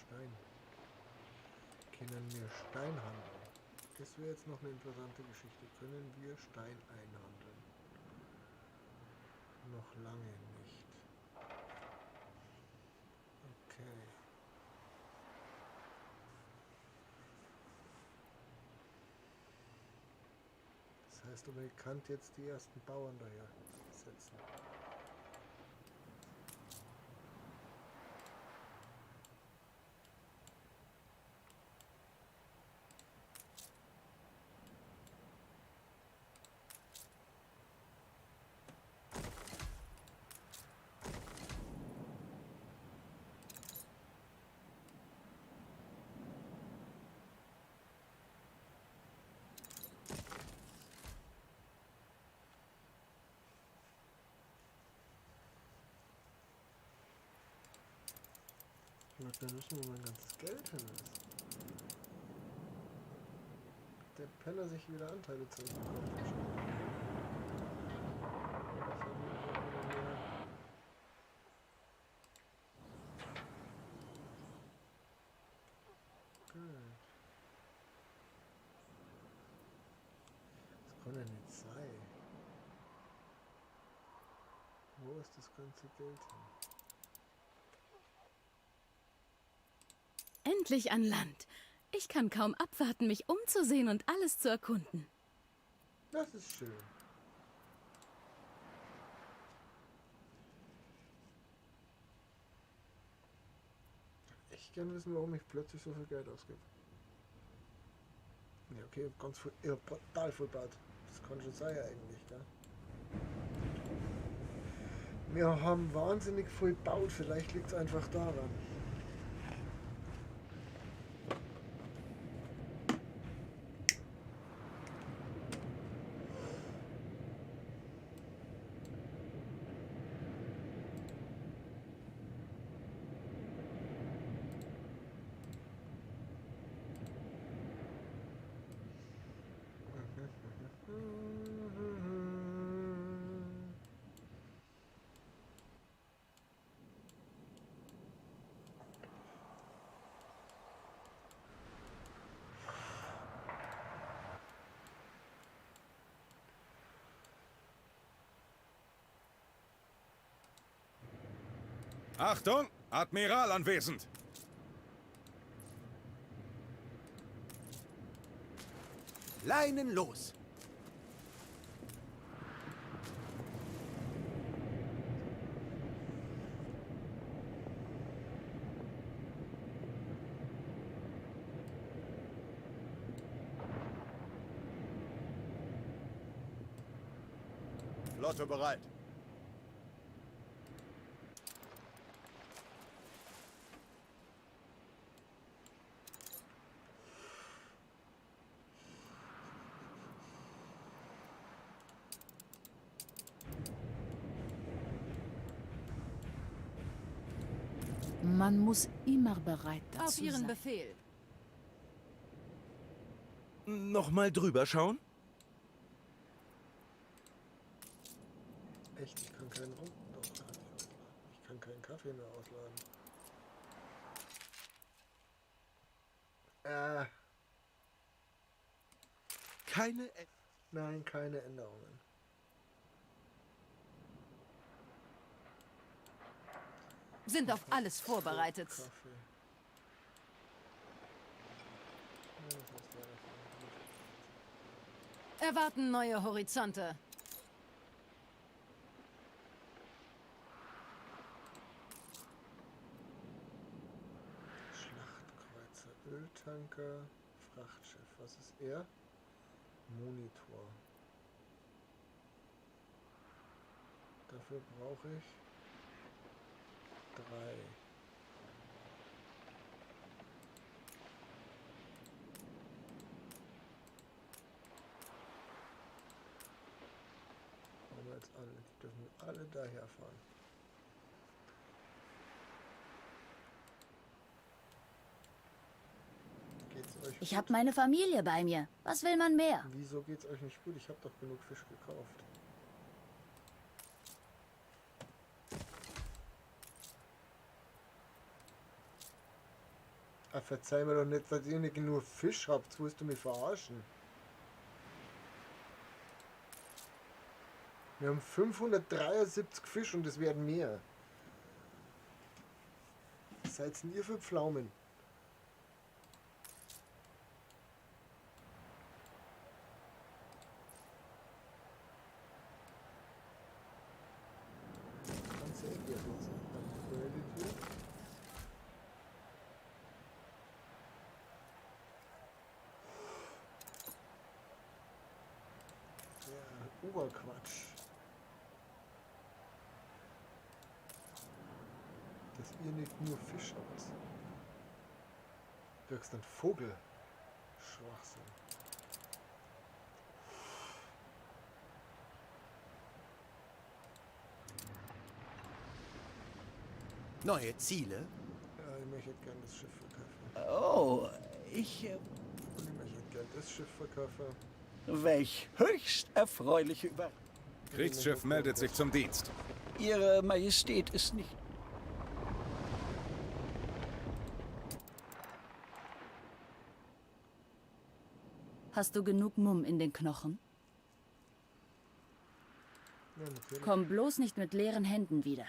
Stein. Können wir Stein handeln? Das wäre jetzt noch eine interessante Geschichte. Können wir Stein einhandeln? Noch lange nicht. Okay. Das heißt aber, ihr könnt jetzt die ersten Bauern daher setzen. Und dann müssen wir mein ganzes Geld hin. Der Penner sich wieder Anteile zurückbekommt. Das kann ja nicht sein. Wo ist das ganze Geld hin? Endlich an Land. Ich kann kaum abwarten, mich umzusehen und alles zu erkunden. Das ist schön. Ich gerne wissen, warum ich plötzlich so viel Geld ausgebe. Ja, okay, ich hab ganz viel, ich hab total viel Bad. Das kann schon sein eigentlich, gell? Wir haben wahnsinnig viel gebaut, vielleicht liegt es einfach daran. Achtung! Admiral anwesend! Leinen los! Flotte bereit. Man muss immer bereit dazu Auf Ihren sein. Befehl. Nochmal drüber schauen? Echt, ich kann keinen Rum. Doch, kann ich ausladen. Ich kann keinen Kaffee mehr ausladen. Keine... Nein, keine Änderungen. Sind auf alles vorbereitet. Kaffee. Ja, das ist leider schon Erwarten neue Horizonte. gut. Schlachtkreuzer, Öltanker, Frachtschiff. Was ist er? Monitor. Dafür brauche ich 3. Haben wir jetzt alle. Die dürfen alle daher fahren. Geht's euch Ich gut? habe meine Familie bei mir. Was will man mehr? Wieso geht's euch nicht gut? Ich habe doch genug Fisch gekauft. Ah, verzeih mir doch nicht, dass ihr nicht genug Fisch habt. Willst du mich verarschen? Wir haben 573 Fisch und es werden mehr. Was seid denn ihr für Pflaumen? Kannst du echt jetzt upgradet hier? Ja, Oberquatsch. Dass ihr nicht nur Fisch habt. Du kriegst einen Vogel. Schwachsinn. Neue Ziele? Ja, ich möchte gerne das Schiff verkaufen. Oh, ich... Und ich möchte gerne das Schiff verkaufen. welch höchst erfreuliche Über... Kriegsschiff meldet sich zum Dienst. Ihre Majestät ist nicht... Hast du genug Mumm in den Knochen? Ja, natürlich. Komm bloß nicht mit leeren Händen wieder.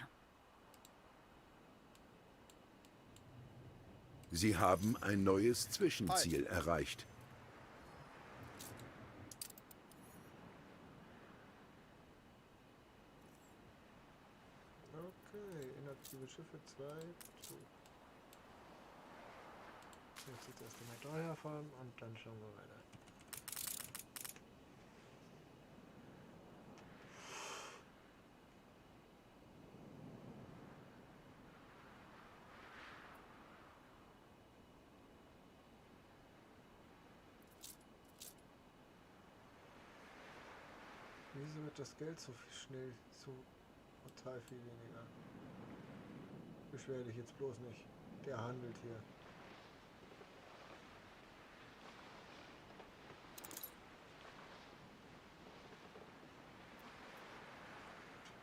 Sie haben ein neues Zwischenziel erreicht. Okay, inaktive Schiffe 2. So. Jetzt erst einmal daher fahren und dann schauen wir weiter. Wieso wird das Geld so viel schnell, so total viel weniger? Beschwer dich jetzt bloß nicht. Der handelt hier.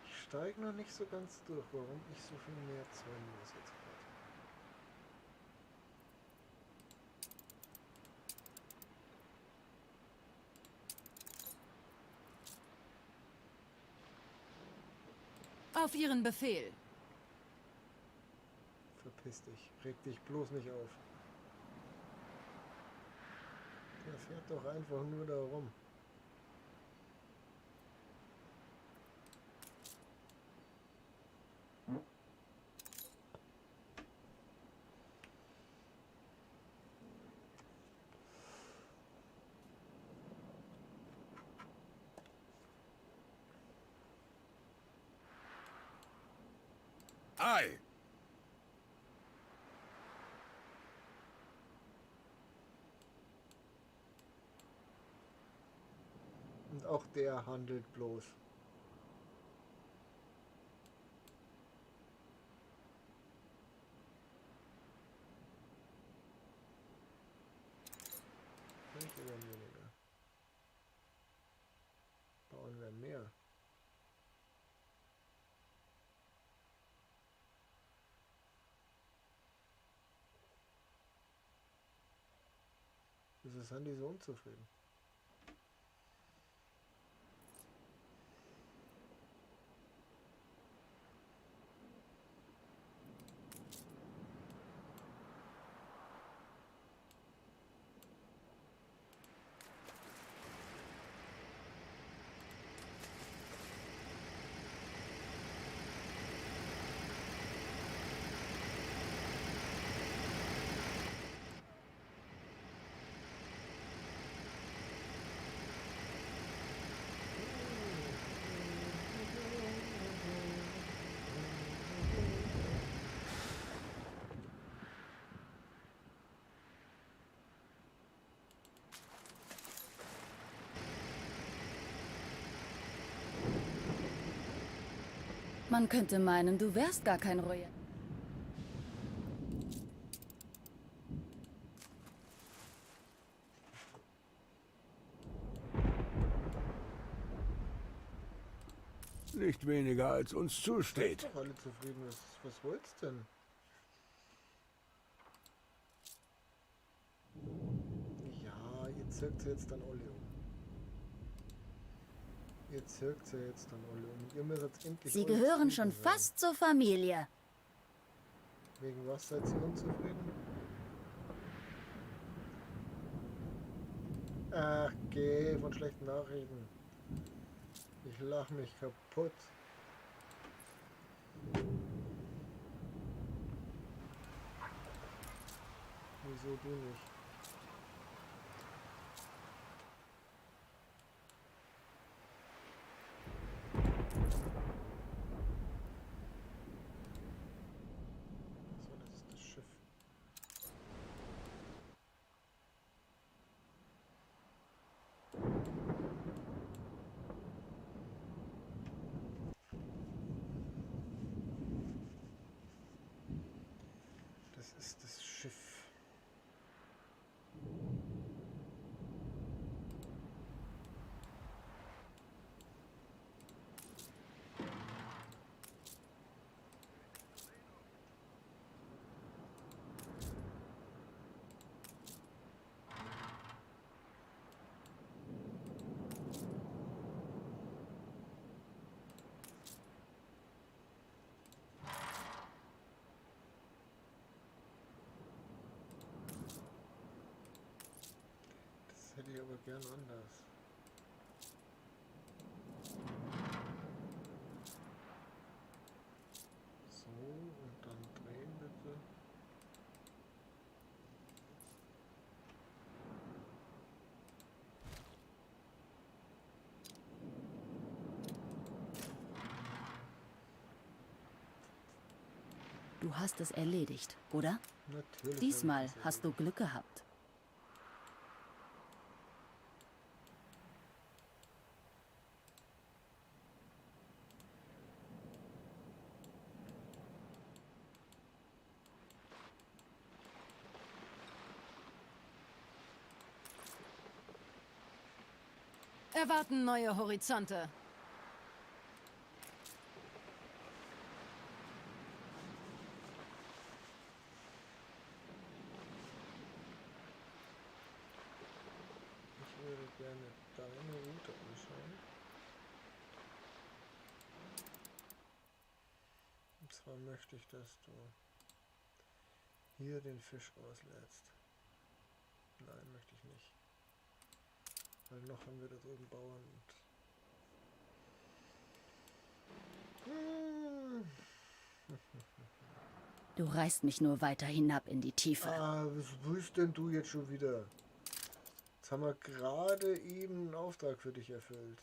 Ich steige noch nicht so ganz durch, warum ich so viel mehr zahlen muss jetzt gerade. Auf Ihren Befehl. Verpiss dich. Reg dich bloß nicht auf. Der fährt doch einfach nur da rum. Ei! Und auch der handelt bloß. Nicht oder weniger. Bauen wir mehr. Wieso sind die so unzufrieden? Man könnte meinen, du wärst gar kein Royal. Nicht weniger als uns zusteht. Doch alle zufrieden. Was wollt's denn? Ja, ihr zirkt sie jetzt dann alle um. Ihr zirkt sie jetzt dann alle um. Ihr müsst jetzt endlich. Sie alle gehören schon zufrieden sein. fast zur Familie. Wegen was seid ihr unzufrieden? Ach, geh von schlechten Nachrichten. Ich lach mich kaputt. Wieso du nicht? So, das ist das Schiff. Das ist das Schiff. aber gern anders. So, und dann drehen bitte. Du hast es erledigt, oder? Natürlich. Diesmal hast du Glück gehabt. Erwarten neue Horizonte. Ich würde gerne deine Route anschauen. Und zwar möchte ich, dass du hier den Fisch auslädst. Nein, möchte ich nicht. Weil noch haben wir da drüben Bauern und... Du reißt mich nur weiter hinab in die Tiefe. Was willst denn du jetzt schon wieder? Jetzt haben wir gerade eben einen Auftrag für dich erfüllt.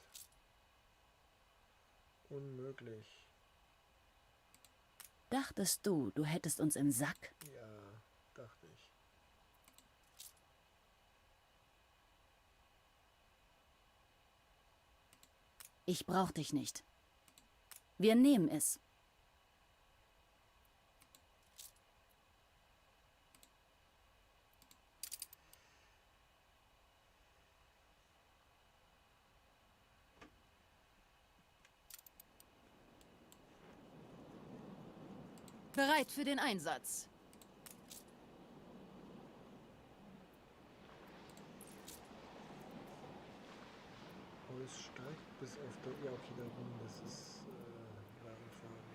Unmöglich. Dachtest du, du hättest uns im Sack? Ja, dachte ich. Ich brauch dich nicht. Wir nehmen es. Bereit für den Einsatz. Aber es steigt bis auf der... Ja, okay, da rum, das ist Wagenfahren.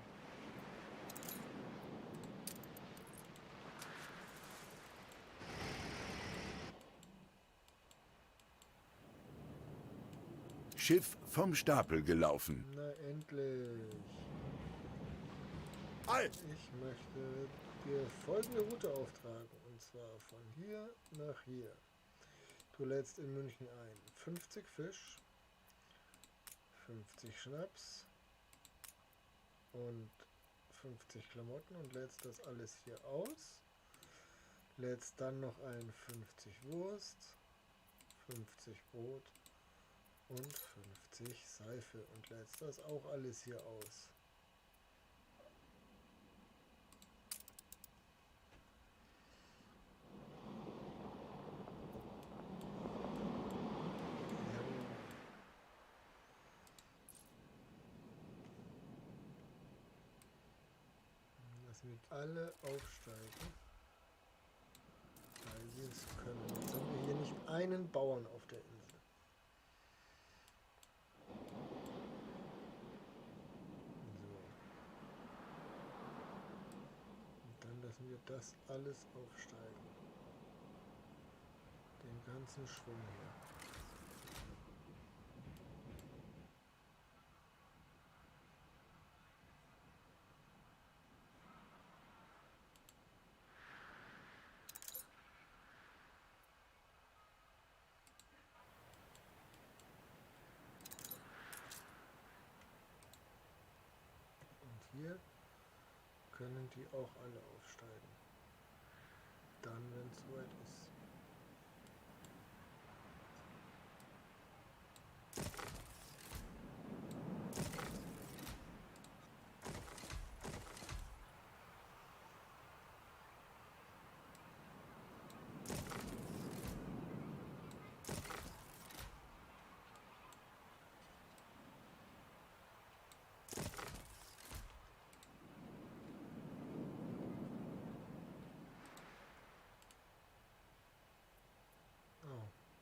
Schiff vom Stapel gelaufen. Na, endlich. Ich möchte dir folgende Route auftragen. Und zwar von hier nach hier. Du lädst in München ein 50 Fisch, 50 Schnaps und 50 Klamotten und lädst das alles hier aus. Lädst dann noch ein 50 Wurst, 50 Brot und 50 Seife und lädst das auch alles hier aus. Dass wir alle aufsteigen, weil wir es können. Jetzt haben wir hier nicht einen Bauern auf der Insel. So. Und dann lassen wir das alles aufsteigen. Den ganzen Schwung hier. Hier können die auch alle aufsteigen. Dann, wenn es soweit ist.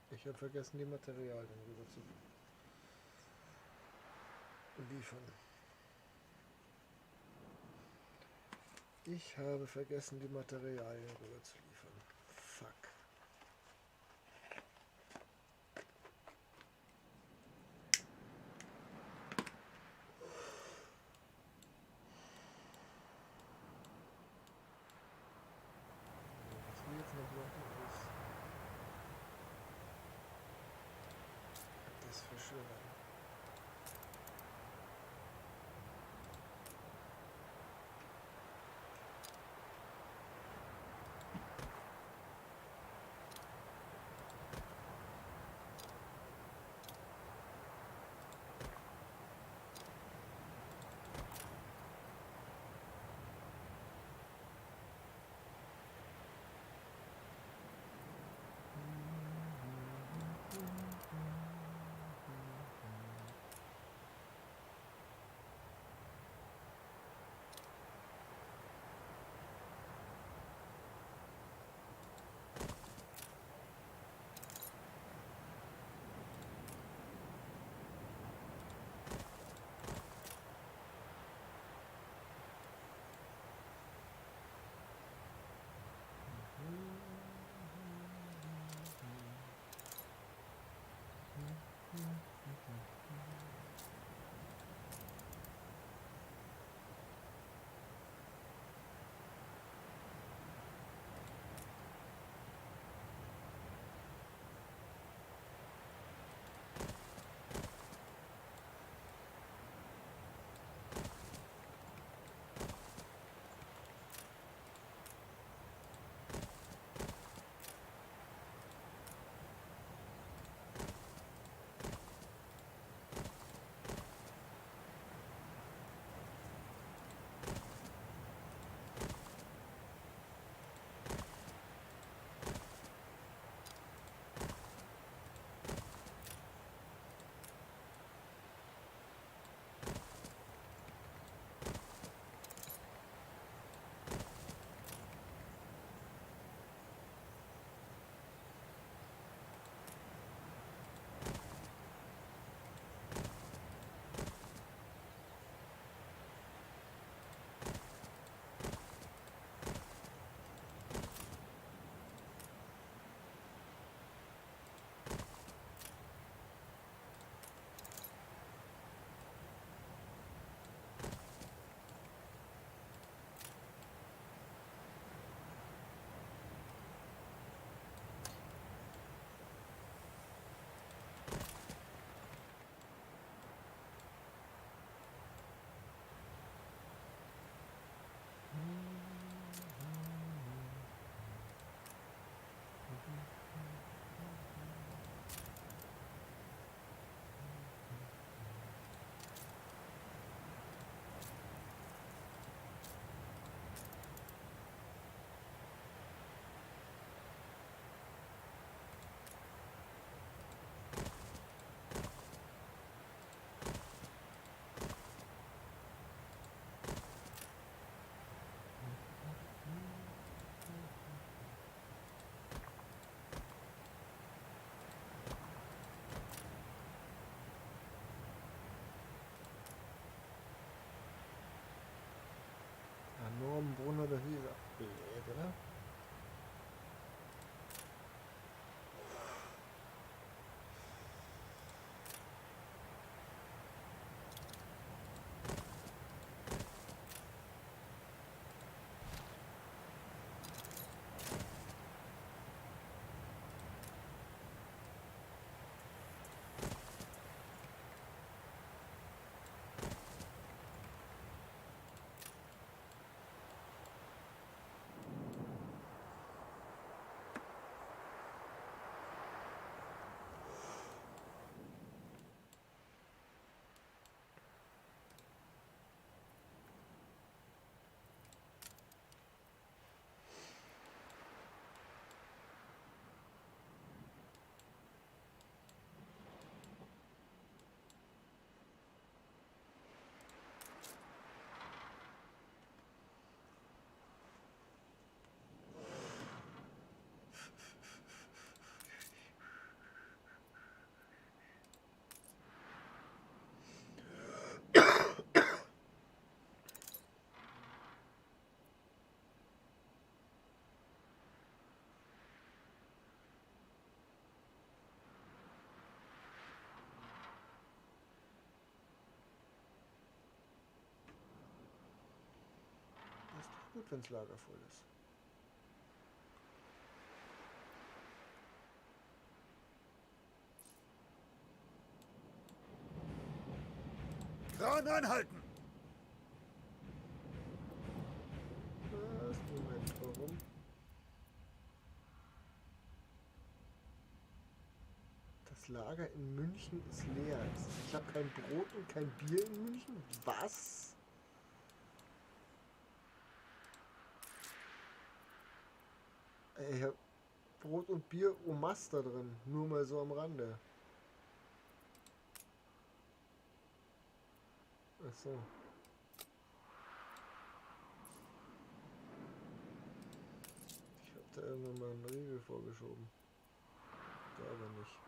Ich habe vergessen, die Materialien rüber zu liefern. Ich habe vergessen, die Materialien rüber zu liefern. Fuck. Das verschönern. Nur am Brunnen oder wie ist er? Blöd, oder? Ist doch gut, wenn das Lager voll ist. Frauen anhalten! Was? Moment, warum? Das Lager in München ist leer. Ich habe kein Brot und kein Bier in München. Was? Ich habe Brot und Bier au Master drin. Nur mal so am Rande. Ach so. Ich habe da irgendwann mal einen Riegel vorgeschoben. Da aber nicht.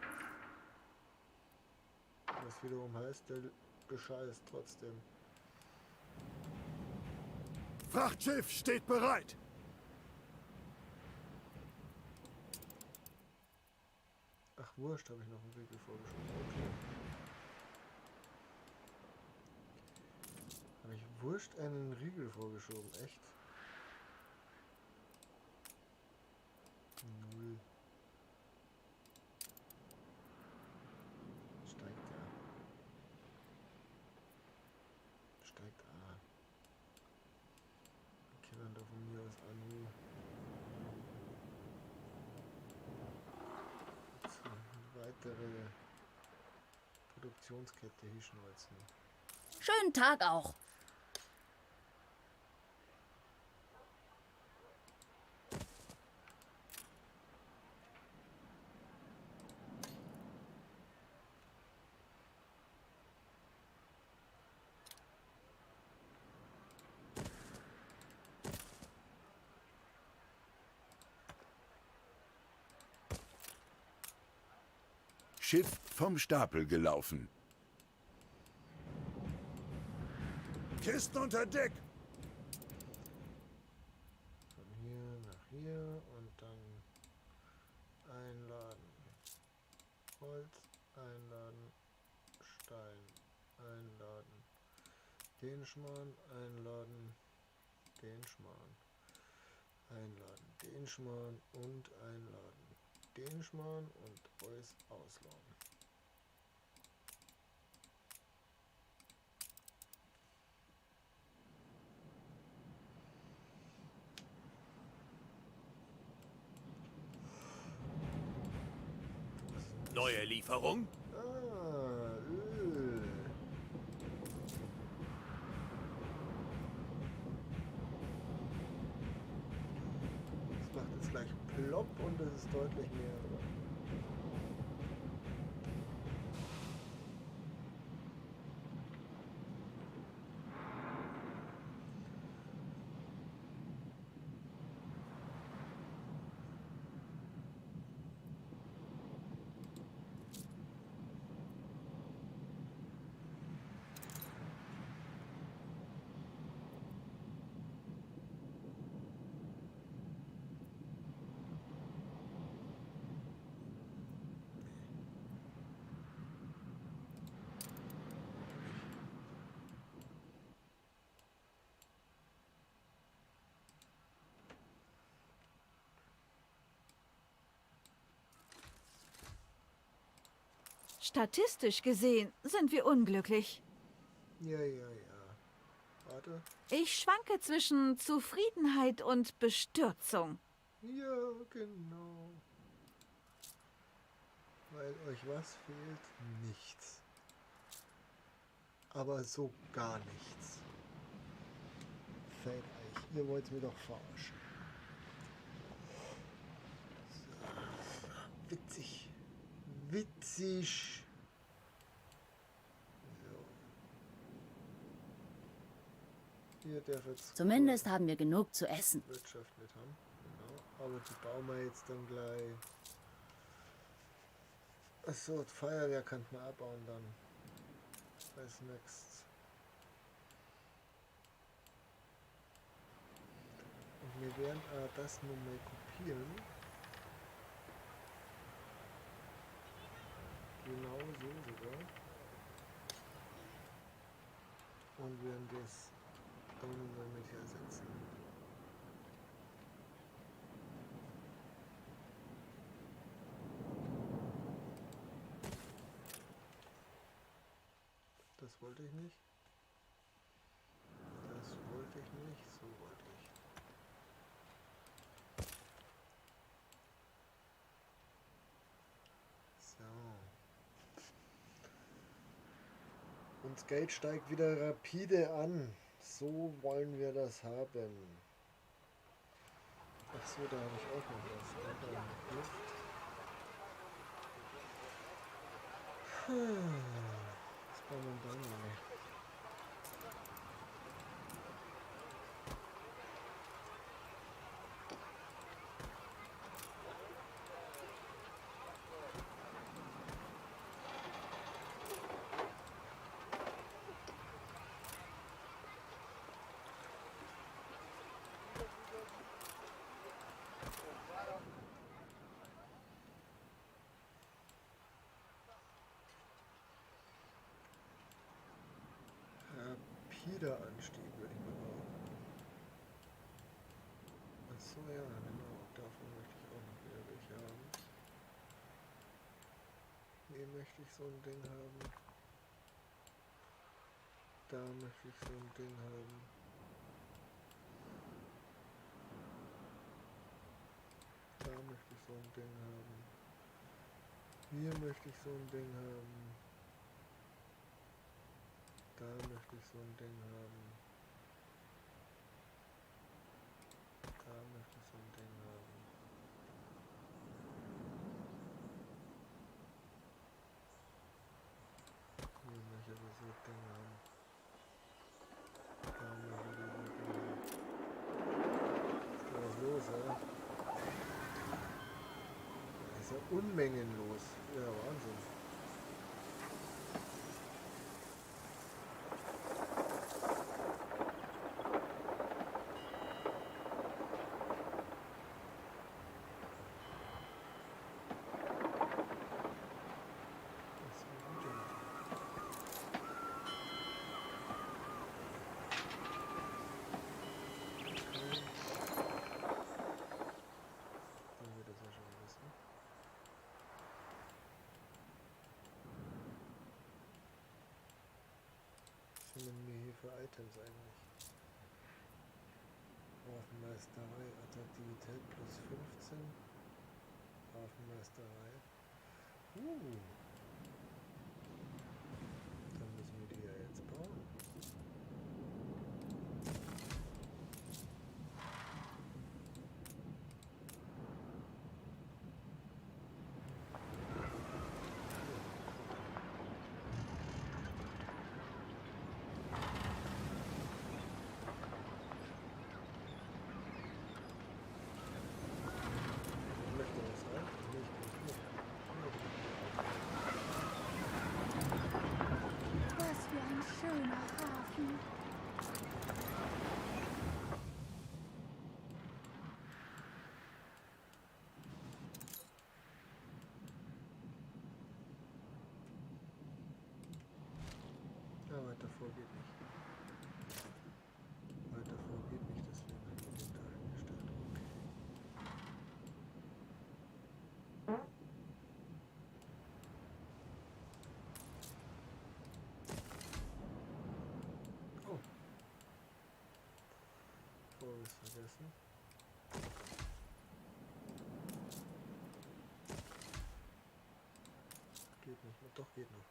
Was wiederum heißt, der bescheißt trotzdem. Frachtschiff steht bereit! Ach, wurscht, habe ich noch einen Riegel vorgeschoben. Okay. Habe ich wurscht einen Riegel vorgeschoben, echt? Null. Steigt ja. Steigt A. Okay, dann da von mir aus Anu. So, eine weitere Produktionskette hinschneuzen. Schönen Tag auch. Schiff vom Stapel gelaufen. Kisten unter Deck! Von hier nach hier und dann einladen. Holz einladen. Stein einladen. Den Schmarrn einladen. Den Schmarrn einladen. Den Schmarrn und einladen. Den Schmarrn und alles ausladen. Neue Lieferung? Öl. Das macht jetzt gleich plopp und es ist deutlich mehr. Oder? Statistisch gesehen sind wir unglücklich. Ja. Warte. Ich schwanke zwischen Zufriedenheit und Bestürzung. Ja, genau. Weil euch was fehlt? Nichts. Aber so gar nichts. Fällt euch. Ihr wollt mir doch verarschen. So. Witzig. Witzig. So. Ihr dürft jetzt Zumindest haben wir genug zu essen. Wirtschaft mit haben. Genau. Aber die bauen wir jetzt dann gleich. Achso, die Feuerwehr könnte man abbauen dann. Als nächstes. Und wir werden das nun mal kopieren. Genau so sogar. Und werden das dann mal mit ersetzen. Das wollte ich nicht. nicht, so wollte ich. So. Und das Geld steigt wieder rapide an. So wollen wir das haben. Ach so, da habe ich auch noch was. Was kann man da noch? Rapider Anstieg, würde ich mal sagen. Achso, ja, genau. Davon möchte ich auch noch wieder welche haben. Hier möchte ich so ein Ding haben. Da möchte ich so ein Ding haben. Da möchte ich so ein Ding haben. Hier möchte ich so ein Ding haben. Da möchte ich so ein Ding haben. Da möchte ich so ein Ding haben. Hier möchte ich so ein Ding haben. Da möchte ich so ein Ding haben. Ist da was los, ja? Da ist ja Unmengen los. Ja, Wahnsinn. Was sind mir hier für Items eigentlich? Hafenmeisterei, Attraktivität plus 15. Hafenmeisterei. Dann müssen wir die ja jetzt bauen. Schöner Hafen. Ja, weiter vor geht nicht. Weiter vor geht nicht, deswegen haben wir den da eingestellt. Okay. Oh. Vorwärts vergessen. Geht nicht mehr. Doch, geht noch.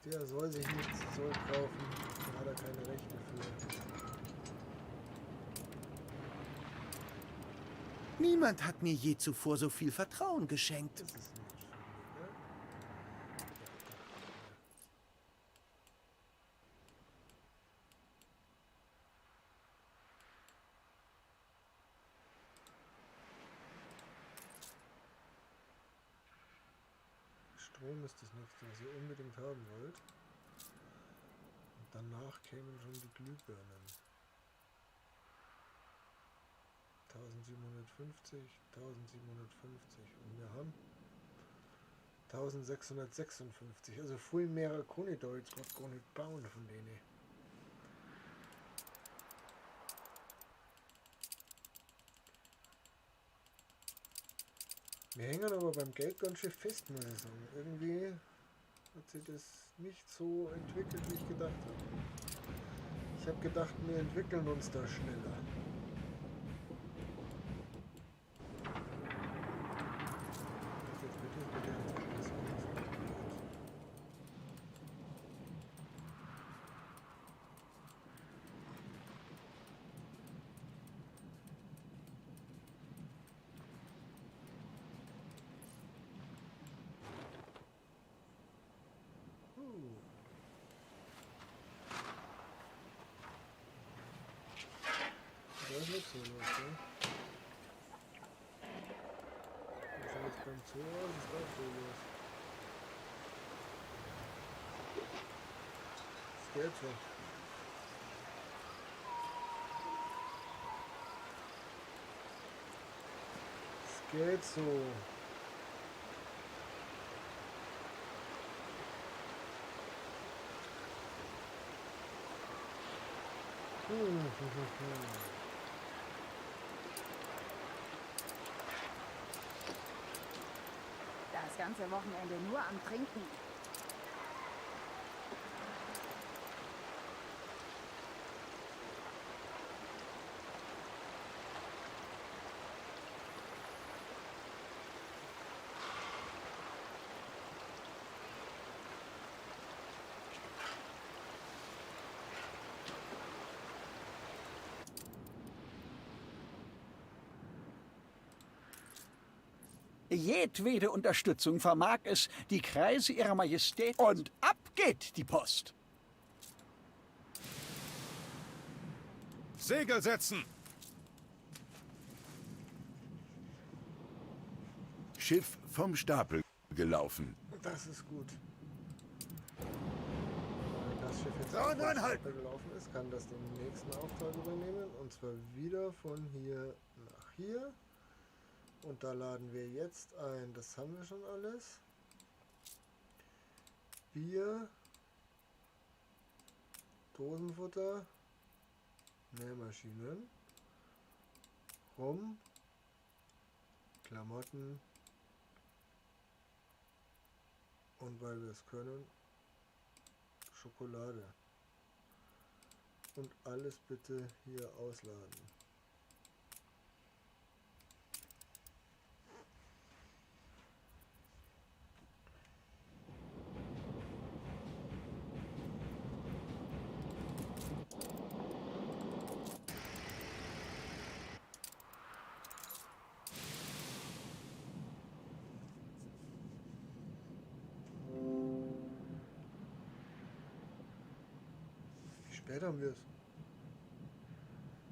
Der soll sich nichts zurückkaufen, da hat er keine Rechte für. Niemand hat mir je zuvor so viel Vertrauen geschenkt. Das ist nicht schön, ne? Strom ist das nächste, was ihr unbedingt haben wollt. Und danach kämen schon die Glühbirnen. 1750, 1750 und wir haben 1656, also viel mehr kann ich da jetzt gerade gar nicht bauen von denen. Wir hängen aber beim Geld ganz schön fest, muss ich sagen. Irgendwie hat sich das nicht so entwickelt, wie ich gedacht habe. Ich habe gedacht, wir entwickeln uns da schneller. Da ist nichts mehr los, ne? Was ist jetzt beim Zoo? Was ist da so los? Das geht so. Es geht so. Das ganze Wochenende nur am Trinken. Jedwede Unterstützung vermag es, die Kreise ihrer Majestät, und ab geht die Post. Segel setzen! Schiff vom Stapel gelaufen. Das ist gut. Wenn das Schiff jetzt auf den Stapel gelaufen ist, kann das den nächsten Auftrag übernehmen. Und zwar wieder von hier nach hier. Und da laden wir jetzt ein. Das haben wir schon alles. Bier. Dosenfutter. Nähmaschinen. Rum. Klamotten. Und weil wir es können, Schokolade. Und alles bitte hier ausladen. Wie spät haben wir es?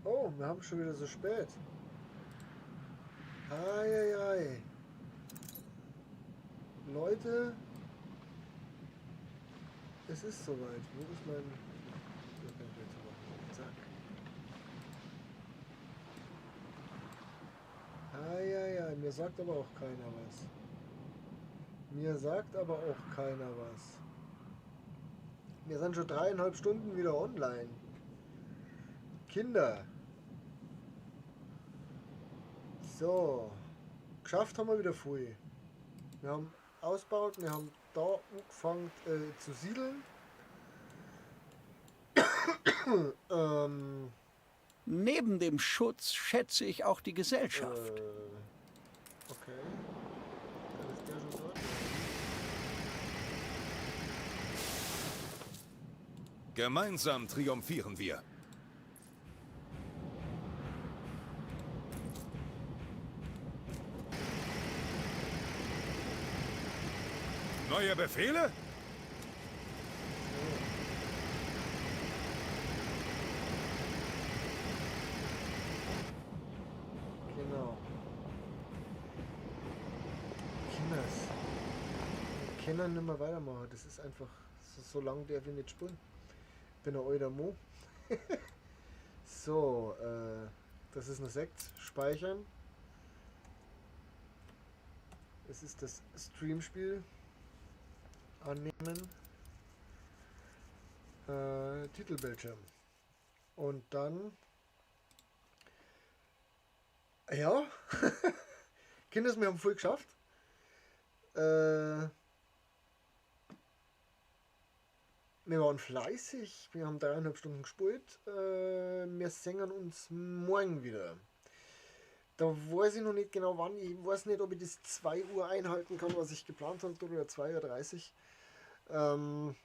Oh, wir haben schon wieder so spät. Eieiei. Leute, es ist soweit. Wo ist mein... Zack. Eieiei, mir sagt aber auch keiner was. Mir sagt aber auch keiner was. Wir sind schon 3,5 Stunden wieder online. Kinder. So. Geschafft haben wir wieder früh. Wir haben ausgebaut, wir haben da angefangen zu siedeln. Neben dem Schutz schätze ich auch die Gesellschaft. Okay. Dann ist der schon dort. Gemeinsam triumphieren wir. Neue Befehle? Genau. Kinders. Wir können nicht mehr weitermachen. Das ist einfach so lang, der wir nicht spielen. Ich bin ein alter Mo. So, das ist eine Sekt. Speichern. Es ist das Streamspiel. Annehmen. Titelbildschirm. Und dann... Ja. Kinders, wir haben voll geschafft. Wir waren fleißig, wir haben 3,5 Stunden gespielt. Wir singen uns morgen wieder. Da weiß ich noch nicht genau wann. Ich weiß nicht, ob ich das 2 Uhr einhalten kann, was ich geplant habe, oder 2:30 Uhr.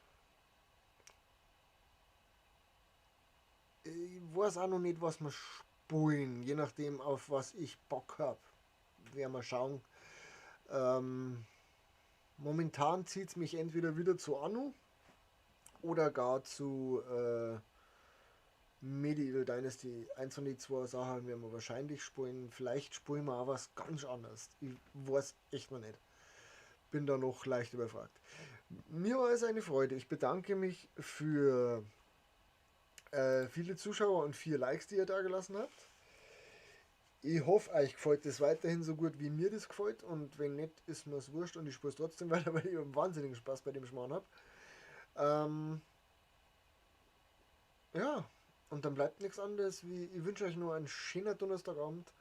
Ich weiß auch noch nicht, was wir spielen, je nachdem, auf was ich Bock habe. Werden wir schauen. Momentan zieht es mich entweder wieder zu Anno oder gar zu Medieval Dynasty. Eins von den 2 Sachen werden wir wahrscheinlich spielen. Vielleicht spielen wir auch was ganz anderes. Ich weiß echt noch nicht. Bin da noch leicht überfragt. Mir war es eine Freude. Ich bedanke mich für viele Zuschauer und 4 Likes, die ihr da gelassen habt. Ich hoffe, euch gefällt das weiterhin so gut, wie mir das gefällt. Und wenn nicht, ist mir es wurscht und ich spiele es trotzdem weiter, weil ich einen wahnsinnigen Spaß bei dem Schmarrn habe. Ja, und dann bleibt nichts anderes, wie ich wünsche euch nur einen schönen Donnerstagabend.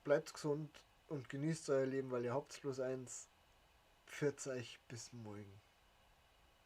Bleibt gesund und genießt euer Leben, weil ihr habt bloß eins. Pfiat euch, bis morgen.